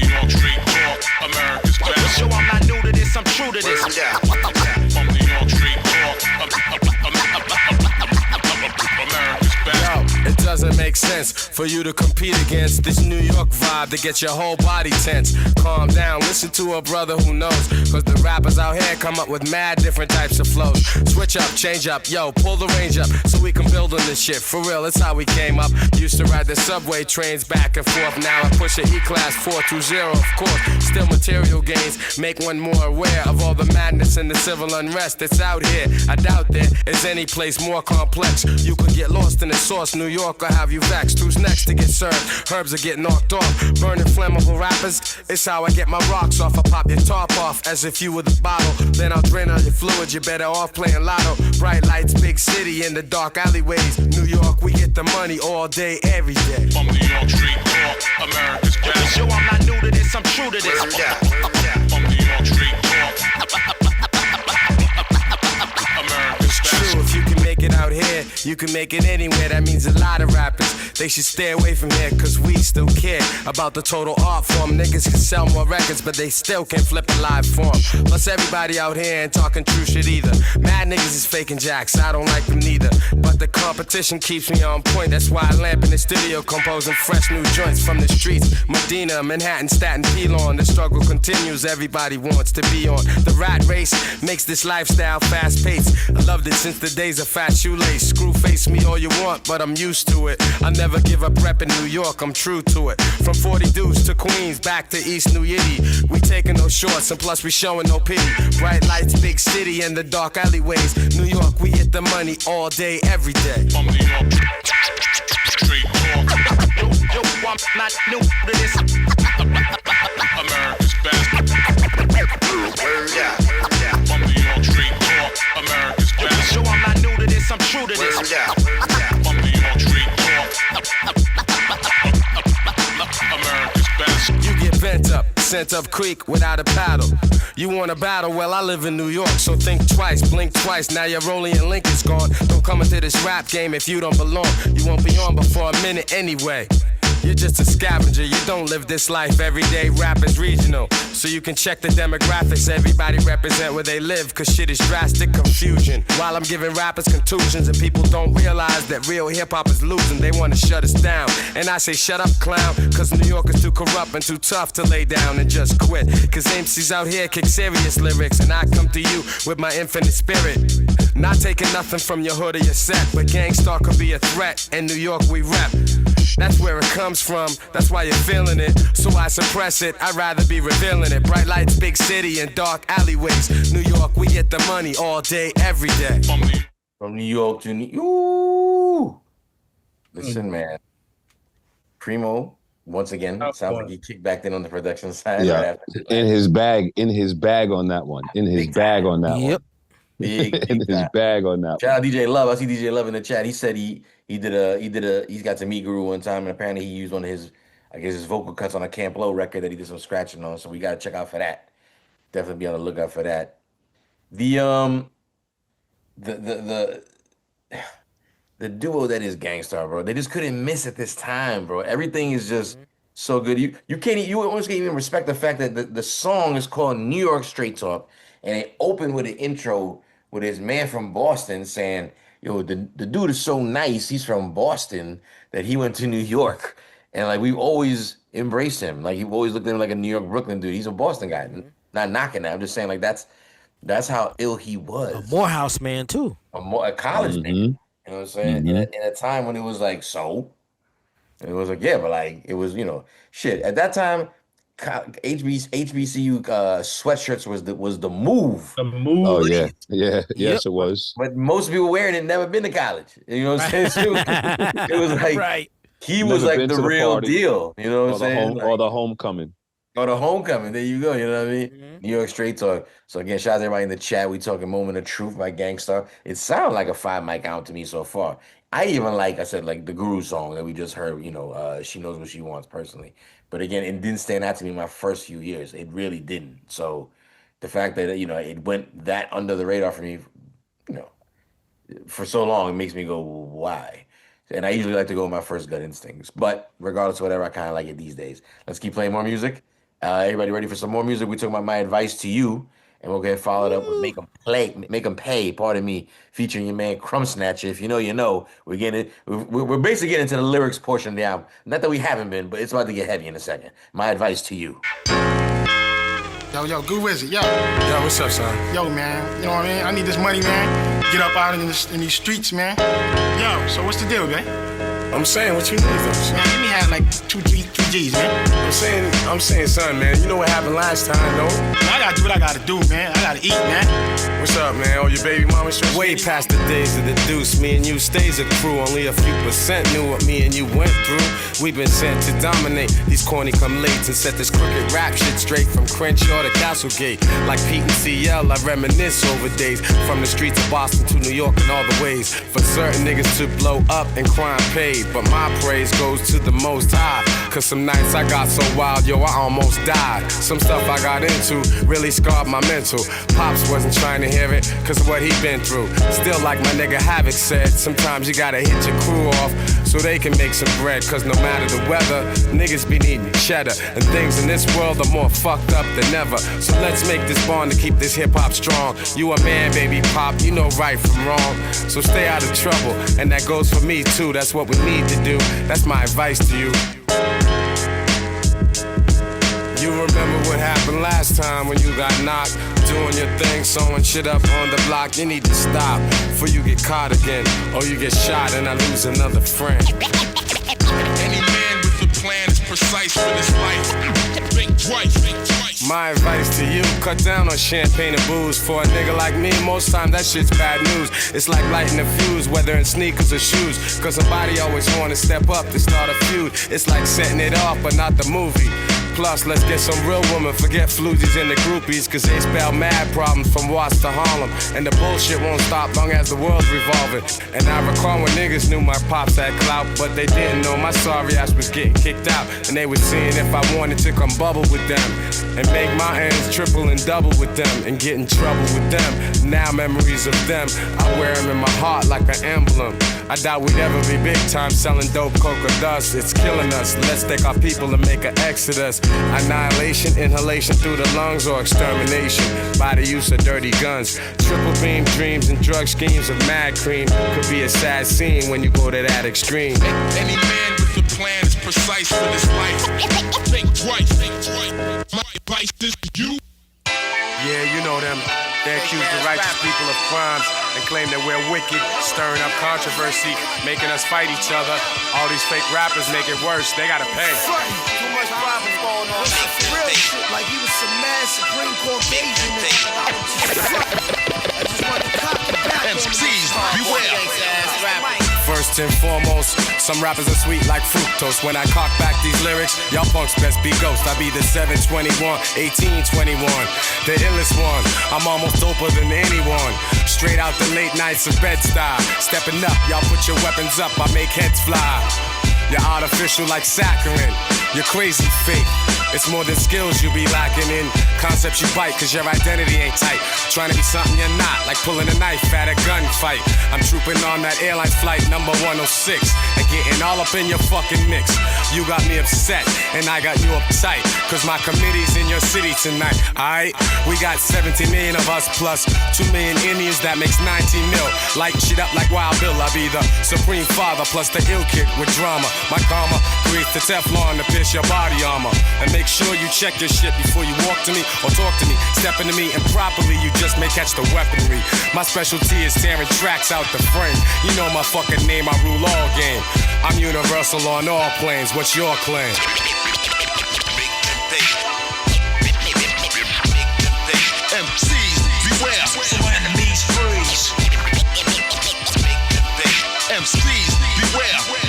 York Street Talk, America's best. Yo, I'm not new to this, I'm true to this. From New York Street Talk, America's best. Yo, it doesn't make sense for you to compete against this New York vibe to get your whole body tense. Calm down, listen to a brother who knows. Cause the rappers out here come up with mad different types of flows. Switch up, change up, yo, pull the range up so we can build on this shit. For real, that's how we came up. Used to ride the subway trains back and forth. Now I push an E-Class 420, of course. Still material gains make one more aware of all the madness and the civil unrest that's out here. I doubt there is any place more complex. You could get lost in the sauce. New York will have you vexed. Who's next to get served? Herbs are getting knocked off. Burning flammable rappers. It's how I get my rocks off. I pop your top off as if you were the bottle. Then I'll drain all your fluids. You're better off playing lotto. Bright lights, big city in the dark alleyways. New York, we get the money all day, every day. From New York Street Talk, America's best. Yo, I'm not new to this, I'm true to this. From New York Street Talk, America's best. True, if you can make it out here, you can make it anywhere. That means a lot of rappers, they should stay away from here, cause we still care about the total art form. Niggas can sell more records, but they still can't flip a live form. Plus everybody out here ain't talking true shit either. Mad niggas is faking jacks, I don't like them neither. But the competition keeps me on point. That's why I lamp in the studio composing fresh new joints from the streets. Medina, Manhattan, Staten, Pelon. The struggle continues, everybody wants to be on. The rat race makes this lifestyle fast paced. I loved it since the days of Fat Shoelace. Screw face me all you want, but I'm used to it. I never give up rep in New York, I'm true to it. From 40 Deuce to Queens, back to East New Yiddy. We taking no shorts, and plus we showing no pity. Bright lights, big city, and the dark alleyways. New York, we hit the money all day, every day. From New York Street Talk, Yo, I'm not new to this. America's best. From New York Street Talk, America's best. Yo, I'm not new to this, I'm true to this. From New York Street Talk, America's best. You get bent up, sent up creek without a paddle. You want a battle? Well, I live in New York, so think twice, blink twice. Now your Rolling and Lincoln's gone. Don't come into this rap game if you don't belong. You won't be on before a minute anyway. You're just a scavenger, you don't live this life every day. Rap is regional, so you can check the demographics. Everybody represent where they live, cause shit is drastic confusion. While I'm giving rappers contusions and people don't realize that real hip-hop is losing, they wanna shut us down. And I say shut up, clown, cause New York is too corrupt and too tough to lay down and just quit. Cause MCs out here kick serious lyrics, and I come to you with my infinite spirit. Not taking nothing from your hood or your set, but Gangstar could be a threat. In New York we rep. That's where it comes from, that's why you're feeling it. So I suppress it, I'd rather be revealing it. Bright lights, big city, and dark alleyways. New York, we get the money all day, every day. From New York to New York. Listen, man. Primo, once again, sounds like he kicked back in on the production side. Yeah, Right after in his bag on that one. In his bag on that one. Big In his bag on that Shout out DJ Love. I see DJ Love in the chat. He said he's got to meet Guru one time, and apparently he used one of his, I guess, his vocal cuts on a Camp Low record that he did some scratching on. So we got to check out for that. Definitely be on the lookout for that. The duo that is Gangstar, bro. They just couldn't miss at this time, bro. Everything is just so good. You almost can't even respect the fact that the song is called New York Straight Talk, and they open with an intro with this man from Boston saying, "Yo, the dude is so nice. He's from Boston that he went to New York, and like we've always embraced him. Like you've always looked at him like a New York Brooklyn dude. He's a Boston guy. Not knocking that. I'm just saying like that's how ill he was. A Morehouse man too. A college man. You know what I'm saying? In a time when it was like, so? And it was like, yeah, but like, it was, shit. At that time, HBCU sweatshirts was the move. The move. Oh, yeah. Yeah. Yes, it was. But most people wearing it never been to college. You know what I'm saying? It was like, he was Never like been the to the real party. deal. You know what I'm saying? Or the homecoming. Oh, the homecoming. There you go. You know what I mean? New York Straight Talk. So again, shout out to everybody in the chat. We talking Moment of Truth by Gangstar. It sounds like a 5 mic out to me so far. I even like the Guru song that we just heard, She Knows What She Wants personally. But again, it didn't stand out to me in my first few years. It really didn't. So the fact that, it went that under the radar for me, for so long, it makes me go, why? And I usually like to go with my first gut instincts. But regardless of whatever, I kind of like it these days. Let's keep playing more music. Everybody ready for some more music? We're talking about My Advice to You. And we'll get followed up with Make 'Em Pay, pardon me, featuring your man Crumb Snatcher. If you know, you know. We're basically getting into the lyrics portion of the album. Not that we haven't been, but it's about to get heavy in a second. My Advice to You. Yo, Goo Wizard, yo. Yo, what's up, son? Yo, man, you know what I mean? I need this money, man. Get up out in these streets, man. Yo, so what's the deal, man? I'm saying, what you need, though? Man, give me had like 2 G's, man. I'm saying, son, man, you know what happened last time, though? I gotta do what I gotta do, man. I gotta eat, man. What's up, man? Oh, your baby mama straight? Way past the days of the deuce. Me and you stays a crew. Only a few % knew what me and you went through. We've been sent to dominate these corny come lates and set this crooked rap shit straight from Crenshaw to Castlegate. Like Pete and CL, I reminisce over days from the streets of Boston to New York and all the ways for certain niggas to blow up and crime paid. But my praise goes to the Most High. Cause some nights I got so wild, yo, I almost died. Some stuff I got into really scarred my mental. Pops wasn't trying to hear it, cause of what he been through. Still, like my nigga Havoc said, sometimes you gotta hit your crew off so they can make some bread. Cause no matter the weather, niggas be needing cheddar. And things in this world are more fucked up than ever. So let's make this bond to keep this hip-hop strong. You a man, baby pop, you know right from wrong. So stay out of trouble, and that goes for me too. That's what we need to do. That's my advice to you. You remember what happened last time when you got knocked, doing your thing, sewing shit up on the block. You need to stop before you get caught again, or you get shot and I lose another friend. Any man with a plan is precise for this life. Think twice, think twice. My advice to you, cut down on champagne and booze. For a nigga like me, most times that shit's bad news. It's like lighting a fuse, whether in sneakers or shoes. Cause somebody always wanna step up to start a feud. It's like setting it off, but not the movie. Plus, let's get some real women, forget floozies and the groupies, cause they spell mad problems from Watts to Harlem. And the bullshit won't stop long as the world's revolving. And I recall when niggas knew my pops had clout, but they didn't know my sorry ass was getting kicked out. And they was seeing if I wanted to come bubble with them and make my ends triple and double with them and get in trouble with them. Now memories of them, I wear them in my heart like an emblem. I doubt we'd ever be big time selling dope, coke or dust. It's killing us. Let's take our people and make an exodus. Annihilation, inhalation through the lungs, or extermination by the use of dirty guns. Triple beam dreams and drug schemes of mad cream could be a sad scene when you go to that extreme. Any man with a plan is precise for this life. Think twice, think twice. My advice is you. Yeah, you know them They accuse the righteous people of crimes and claim that we're wicked, stirring up controversy, making us fight each other. All these fake rappers make it worse. They gotta pay. Too much problems going on. Real shit, like he was some mad Supreme Court Asian nigga. I just want to cop the back MCs, beware. First and foremost, some rappers are sweet like fructose. When I cock back these lyrics, y'all punks best be ghost. I be the 721, 1821, the illest one. I'm almost doper than anyone. Straight out the late nights of Bed-Stuy. Stepping up, y'all put your weapons up, I make heads fly. You're artificial like saccharin. You're crazy fake. It's more than skills you be lacking in. Concepts you bite cause your identity ain't tight. Trying to be something you're not, like pulling a knife at a gunfight. I'm trooping on that airline flight number 106 and getting all up in your fucking mix. You got me upset and I got you uptight cause my committee's in your city tonight. Alright, we got 17 million of us plus 2 million Indians, that makes 19 mil. Light shit up like Wild Bill, I be the supreme father plus the ill kid with drama. My karma creates the Teflon to pierce your body armor. And make sure you check your shit before you walk to me or talk to me. Step into me improperly, you just may catch the weaponry. My specialty is tearing tracks out the frame. You know my fucking name, I rule all game. I'm universal on all planes, what's your claim? MCs, beware. So enemies freeze. MCs, beware.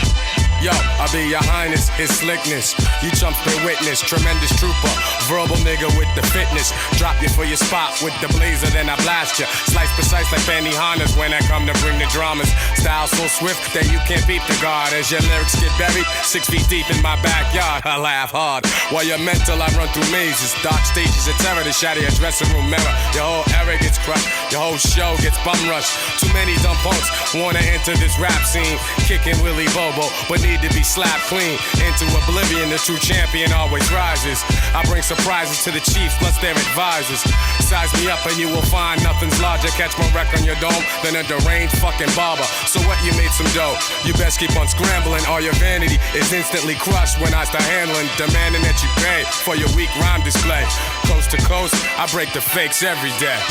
Yo, I be your highness, his slickness. You chumps been witness, tremendous trooper. Verbal nigga with the fitness. Drop you for your spot with the blazer, then I blast you. Slice precise like Benihana's when I come to bring the dramas. Style so swift that you can't beat the guard. As your lyrics get buried 6 feet deep in my backyard, I laugh hard. While you're mental, I run through mazes. Dark stages of terror to shatter your dressing room mirror. Your whole era gets crushed, your whole show gets bum rushed. Too many dumb punks wanna enter this rap scene. Kicking Willie Bobo, but need to be slapped clean into oblivion. The true champion always rises. I bring surprises to the chiefs plus their advisors. Size me up and you will find nothing's larger. Catch my wreck on your dome than a deranged fucking barber. So what, you made some dough, you best keep on scrambling or your vanity is instantly crushed when I start handling, demanding that you pay for your weak rhyme display. Coast to coast, I break the fakes every day.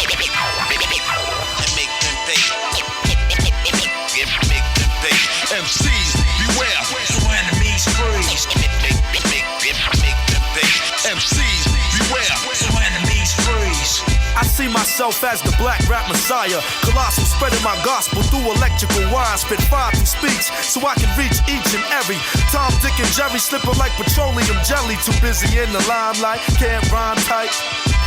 MCs, beware. So enemies freeze. MCs, beware. So enemies freeze. I see myself as the black rap messiah. Colossal, spreading my gospel through electrical wires. Spit fire through speech so I can reach each and every. Tom, Dick, and Jerry slipping like petroleum jelly. Too busy in the limelight, can't rhyme tight.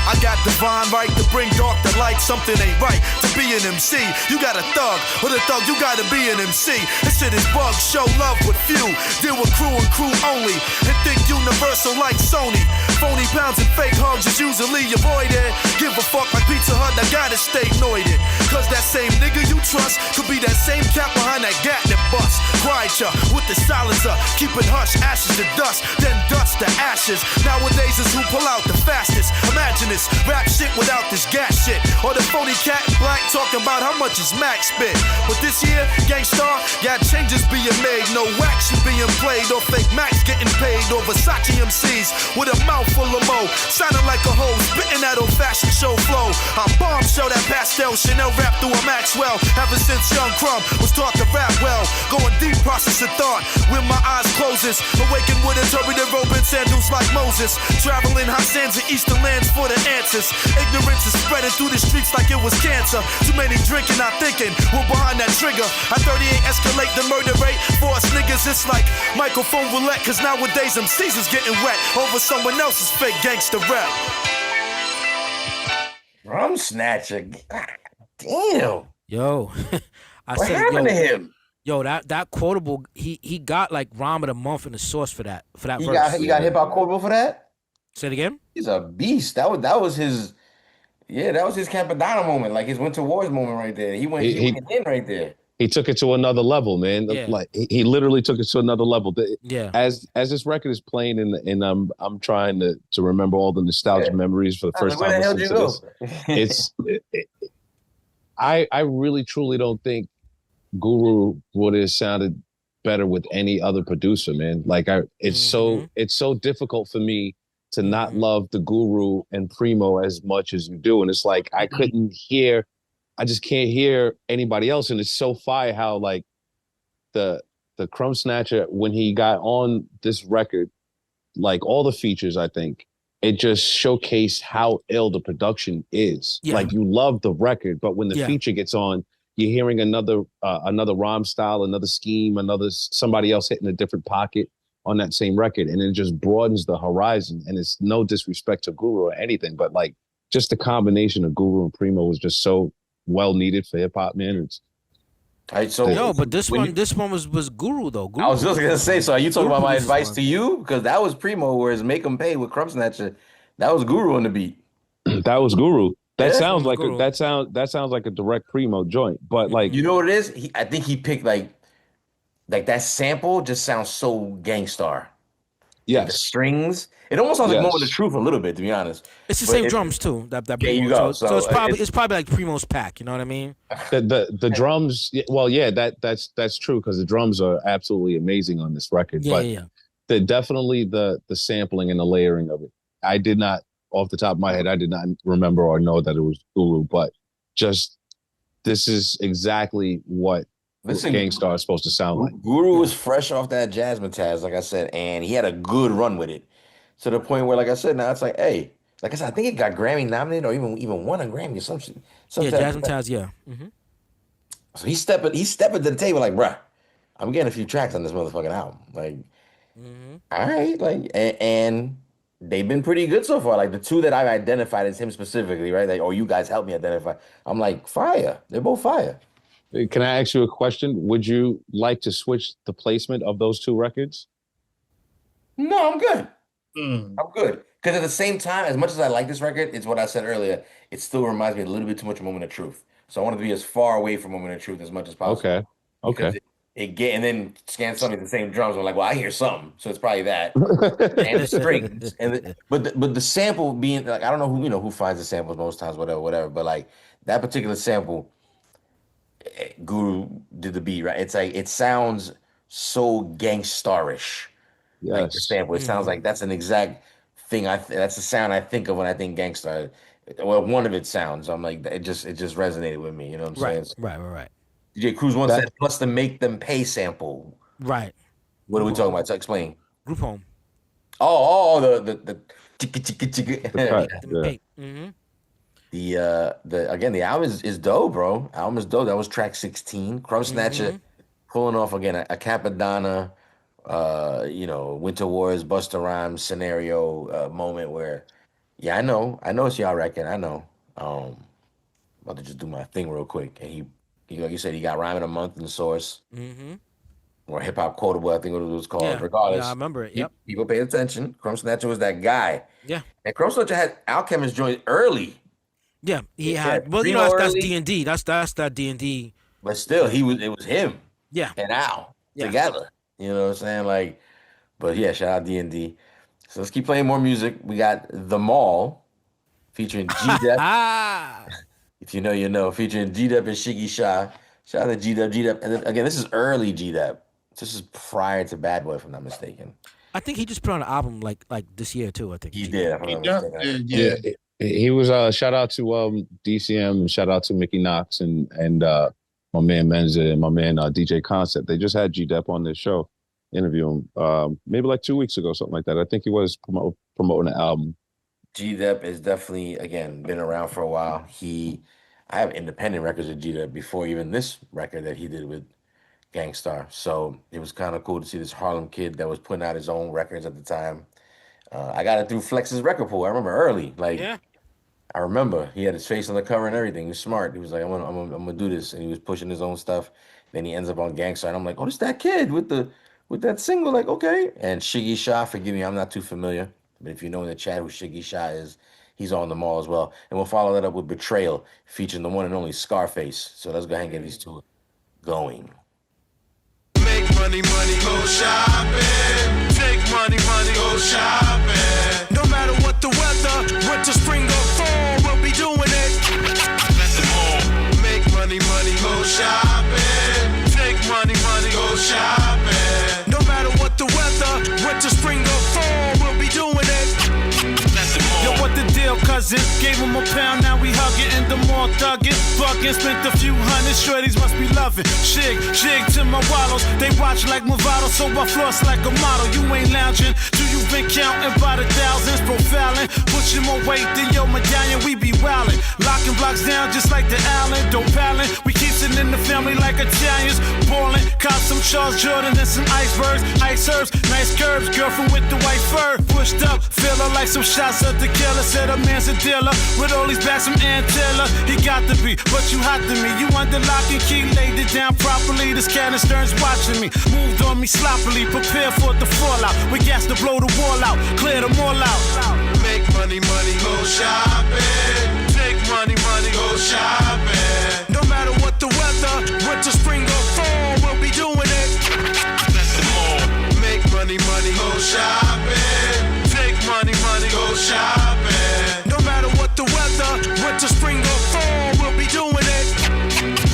I got divine right to bring dark to light. Something ain't right to be an MC. You got a thug, or the thug, you gotta be an MC. This shit is bug, show love with few. Deal with crew and crew only. And think universal like Sony. Phony pounds and fake hugs is usually avoided. Give a fuck like Pizza Hut, I gotta stay noited. Cause that same nigga you trust could be that same cat behind that gat that bust. Quiet ya with the silencer, keep it hush, ashes to dust, then dust to ashes. Nowadays is who pull out the fastest. Imagine this, rap shit without this gas shit. Or the phony cat in black talking about how much his Max spit. But this year, Gangstar, yeah, changes being made. No wax you being played, or fake Max getting paid. Or Versace MCs with a mouth full of mo, sounding like a hoe, spitting that old fashioned show flow. I bombshell that pastel Chanel rap through a Maxwell. Ever since young Crumb was taught to rap well, going deep process of thought with my eyes closes. Awakened with interpretive robe and sandals like Moses. Traveling hot sands and eastern lands for the answers. Ignorance is spreading through the streets like it was cancer. Too many drinking, not thinking. We're behind that trigger. At 38 escalate the murder rate. For us niggas, it's like microphone roulette. Cause nowadays MCs is getting wet over someone else's fake gangster rap. Drum snatcher. God damn. Yo, What happened to him? Yo, that quotable, he got like rhyme of the month in the source for that verse. He got hip hop quotable for that? Say it again? He's a beast. That was his Campadonna moment, like his Winter Wars moment right there. He went in right there. He took it to another level, man. Yeah. Like he literally took it to another level. Yeah. As this record is playing, and I'm trying to remember all the nostalgic memories for the first time. Where the hell did you go? I really truly don't think Guru would have sounded better with any other producer, man. Like it's so difficult for me to not love the Guru and Primo as much as you do. And it's like I just can't hear anybody else. And it's so fire how like the Crumb Snatcher, when he got on this record, like all the features, I think, it just showcased how ill the production is. Yeah. Like you love the record, but when the Yeah. feature gets on, you're hearing another rhyme style, another scheme, somebody else hitting a different pocket on that same record, and it just broadens the horizon. And it's no disrespect to Guru or anything, but like just the combination of Guru and Primo was just so well needed for hip hop, man. It's but this one was Guru though. Guru I was just gonna say, so are you talking Guru about my was advice fun. to you? Because that was Primo, whereas Make 'Em Pay with Crumb Snatcher, that was Guru on the beat. That was Guru. That Yeah. sounds like Guru. that sounds like a direct Primo joint. But like You know what it is? I think he picked like that sample just sounds so Gangstar. Yes. Like the strings. It almost sounds like Yes. Moment of Truth a little bit, to be honest. It's the But same drums too. That There Primo. you go. So it's probably it's- like Primo's pack. You know what I mean? the drums, well, yeah, that's true because the drums are absolutely amazing on this record. Yeah, but yeah. definitely the sampling and the layering of it. I did not, off the top of my head, I did not remember or know that it was Guru, but just this is exactly what Gangstar is supposed to sound like. Guru was fresh off that Jazzmatazz, like I said, and he had a good run with it. To the point where, like I said, now it's like, hey, like I said, I think it got Grammy nominated or even won a Grammy or some shit. Yeah, Jazzmatazz. Yeah. Mm-hmm. So he's stepping to the table like, bruh, I'm getting a few tracks on this motherfucking album. Like, all right, like, and they've been pretty good so far. Like the two that I've identified as him specifically, right? Like, or you guys helped me identify. I'm like, fire. They're both fire. Can I ask you a question? Would you like to switch the placement of those two records? No, I'm good. I'm good. Because at the same time, as much as I like this record, it's what I said earlier. It still reminds me a little bit too much of Moment of Truth. So I want to be as far away from Moment of Truth as much as possible. Okay. And then Scan Sunny the same drums. I'm like, well, I hear something, so it's probably that. And the strings, but the sample being like, I don't know who finds the samples most times, whatever. But like that particular sample, Guru did the beat, right? It's like it sounds so gangstarish. Yes. Like the sample, it sounds like that's an exact thing. That's the sound I think of when I think Gangstar. Well, one of its sounds. I'm like, it just resonated with me. You know what I'm saying? Right. DJ Cruz once said, plus the Make Them Pay sample. Right. What are we talking about? So explain. Group Home. Oh, the chicka chicka chicka. Mm-hmm. The album is dope, bro. Album is dope. That was track 16. Crumb Snatcher pulling off again a Capadonna, Winter Wars, Busta Rhymes scenario moment where, yeah, I know it's y'all record. I know. About to just do my thing real quick. And he like you said, he got Rhyme in a Month in the Source. Mm-hmm. Or Hip Hop Quotable, I think what it was called. Yeah. Regardless. Yeah, I remember it. Yep. People pay attention. Crumb Snatcher was that guy. Yeah. And Crumb Snatcher had Alchemist joined early. Yeah, he Yeah, had. Well, Primo that's early. D&D. That's that D&D. But still, it was him. Yeah. And Al Yeah. together. You know what I'm saying? Like, but yeah, shout out D&D. So let's keep playing more music. We got The Mall featuring G-Dep. If you know, you know. Featuring G-Dep and Shiggy Shah. Shout out to G-Dep. And then, again, this is early G-Dep. This is prior to Bad Boy, if I'm not mistaken. I think he just put on an album like this year too. I think he did. If I'm not mistaken. Yeah. He was shout out to DCM and shout out to Mickey Knox and my man Menza and my man DJ Concept. They just had G-Dep on their show, interview him maybe like 2 weeks ago, something like that. I think he was promoting the album. G-Dep is definitely, again, been around for a while. I have independent records of G-Dep before even this record that he did with Gangstar. So it was kind of cool to see this Harlem kid that was putting out his own records at the time. I got it through Flex's record pool. I remember early. Like, yeah. I remember he had his face on the cover and everything. He was smart. He was like, I'm gonna do this. And he was pushing his own stuff. Then he ends up on Gangstar. And I'm like, oh, this that kid with that single. Like, okay. And Shiggy Shah, forgive me, I'm not too familiar. But if you know in the chat who Shiggy Shah is, he's on The Mall as well. And we'll follow that up with Betrayal, featuring the one and only Scarface. So let's go ahead and get these two going. Make money, go shopping. Take money, go shopping. No matter what the weather, winter, spring, or fall, we'll be doing it. Make money, go shopping. Take money, go shopping. No matter what the weather, winter, spring, or fall, we'll be doing it. buzzing. Gave him a pound, now we hugging. And the more thugging, bucking. Spent a few hundred, shorties must be loving. Jig to my wallows. They watch like Movado, so I floss like a model. You ain't lounging, do you been counting by the thousands? Profiling, pushing more weight than your medallion. We be wildin', locking blocks down just like the Allen. Dope Allen, we keep sitting in the family like Italians. Ballin', cop some Charles Jordan and some icebergs. Ice herbs, nice curves, girlfriend with the white fur. Pushed up, feel her like some shots of tequila. Said a man's a dealer, with all these bags from Antilla. He got to be, but you hot to me. You under lock and key, laid it down properly. This canistern's watching me, moved on me sloppily. Prepare for the fallout, we gas to blow the wall out, clear them all out. Make money, money, go shopping. Take money, money, go shopping. No matter what the weather, winter, spring, or fall, we'll be doing it. That's the mall. Make money, money, go shopping. Take money, money, go shopping. No matter what the weather, winter, spring, or fall, we'll be doing it.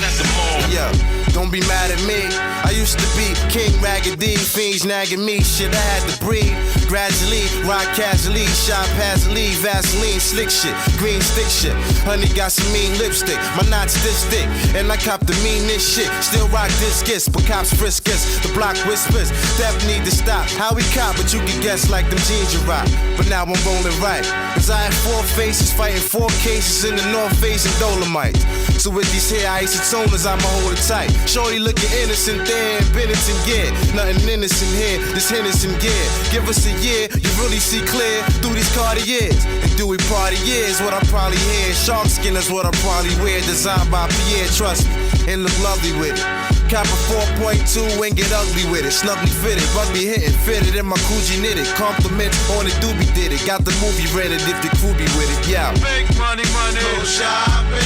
That's the mall. Yeah, don't be mad at me. I used to be King Raggedy, fiends nagging me, shit I had to breathe. Gradually, rock casually, shop passively, Vaseline, slick shit, green stick shit. Honey got some mean lipstick, my knots this thick, and I cop the meanest shit. Still rock discus, but cops frisk us. The block whispers, Def need to stop. How we cop, but you can guess like them jeans you rock. But now I'm rolling right, cause I had 4 faces fighting 4 cases in the North Face and Dolomites. So with these hair isotoners, I'ma hold it tight. Shorty looking innocent there in Benetton gear. Nothing innocent here, this Henderson gear. Give us a year, you really see clear through these Cartiers. And Dewey party years, what I probably hear. Shark skin is what I probably wear. Designed by Pierre, trust me, and look lovely with it. Cop a 4.2 and get ugly with it. Snugly fitted, rugby hitting, fitted in my Coogee knitted. Compliments on the doobie did it. Got the movie rented if the crew be with it, yeah. Make money, money, go shopping.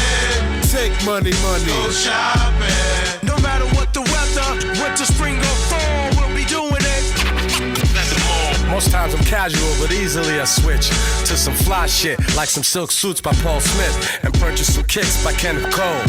Take money, money, go shopping. No matter what the weather, winter, spring, or fall, we'll be doing it. That's the mall. Most times I'm casual, but easily I switch to some fly shit, like some silk suits by Paul Smith, and purchase some kicks by Kenneth Cole.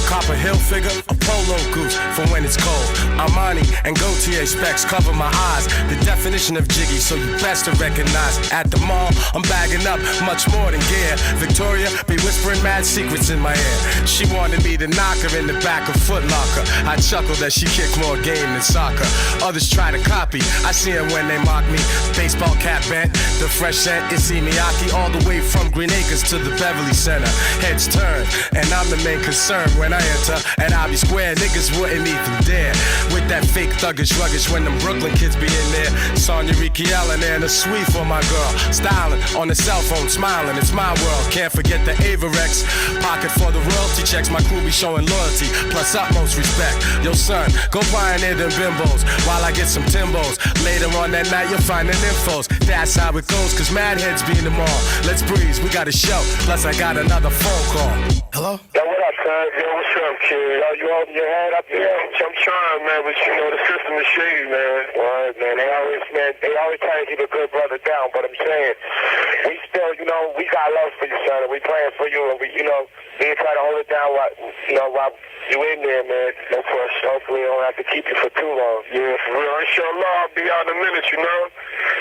Copper Hill figure, a polo goose for when it's cold. Armani and Gaultier specs cover my eyes. The definition of jiggy, so you best to recognize. At the mall, I'm bagging up much more than gear. Victoria be whispering mad secrets in my ear. She wanted me to knock her in the back of Foot Locker. I chuckled that she kicked more game than soccer. Others try to copy, I see them when they mock me. Baseball cap bent, the fresh scent is Miyake, all the way from Green Acres to the Beverly Center. Heads turn, and I'm the main concern when I enter. At Ivy Square, niggas wouldn't even dare. With that fake thuggish ruggish when them Brooklyn kids be in there. Sonya Ricky Ellen and a sweet for my girl. Styling on the cell phone, smiling, it's my world. Can't forget the Averex. Pocket for the royalty checks, my crew be showing loyalty. Plus utmost respect. Yo son, go pioneer them bimbos while I get some Timbos. Later on that night, you'll find the infos. That's how it goes, cause mad heads be in the mall. Let's breeze, we got a show. Plus I got another phone call. Hello? Yo, what up, cuz? Yo, what's up, kid? Yo, you holding your head up here? I'm trying, man, but you know, the system is shady, man. Word, man. They always try to keep a good brother down, but I'm saying, we still, you know, we got love for you, son, and we praying for you, and we, you know, we ain't try to hold it down while, you know, while you in there, man. No push. Hopefully, we don't have to keep you for too long. Yeah, for real. Inshallah, I'll be out in a minute, you know?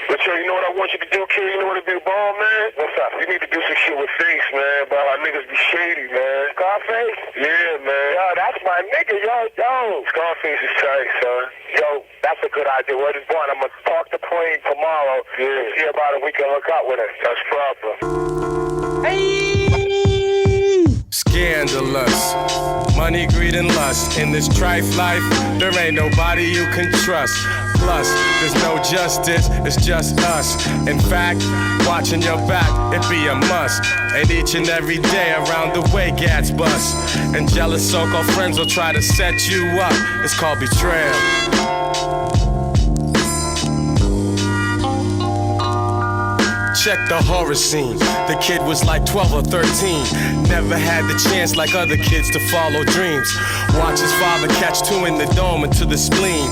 But yo, you know what I want you to do, kid? You know what to do, ball, man? What's up? You need to do some shit with Face, man. But our niggas be shady, man. Scarface? Yeah, man. Yo, that's my nigga, yo. Scarface is tight, son. Yo, that's a good idea. Word is born. I'm gonna talk to Plain tomorrow. Yeah. See about it. We can hook up with him. That's proper. Scandalous. Money, greed, and lust. In this trife life, there ain't nobody you can trust. Plus, there's no justice, it's just us. In fact, watching your back, it be a must. And each and every day around the way, gats bust. And jealous so-called friends will try to set you up. It's called betrayal. Check the horror scene. The kid was like 12 or 13. Never had the chance like other kids to follow dreams. Watch his father catch 2 in the dome and to the spleen.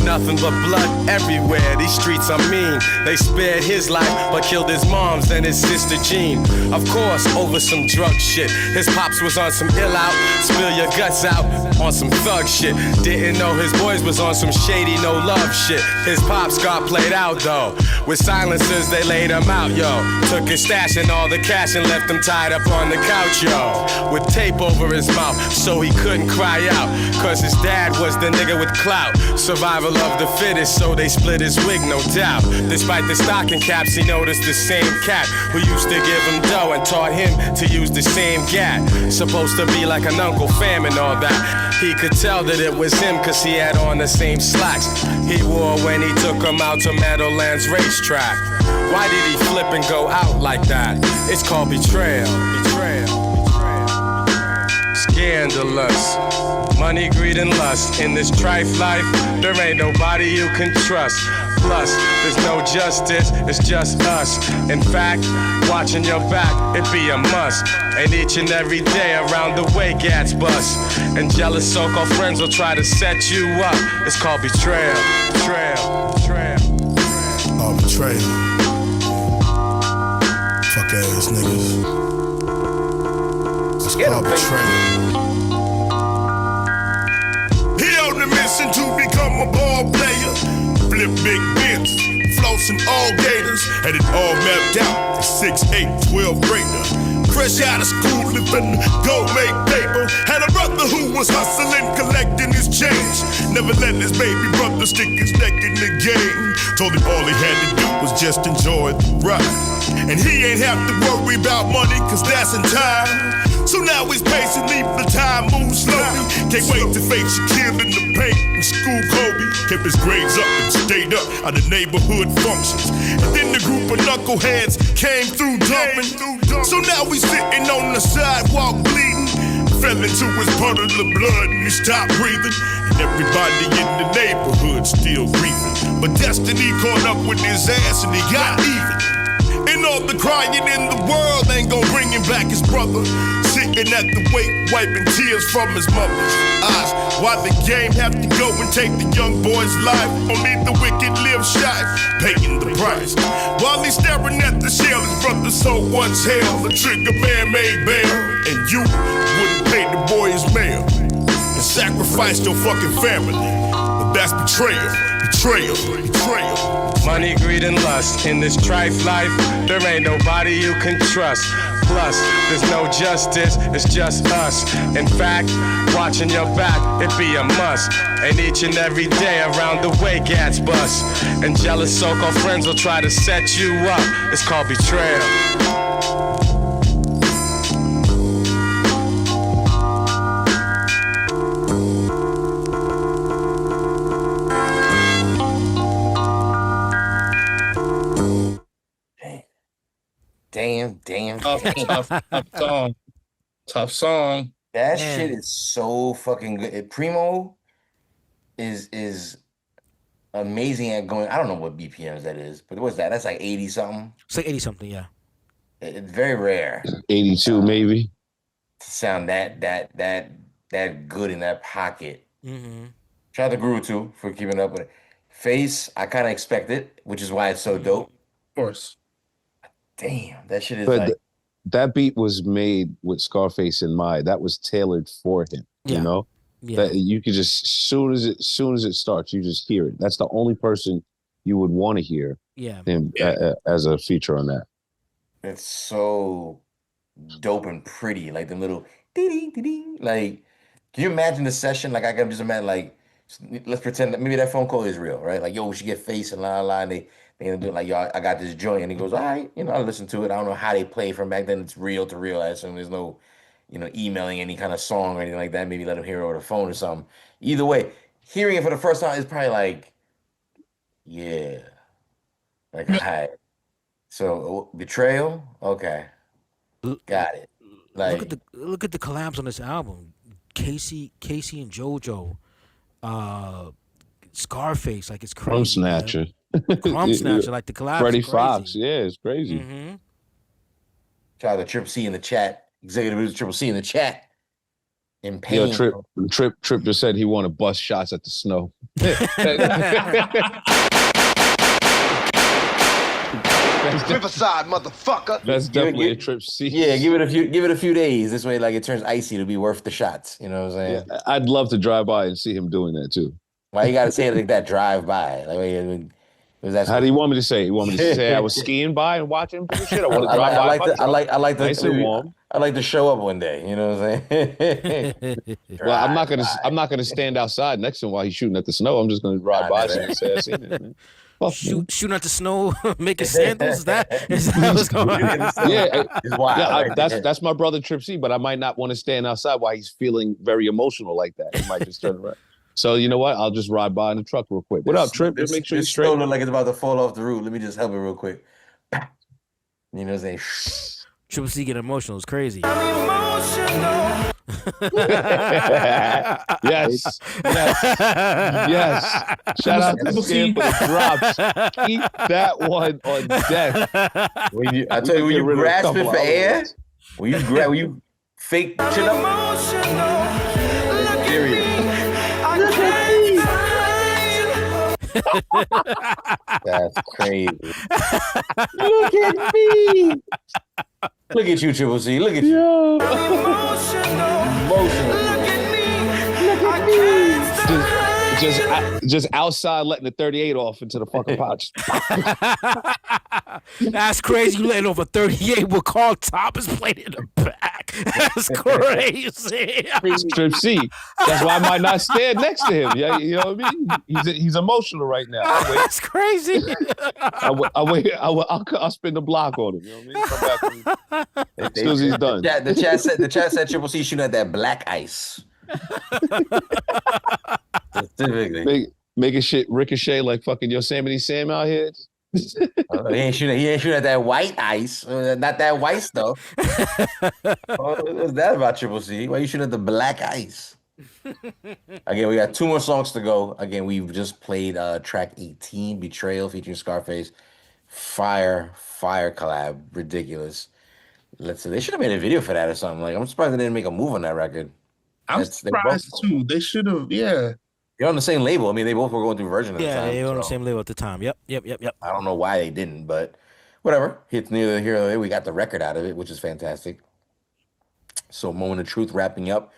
Nothing but blood everywhere. These streets are mean. They spared his life but killed his mom's and his sister Jean. Of course, over some drug shit. His pops was on some ill out, spill your guts out on some thug shit. Didn't know his boys was on some shady no love shit. His pops got played out though. With silencers they laid him out. yo. Took his stash and all the cash and left him tied up on the couch, yo. With tape over his mouth so he couldn't cry out. Cause his dad was the nigga with clout. Survival of the fittest, so they split his wig, no doubt. Despite the stocking caps, he noticed the same cat who used to give him dough and taught him to use the same gat. Supposed to be like an Uncle Fam and all that. He could tell that it was him cause he had on the same slacks he wore when he took him out to Meadowlands racetrack. Why did he flip and go out like that? It's called betrayal. Scandalous. Money, greed, and lust. In this trife life, there ain't nobody you can trust. Plus, there's no justice, it's just us. In fact, watching your back, it be a must. And each and every day around the way, gats bust. And jealous so-called friends will try to set you up. It's called betrayal. Oh, betrayal. Fuck ass niggas. It's called betrayal. He on the mission to become a ball player. Flip big bins, flossing all gators. Had it all mapped out for 6'8", 12 grader. Fresh out of school, living go make paper. Had a brother who was hustling, collecting his change. Never let his baby brother stick his neck in the game. Told him all he had to do was just enjoy the ride. And he ain't have to worry about money, cause that's in time. So now he's pacing, leave the time move slowly. Can't wait to face Shaquille in the paint and school Kobe. Kept his grades up and stayed up at the neighborhood functions. And then the group of knuckleheads came through jumping. So now he's sitting on the sidewalk bleeding. Fell into his puddle of blood and he stopped breathing. And everybody in the neighborhood still grieving. But destiny caught up with his ass and he got even. And all the crying in the world ain't gonna bring him back his brother. Sitting at the wake, wiping tears from his mother's eyes. Why the game have to go and take the young boy's life? Only the wicked live shy, paying the price. While he's staring at the shell his brother so once held. The trigger man made bail, and you wouldn't pay the boy his mail. And sacrificed your fucking family. But that's betrayal. Money, greed, and lust. In this trife life, there ain't nobody you can trust. Plus, there's no justice, it's just us. In fact, watching your back, it be a must. And each and every day around the way, gats bust. And jealous so-called friends will try to set you up. It's called betrayal. Damn. Tough song. That shit is so fucking good. Primo is amazing at going. I don't know what BPMs that is, but what's that? That's like 80 something. It's like 80 something, yeah. It's very rare. 82 maybe. To sound that good in that pocket. Mm-hmm. Shout out to Guru too for keeping up with it. Face, I kind of expected, which is why it's so dope. Of course. Damn, that shit is But like. that beat was made with Scarface in mind. That was tailored for him. Yeah. You know, Yeah. that you could just soon as it starts, you just hear it. That's the only person you would want to hear him as a feature on that. It's so dope and pretty, like the little ding. Like, can you imagine the session? Like, I can just imagine, like, let's pretend that maybe that phone call is real, right? Like, yo, we should get Face and la, and they do like, yo, I got this joint, and he goes, all right, I listen to it. I don't know how they play from back then. It's real to real. I assume there's no, emailing any kind of song or anything like that. Maybe let him hear it over the phone or something. Either way, hearing it for the first time is probably like, yeah, like, all right. So betrayal, okay, got it. Like, look at the collabs on this album. Casey and JoJo, Scarface, like it's crazy. Crumb Snatcher. Crumb Snatcher, like the collabs. Freddie are crazy. Fox, yeah, it's crazy. Mm-hmm. Shout out to Triple C in the chat. Executive producer Triple C in the chat. In pain. Yo, Trip just said he wanted to bust shots at the snow. Riverside, motherfucker. That's definitely a Trip C. Yeah, give it a few days. This way, like, it turns icy to be worth the shots. You know what I'm saying? Yeah, I'd love to drive by and see him doing that too. Why you gotta say it like that? Drive by, like, How do you want me to say? You want me to say I was skiing by and watching shit? I want to drive by. I like the nice and warm. I like to show up one day. You know what I'm saying? Well, I'm not gonna stand outside next to him while he's shooting at the snow. I'm just gonna drive by and say I seen it. Man. Shooting at the snow, making sandals. Is that what's going on? That's my brother Trip C. But I might not want to stand outside while he's feeling very emotional like that. He might just turn around. So you know what? I'll just ride by in the truck real quick. What up, Trip? Just make sure you're straight. Look like it's about to fall off the roof. Let me just help it real quick. You know what I'm saying? Triple C getting emotional. It's crazy. Yes. Shout out to Sam for the drops. Keep that one on deck. I tell you, when you grasp it for air, when you fake chin up, serious. That's crazy. Look at me. Look at you, Triple C. Look at you. Emotional. Look at me. Just outside letting the 38 off into the fucking pouch. That's crazy. You letting off a 38 with Carl Thomas playing in the back. That's crazy. Trip C. That's why I might not stand next to him. Yeah, you know what I mean? He's emotional right now. That's crazy. I'll spin the block on him. You know what I mean? Come back as soon as he's done. The chat said Triple C shooting at that black ice. Making shit ricochet like fucking Yosemite Sam out here. He ain't shooting at that white ice. Not that white stuff. What's that about, Triple C? Why you shooting at the black ice? Again, we got 2 more songs to go. Again, we've just played track 18, Betrayal, featuring Scarface. Fire collab. Ridiculous. They should have made a video for that or something. Like, I'm surprised they didn't make a move on that record. I'm surprised too. They should have, yeah. They're on the same label. I mean, they both were going through Virgin at the time. Yeah, they were on the same label at the time. Yep. I don't know why they didn't, but whatever. It's neither here nor there. We got the record out of it, which is fantastic. So, Moment of Truth wrapping up.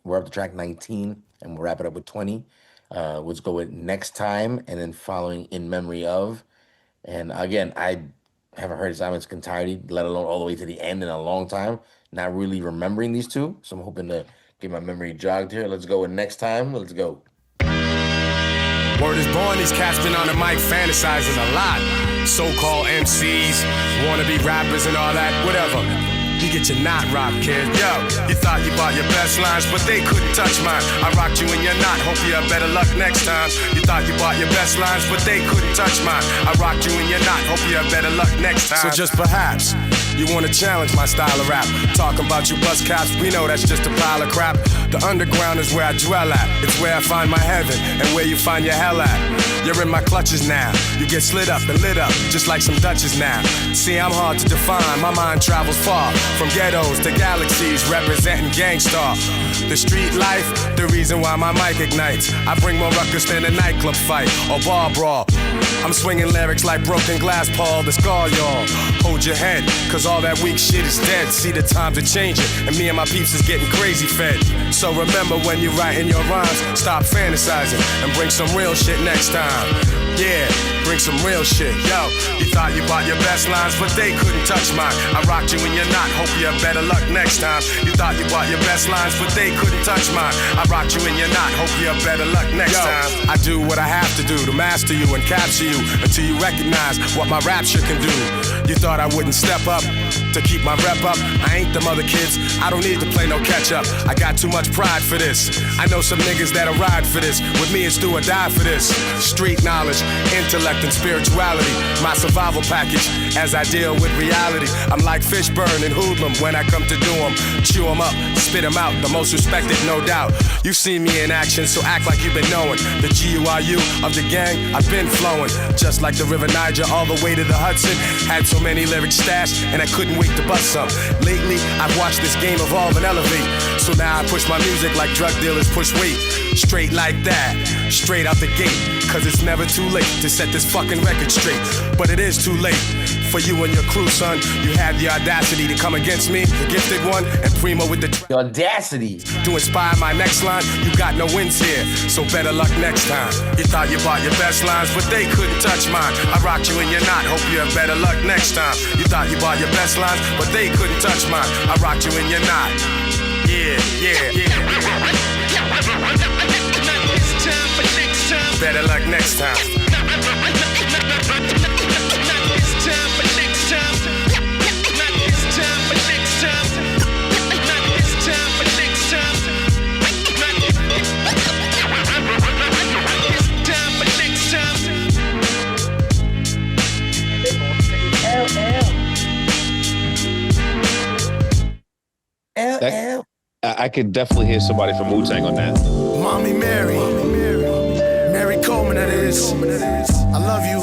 We're up to track 19, and we'll wrap it up with 20. Let's go with Next Time, and then following In Memory Of. And again, I haven't heard Simon's entirety, let alone all the way to the end in a long time. Not really remembering these two, so I'm hoping to get my memory jogged here. Let's go with Next Time. Let's go. Word is born, these cats been on the mic fantasizing a lot. So-called MCs, wannabe rappers and all that, whatever. You get your knot rock, kid. Yo, you thought you bought your best lines, but they couldn't touch mine. I rocked you in your knot, hope you have better luck next time. You thought you bought your best lines, but they couldn't touch mine. I rocked you in your knot, hope you have better luck next time. So just perhaps you wanna challenge my style of rap. Talking about you bust caps, we know that's just a pile of crap. The underground is where I dwell at. It's where I find my heaven and where you find your hell at. You're in my clutches now. You get slid up and lit up, just like some Dutches now. See, I'm hard to define. My mind travels far, from ghettos to galaxies, representing Gangstar. The street life, the reason why my mic ignites. I bring more ruckus than a nightclub fight or bar brawl. I'm swinging lyrics like broken glass, Paul, the scar, y'all. Hold your head, cause all that weak shit is dead. See, the times are changing, and me and my peeps is getting crazy fed. So remember when you're writing your rhymes, stop fantasizing and bring some real shit next time. Yeah, bring some real shit. Yo, you thought you bought your best lines, but they couldn't touch mine. I rocked you in your knot, hope you have better luck next time. You thought you bought your best lines, but they couldn't touch mine. I rocked you in your knot, hope you have better luck next time. I do what I have to do to master you and capture you until you recognize what my rapture can do. You thought I wouldn't step up to keep my rep up. I ain't them other kids, I don't need to play no catch up. I got too much pride for this. I know some niggas that'll ride for this. With me it's do or die for this. Street knowledge, intellect and spirituality, my survival package as I deal with reality. I'm like Fishburne and Hoodlum when I come to do them. Chew them up, spit them out, the most respected, no doubt. You've seen me in action, so act like you've been knowing. The GUIU of the gang, I've been flowing. Just like the River Niger all the way to the Hudson. Had so many lyrics stashed, and I couldn't wait to bust some. Lately, I've watched this game evolve and elevate. So now I push my music like drug dealers push weight. Straight like that, straight out the gate. Cause it's never too late to set this fucking record straight. But it is too late. For you and your crew, son, you had the audacity to come against me, the gifted one, and Primo with the audacity to inspire my next line. You got no wins here, so better luck next time. You thought you bought your best lines, but they couldn't touch mine. I rocked you and you're not. Hope you have better luck next time. You thought you bought your best lines, but they couldn't touch mine. I rocked you and you're not. Yeah, yeah, yeah. Better luck next time. I could definitely hear somebody from Wu-Tang on that. Mommy Mary Coleman, that is. I love you.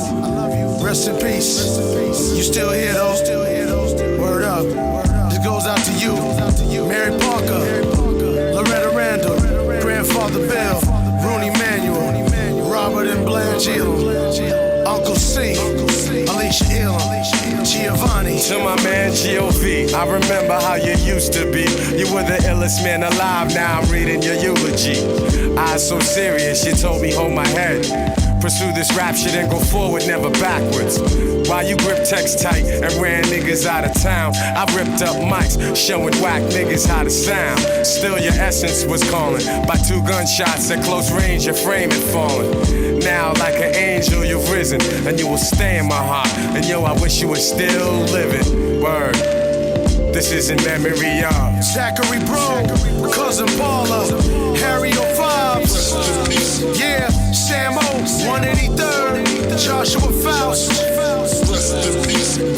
Rest in peace. You still here though? Word up. This goes out to you. Mary Parker, Loretta Randall, Grandfather Bill, Rooney Manuel, Robert and Blanche Uncle C, Alicia Elam, Giovanni. To my man G.O.V., I remember how you used to be. You were the illest man alive, now I'm reading your eulogy. Eyes so serious, you told me hold my head. Pursue this rap shit and go forward, never backwards. While you grip text tight and ran niggas out of town, I ripped up mics, showing whack niggas how to sound. Still your essence was calling. By 2 gunshots at close range, your frame had fallen. Now like an angel you've risen, and you will stay in my heart. And yo, I wish you were still living. Word. This is in memory of Zachary Bro, Cousin Paula, Harry O'Fobs, yeah, Sam O, 183rd, Joshua Faust,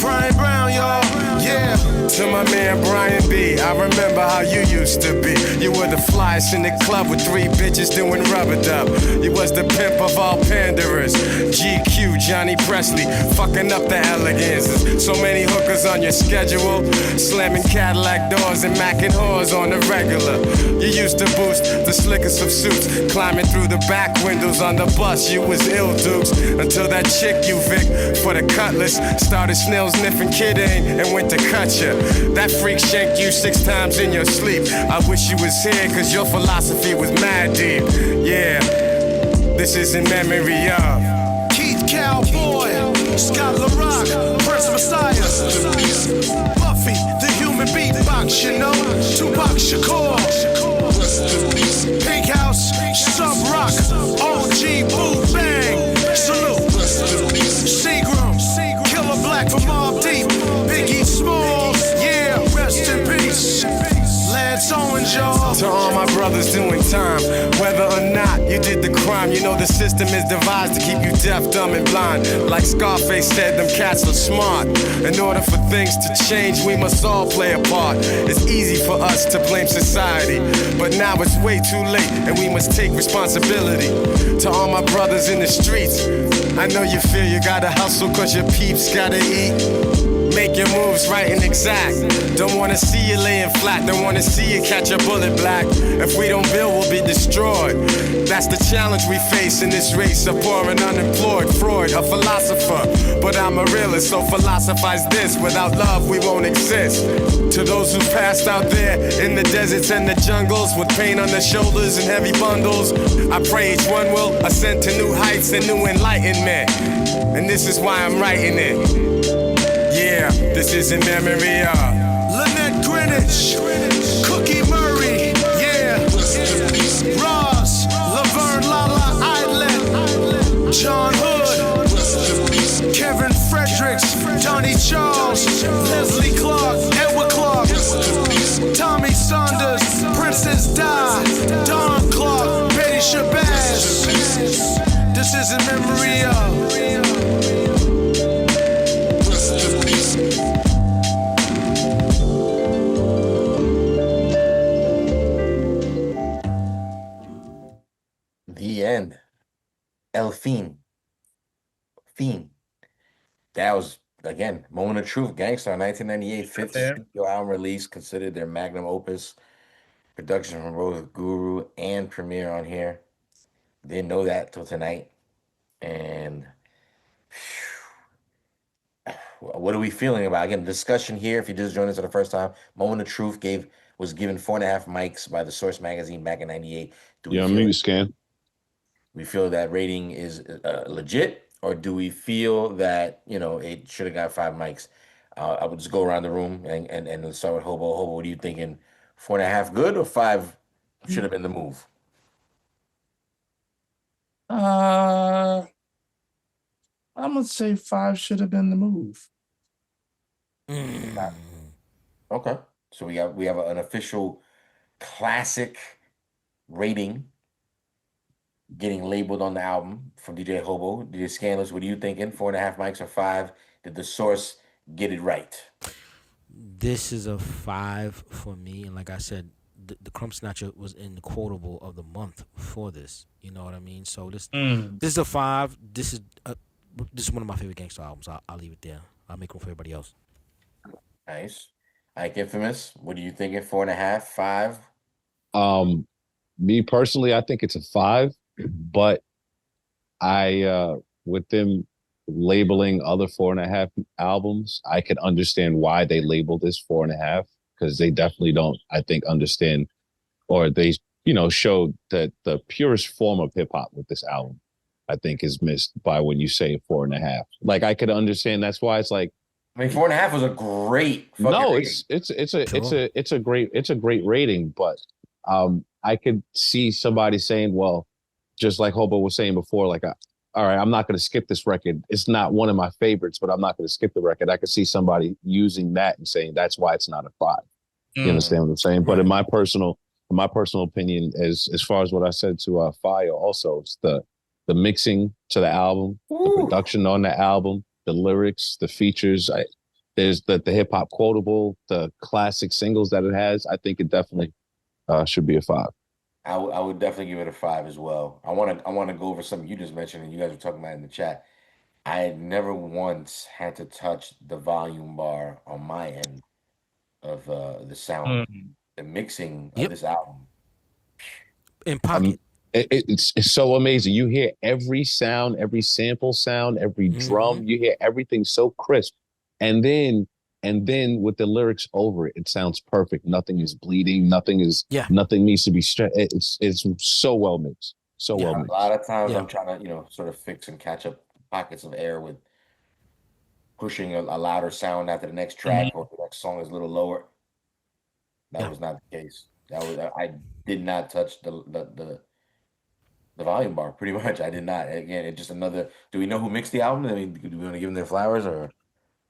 Brian Brown, y'all, yeah. To my man Brian B, I remember how you used to be. You were the flyest in the club with 3 bitches doing rubber dub. You was the pimp of all panderers. GQ, Johnny Presley, fucking up the elegances. So many hookers on your schedule, slamming Cadillac doors and macking whores on the regular. You used to boost the slickest of suits, climbing through the back windows on the bus. You was ill dukes until that chick you Vic for the cutlass started snail sniffing Kid Ain and went to cut ya. That freak shanked you 6 times in your sleep. I wish you was here, cause your philosophy was mad deep. Yeah, this is in memory of Keith Cowboy, Scott LaRock, Prince Messiah, Buffy, the human beatbox, you know, Tupac Shakur, Pink House, Sub Rock, OG Boo Bang, Salute, Seagram, Killer Black from Mobb Deep, Biggie Smalls, yeah, rest in peace. Lance Owens, y'all. To all my brothers doing time, whether or not you did the crime, you know the system is devised to keep you deaf, dumb, and blind. Like Scarface said, them cats are smart. In order for things to change, we must all play a part. It's easy for us to blame society, but now it's way too late, and we must take responsibility. To all my brothers in the streets, I know you feel you gotta hustle cause your peeps gotta eat. Make your moves right and exact. Don't wanna see you laying flat. Don't wanna see you catch a bullet black. If we don't build, we'll be destroyed. That's the challenge we face in this race of poor and unemployed. Freud, a philosopher, but I'm a realist, so philosophize this. Without love, we won't exist. To those who passed out there in the deserts and the jungles with pain on their shoulders and heavy bundles, I pray each one will ascend to new heights and new enlightenment. And this is why I'm writing it. Yeah, this is in memory of Lynette Greenwich, Cookie Murray, yeah, Ross, Laverne Lala Islet, John Hood, Kevin Fredericks, Donnie Charles, Leslie Clark, Edward Clark, Tommy Saunders, Princess Di, Don Clark, Betty Shabazz. This is in memory of the end. El Fiend. That was, again, Moment of Truth, Gangstar, 1998, fifth studio album release, considered their magnum opus. Production from both Guru and Premier on here. Didn't know that till tonight. And What are we feeling about? Again, discussion here. If you just joined us for the first time, Moment of Truth was given 4.5 mics by the Source magazine back in '98. Do we Yeah, feel maybe scan. we feel that rating is legit, or do we feel that it should have got 5 mics? I would just go around the room and let's start with Hobo. Hobo, what are you thinking? 4.5 good or 5 should have been the move? I'm gonna say 5 should have been the move. Okay, so we have an official classic rating getting labeled on the album from DJ Hobo. DJ Scandalous, what are you thinking? 4.5 mics or 5? Did the Source get it right? This is a 5 for me, and like I said, the Crump Snatcher was in the quotable of the month for this. You know what I mean? So this is a 5. This is one of my favorite gangster albums. I'll leave it there. I'll make room for everybody else. Nice. Ike Infamous, what are you thinking? 4.5, 5? Me personally, I think it's a 5, but I with them labeling other 4.5 albums, I can understand why they labeled this 4.5, because they definitely don't, I think, understand, or they showed that the purest form of hip hop with this album, I think, is missed by when you say 4.5. Like, I could understand that's why it's like, I mean, 4.5 was a great fucking rating. It's a great rating, but I could see somebody saying, well, just like Hobo was saying before, like, all right, I'm not going to skip this record. It's not one of my favorites, but I'm not going to skip the record. I could see somebody using that and saying that's why it's not a 5. You understand what I'm saying? Right. But in my personal opinion, as far as what I said to Fire, also, it's the mixing to the album, the production on the album, the lyrics, the features. There's the hip hop quotable, the classic singles that it has. I think it definitely should be a 5. I would definitely give it a 5 as well. I want to go over something you just mentioned and you guys were talking about in the chat. I had never once had to touch the volume bar on my end of the sound, the mixing of this album. In pocket. It's so amazing. You hear every sound, every sample sound, every drum. You hear everything so crisp, and then with the lyrics over it, it sounds perfect. Nothing is bleeding. Nothing needs to be stretched. It's so well mixed. So well mixed. A lot of times I'm trying to sort of fix and catch up pockets of air with pushing a louder sound after the next track or the next song is a little lower. That was not the case. I did not touch the volume bar, pretty much. I did not. Again, it's just another. Do we know who mixed the album? I mean, do we want to give them their flowers or?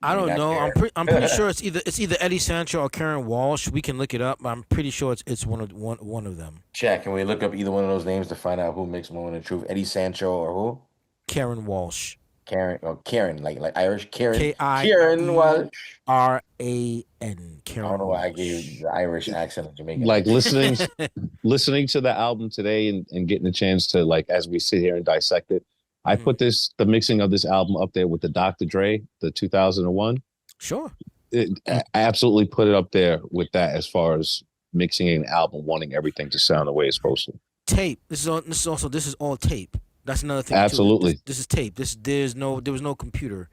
I don't know. I'm pretty sure it's either Eddie Sancho or Karen Walsh. We can look it up. I'm pretty sure it's one of them. Check. Can we look up either one of those names to find out who mixed Moment of Truth? Eddie Sancho or who? Karen Walsh. Karen, like Irish Karen. Karen Walsh. RAN. Karen. I don't know why I gave the Irish accent of Jamaican. Like listening to the album today and getting a chance to, like, as we sit here and dissect it, I put the mixing of this album up there with the Dr. Dre, the 2001. Sure. I absolutely put it up there with that as far as mixing an album, wanting everything to sound the way it's supposed to. Tape. This is all tape. That's another thing. Absolutely. This is tape. There was no computer.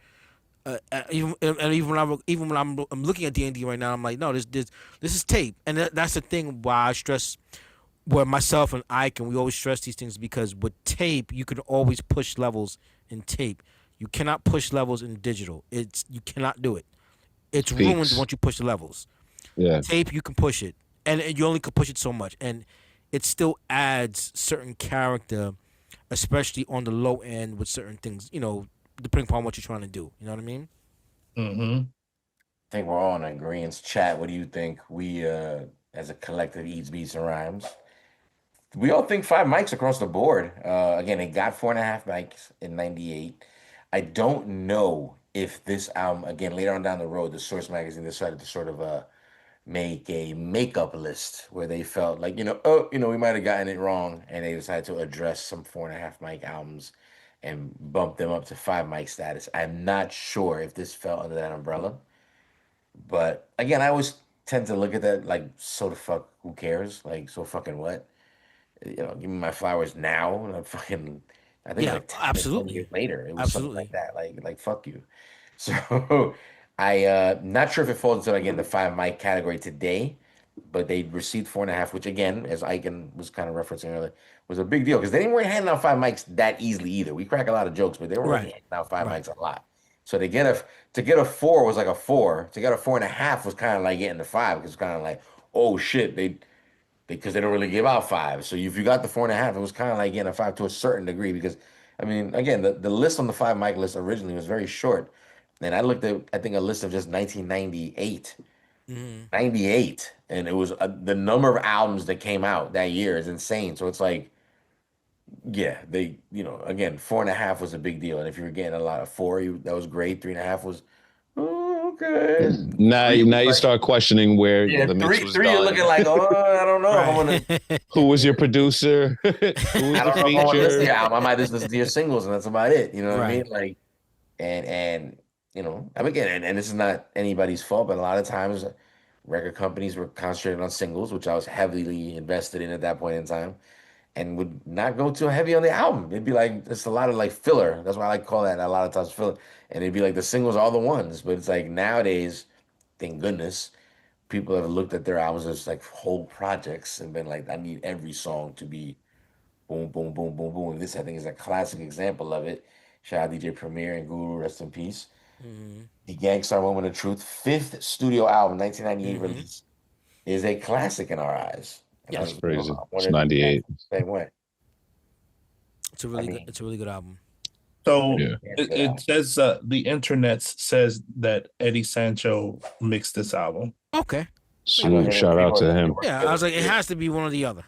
Even when I'm looking at D&D right now, I'm like, no, this is tape, and that's the thing why I stress. Where myself and Ike, and we always stress these things, because with tape you can always push levels in tape. You cannot push levels in digital. You cannot do it. It's ruined once you push the levels. Yeah. Tape, you can push it, and you only can push it so much, and it still adds certain character, especially on the low end with certain things. Depending upon what you're trying to do. You know what I mean? I think we're all in agreement. Chat. What do you think? We as a collective eats, beats, and rhymes. We all think 5 mics across the board. Again, it got 4.5 mics in '98. I don't know if this album, again, later on down the road, the Source magazine decided to sort of make a makeup list where they felt like, we might have gotten it wrong, and they decided to address some 4.5 mic albums and bump them up to 5 mic status. I'm not sure if this fell under that umbrella, but again, I always tend to look at that like, so the fuck, who cares? Like, so fucking what? Give me my flowers now. And I think like 10 absolutely. years later, it was something like that. Like fuck you. So I not sure if it falls into again the 5 mic category today, but they received 4.5, which again, as Icon was kind of referencing earlier, was a big deal because they didn't really handing out 5 mics that easily either. We crack a lot of jokes, but they weren't really Right. handing out 5 mics Right. a lot. So to get a 4 was like a 4. To get a 4.5 was kind of like getting the 5 because it's kind of like, oh shit, they because they don't really give out 5. So if you got the 4.5, it was kind of like getting a 5 to a certain degree because I mean, again, the list on the 5 mic list originally was very short. And I looked at I think a list of just 1998. Mm-hmm. 98, and it was the number of albums that came out that year is insane. So it's like, yeah, they, again, 4.5 was a big deal, and if you were getting a lot of four, that was great. 3.5 was okay. Three Now was you like, start questioning where yeah, the mix was three, you're looking done. like, oh, I don't know if I want to. Who was your producer? Who was I the don't know if I want to listen to feature? your album. I might just listen to your singles, and that's about it. You know what I mean? Right. Like, and I mean, again, and this is not anybody's fault, but a lot of times record companies were concentrated on singles, which I was heavily invested in at that point in time, and would not go too heavy on the album. It'd be like it's a lot of like filler. That's why I like to call that a lot of times filler. And it'd be like the singles are the ones, but it's like nowadays, thank goodness, people have looked at their albums as like whole projects and been like, I need every song to be boom, boom, boom, boom, boom. This I think is a classic example of it. Shout out DJ Premier and Guru, rest in peace. Mm-hmm. The Gangstar Moment of Truth, fifth studio album, 1998 Mm-hmm. release, is a classic in our eyes. And Yes. That's crazy. I It's wanted to 98. same way. It's a really good. It's a really good album. So Yeah. it says the internet says that Eddie Sancho mixed this album. Okay. So, shout out to him. Yeah, I was like, it has to be one or the other.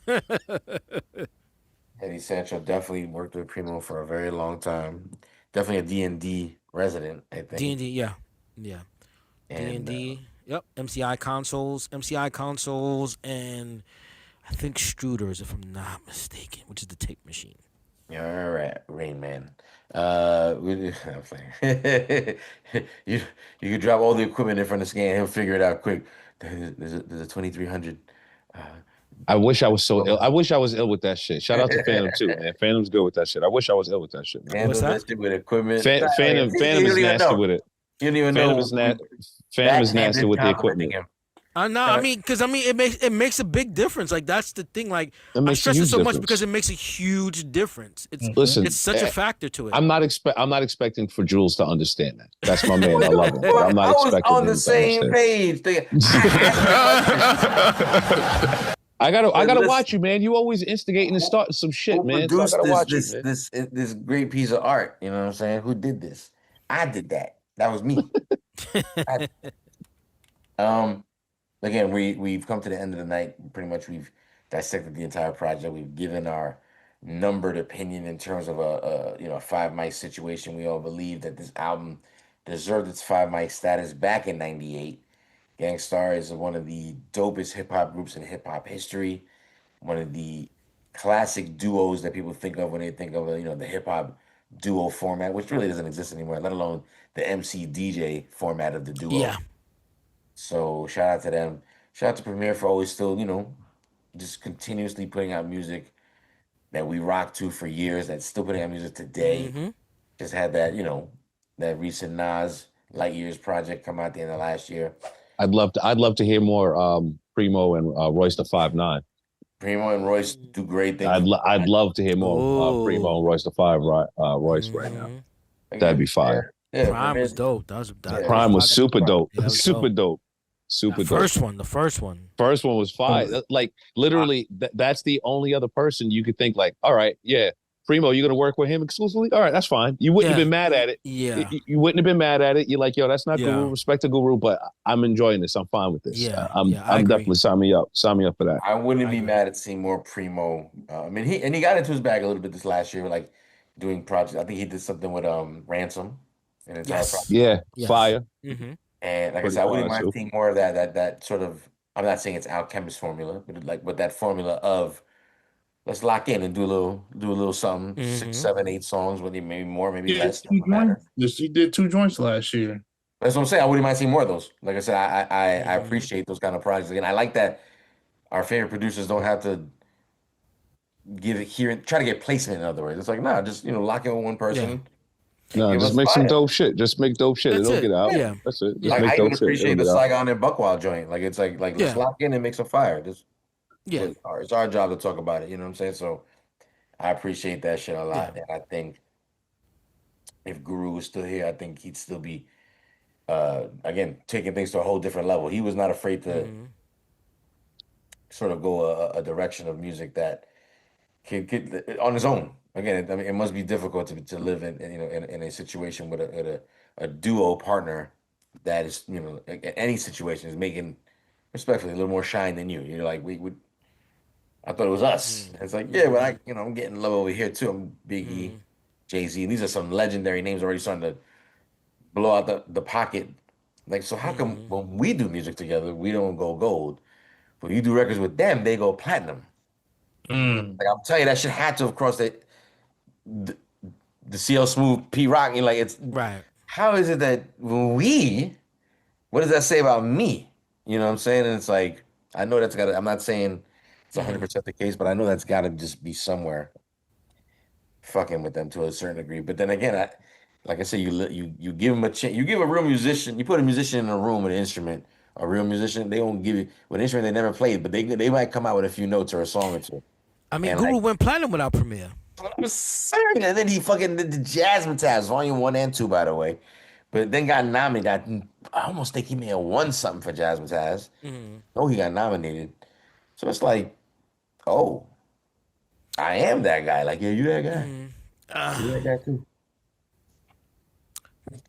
Eddie Sancho definitely worked with Primo for a very long time. Definitely a D&D resident, I think. D&D, yeah, yeah. And, D&D, yep. MCI consoles, and I think Struders, if I'm not mistaken, which is the tape machine. Yeah, all right, Rain Man. I'm playing. you you could drop all the equipment in front of the scan, he'll figure it out quick. There's a 2300. I wish I was so ill. I wish I was ill with that shit. Shout out to Phantom too, man. Phantom's good with that shit. I wish I was ill with that shit, man. Handle that shit with equipment. Phantom is nasty with it. You don't even Phantom know. is Phantom is nasty with the equipment. No, I mean, because it makes a big difference. Like that's the thing. Like It I makes a stress it huge so much difference. because it makes a huge difference. Listen, it's such a factor to it. I'm not expecting for Jules to understand that. That's my man. I love him. But I'm not expecting on him the to same understand. page. I gotta watch you, man. You always instigating and starting some shit, man. So I Produced gotta watch you, man. this great piece of art. You know what I'm saying? Who did this? I did that. That was me. Again, we've come to the end of the night. Pretty much, we've dissected the entire project. We've given our numbered opinion in terms of a 5 mic situation. We all believe that this album deserved its 5 mic status back in '98. Gangstar is one of the dopest hip hop groups in hip hop history. One of the classic duos that people think of when they think of the hip hop duo format, which really doesn't exist anymore, let alone the MC DJ format of the duo. Yeah. So shout out to them. Shout out to Premier for always still, just continuously putting out music that we rock to for years, that's still putting out music today. Mm-hmm. Just had that, that recent Nas Light Years project come out at the end of last year. I'd love to hear more Primo and Royce the 5'9". Primo and Royce do great things. I'd love to hear more Primo and Royce the Royce right now. That'd be fire. Yeah, Prime was dope. Prime was super dope. Yeah, Super dope. Super dope. The first one. First one was fire. Like literally, that's the only other person you could think like, all right, yeah, Primo, you're gonna work with him exclusively. All right, that's fine. You wouldn't have been mad at it. Yeah, you wouldn't have been mad at it. You're like, yo, that's not Yeah. Guru. Respect to Guru, but I'm enjoying this. I'm fine with this. Yeah, I'm I agree. definitely sign me up. Sign me up for that. I wouldn't be mad at seeing more Primo. I mean, he got into his bag a little bit this last year, like doing projects. I think he did something with Ransom. An entire project. Yeah, fire. Mm-hmm. And like I Pretty said, I wouldn't fire, mind too. seeing more of that sort of. I'm not saying it's Alchemist formula, but that formula of let's lock in and do a little something, Mm-hmm. 6, 7, 8 songs, maybe more, maybe Yeah, less. two joints. He did 2 joints last year. That's what I'm saying. I wouldn't mind seeing more of those. Like I said, I Mm-hmm. appreciate those kind of projects. Again, I like that our favorite producers don't have to try to get placement. In other words, it's like just lock in with one person. No, Give just us make some fire. dope shit. Just make dope shit. That's It'll it. get out. Yeah. That's it. Just Like make I dope even shit. It'll appreciate the get out. Saigon and Buckwild joint. Like it's like let's Yeah. lock in and make some fire. Just Yeah. it's our job to talk about it. You know what I'm saying? So I appreciate that shit a lot, Yeah. and I think if Guru was still here, I think he'd still be again taking things to a whole different level. He was not afraid to Mm-hmm. sort of go a direction of music that could on his own. Again, I mean, it must be difficult to live in you know in a situation with a duo partner that is you know in any situation is making respectfully a little more shine than you. You're like we would. I thought it was us. It's like yeah, but I'm getting love over here too. I'm Biggie, Jay-Z. These are some legendary names already starting to blow out the pocket. Like so, how come when we do music together we don't go gold? When you do records with them, they go platinum. Like I'm telling you, that shit had to have crossed the CL Smooth P Rock. And like it's right. How is it that when what does that say about me? You know what I'm saying? And it's like I know that's got. I'm not saying it's 100% the case, but I know that's got to just be somewhere fucking with them to a certain degree. But then again, like I said, you give them a chance. You give a real musician. You put a musician in a room with an instrument. A real musician, they won't give you with an instrument they never played, but they might come out with a few notes or a song or two. I mean, And Guru like, went platinum without Premier. I'm certain. And then he fucking did the Jazzmatazz Volume 1 and 2, by the way. But then got nominated. I almost think he may have won something for Jazzmatazz. Oh, he got nominated. So it's like, oh, I am that guy. Like, yeah, you that guy. You that guy too.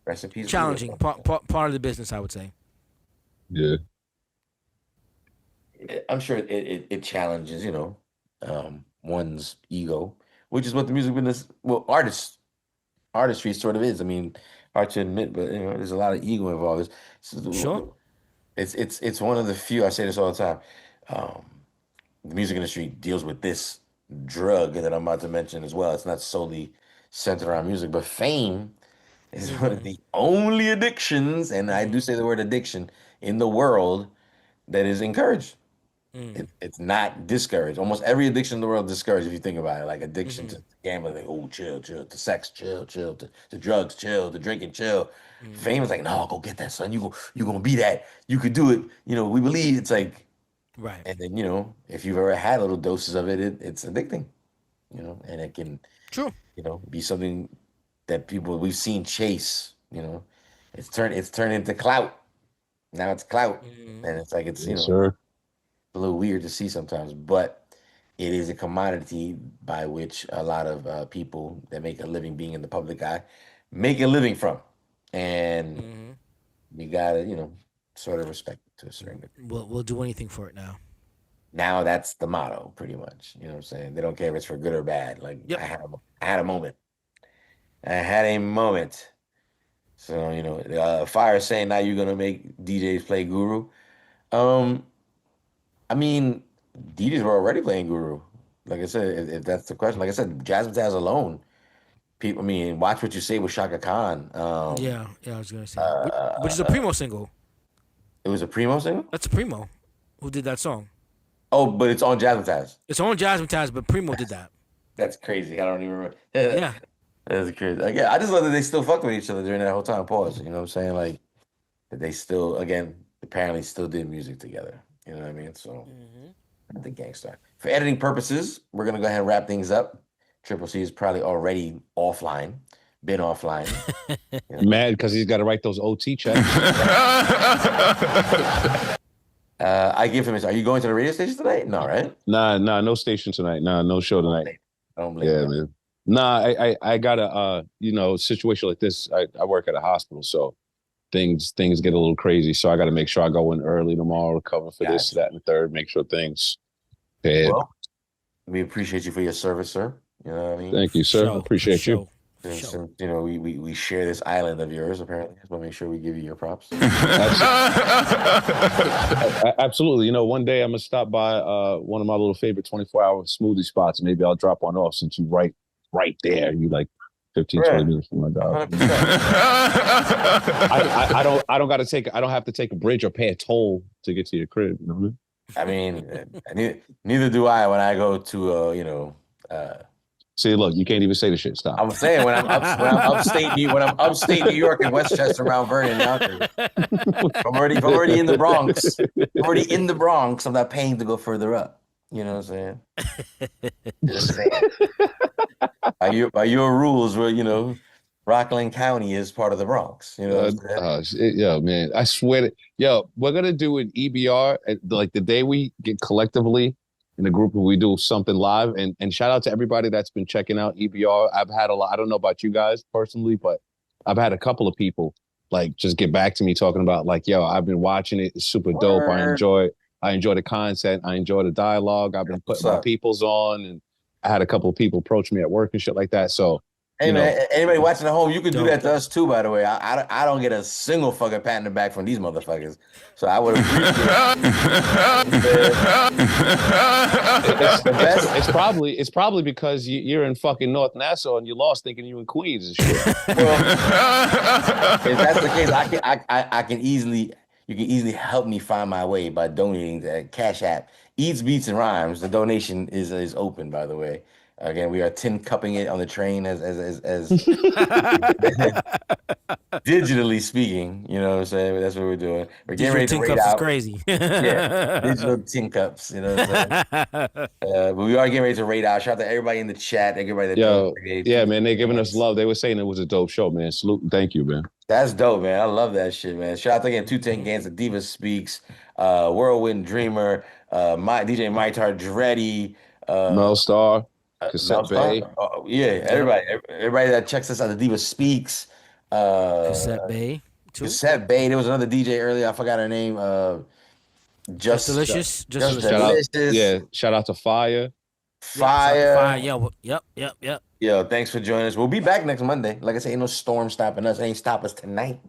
Rest in peace. Challenging. Part of the business, I would say. Yeah. I'm sure it challenges, you know, one's ego, which is what the music business, well, artistry sort of is. I mean, hard to admit, but you know, there's a lot of ego involved. Sure. It's one of the few. I say this all the time. The music industry deals with this drug that I'm about to mention as well. It's not solely centered around music, but fame is one of the only addictions, and I do say the word addiction in the world that is encouraged. It's not discouraged. Almost every addiction in the world is discouraged if you think about it. Like addiction to gambling, like, oh, chill. To sex, chill. To drugs, chill. To drinking, chill. Fame is like, no, go get that, son. You gonna be that. You could do it. You know, we believe. It's like, right. And then you know, if you've ever had little doses of it, it's addicting. You know, and it can, true. You know, be something that we've seen chase. You know, it's turned into clout. Now it's clout, and it's like it's Sir. a little weird to see sometimes, but it is a commodity by which a lot of people that make a living being in the public eye make a living from, and you gotta sort of respect it to a certain degree. We'll do anything for it now. Now that's the motto, pretty much. You know what I'm saying? They don't care if it's for good or bad. Like I had a moment. I had a moment. So Fire saying now you're gonna make DJs play Guru. I mean, DJs were already playing Guru. Like I said, if that's the question, like I said, Jazzmatazz alone. People, I mean, Watch What You Say with Shaka Khan. Yeah, I was gonna say, which is a Primo single. It was a Primo single. That's a Primo who did that song. Oh, but it's on Jazzmatazz. It's on Jazzmatazz, but Primo did that. That's crazy. I don't even remember. Yeah. That's crazy. Again, I just love that they still fucked with each other during that whole time. Pause. You know what I'm saying? Like that they still, again, apparently still did music together. You know what I mean? So the Gangstar. For editing purposes, we're gonna go ahead and wrap things up. Triple C is probably already offline. Been offline. Mad because he's got to write those OT checks. I give him his. Are you going to the radio station tonight? No, right? Nah, no station tonight. Nah, no show tonight. I don't believe man. Nah, I got a situation like this. I work at a hospital, so things get a little crazy. So I got to make sure I go in early tomorrow, cover for this, that, and the third. Make sure things. Well, we appreciate you for your service, sir. You know what I mean? Thank you, sir. Appreciate you. Since, we share this island of yours, apparently. So we'll make sure we give you your props. Absolutely. One day I'm going to stop by one of my little favorite 24-hour smoothie spots. Maybe I'll drop one off since you right there. You like 15, 20 minutes from my dog. I don't have to take a bridge or pay a toll to get to your crib. You know what I mean? I mean, neither do I when I go to See, look, you can't even say the shit. Stop. I'm saying when I'm upstate New York and Westchester, Mount Vernon, Yonkers. I'm already in the Bronx. I'm already in the Bronx. I'm not paying to go further up. You know what I'm saying? Just saying. By your rules, where Rockland County is part of the Bronx. You know what I'm saying? Yo, man, I swear to, we're gonna do an EBR like the day we get collectively in a group where we do something live. And shout out to everybody that's been checking out EBR. I've had a lot. I don't know about you guys personally, but I've had a couple of people like just get back to me talking about like, yo, I've been watching it. It's super dope. I enjoy the content. I enjoy the dialogue. I've been putting my peoples on, and I had a couple of people approach me at work and shit like that. So. Hey man, anybody watching at home, you can do that to us too. By the way, I don't get a single fucking pat in the back from these motherfuckers, so I would appreciate it. It's probably because you're in fucking North Nassau and you lost thinking you in Queens and shit. Well, if that's the case, I can easily you can easily help me find my way by donating to Cash App. Eats, Beats, and Rhymes. The donation is open, by the way. Again, we are tin cupping it on the train as digitally speaking. You know what I'm saying? That's what we're doing. We're getting ready to tin raid cups out. Is crazy. Yeah, digital tin cups. You know what I'm saying? But we are getting ready to raid out. Shout out to everybody in the chat. Everybody that yeah, man, they're giving us love. They were saying it was a dope show, man. Salute and thank you, man. That's dope, man. I love that shit, man. Shout out to again 210 Gans, The Diva Speaks, Whirlwind Dreamer, my DJ Maitar Dreddy, Mel Starr. Cassette Bay. Everybody that checks us out, The Diva Speaks. Cassette Bay. Cassette Bay. There was another DJ earlier. I forgot her name. Just Delicious. Just Delicious. Shout out to Fire. Fire. Yep. Yo, thanks for joining us. We'll be back next Monday. Like I said, ain't no storm stopping us. It ain't stop us tonight.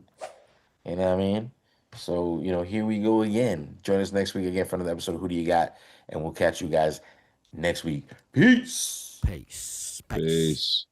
You know what I mean? So, here we go again. Join us next week again for another episode of Who Do You Got? And we'll catch you guys next week. Peace. Peace. Peace.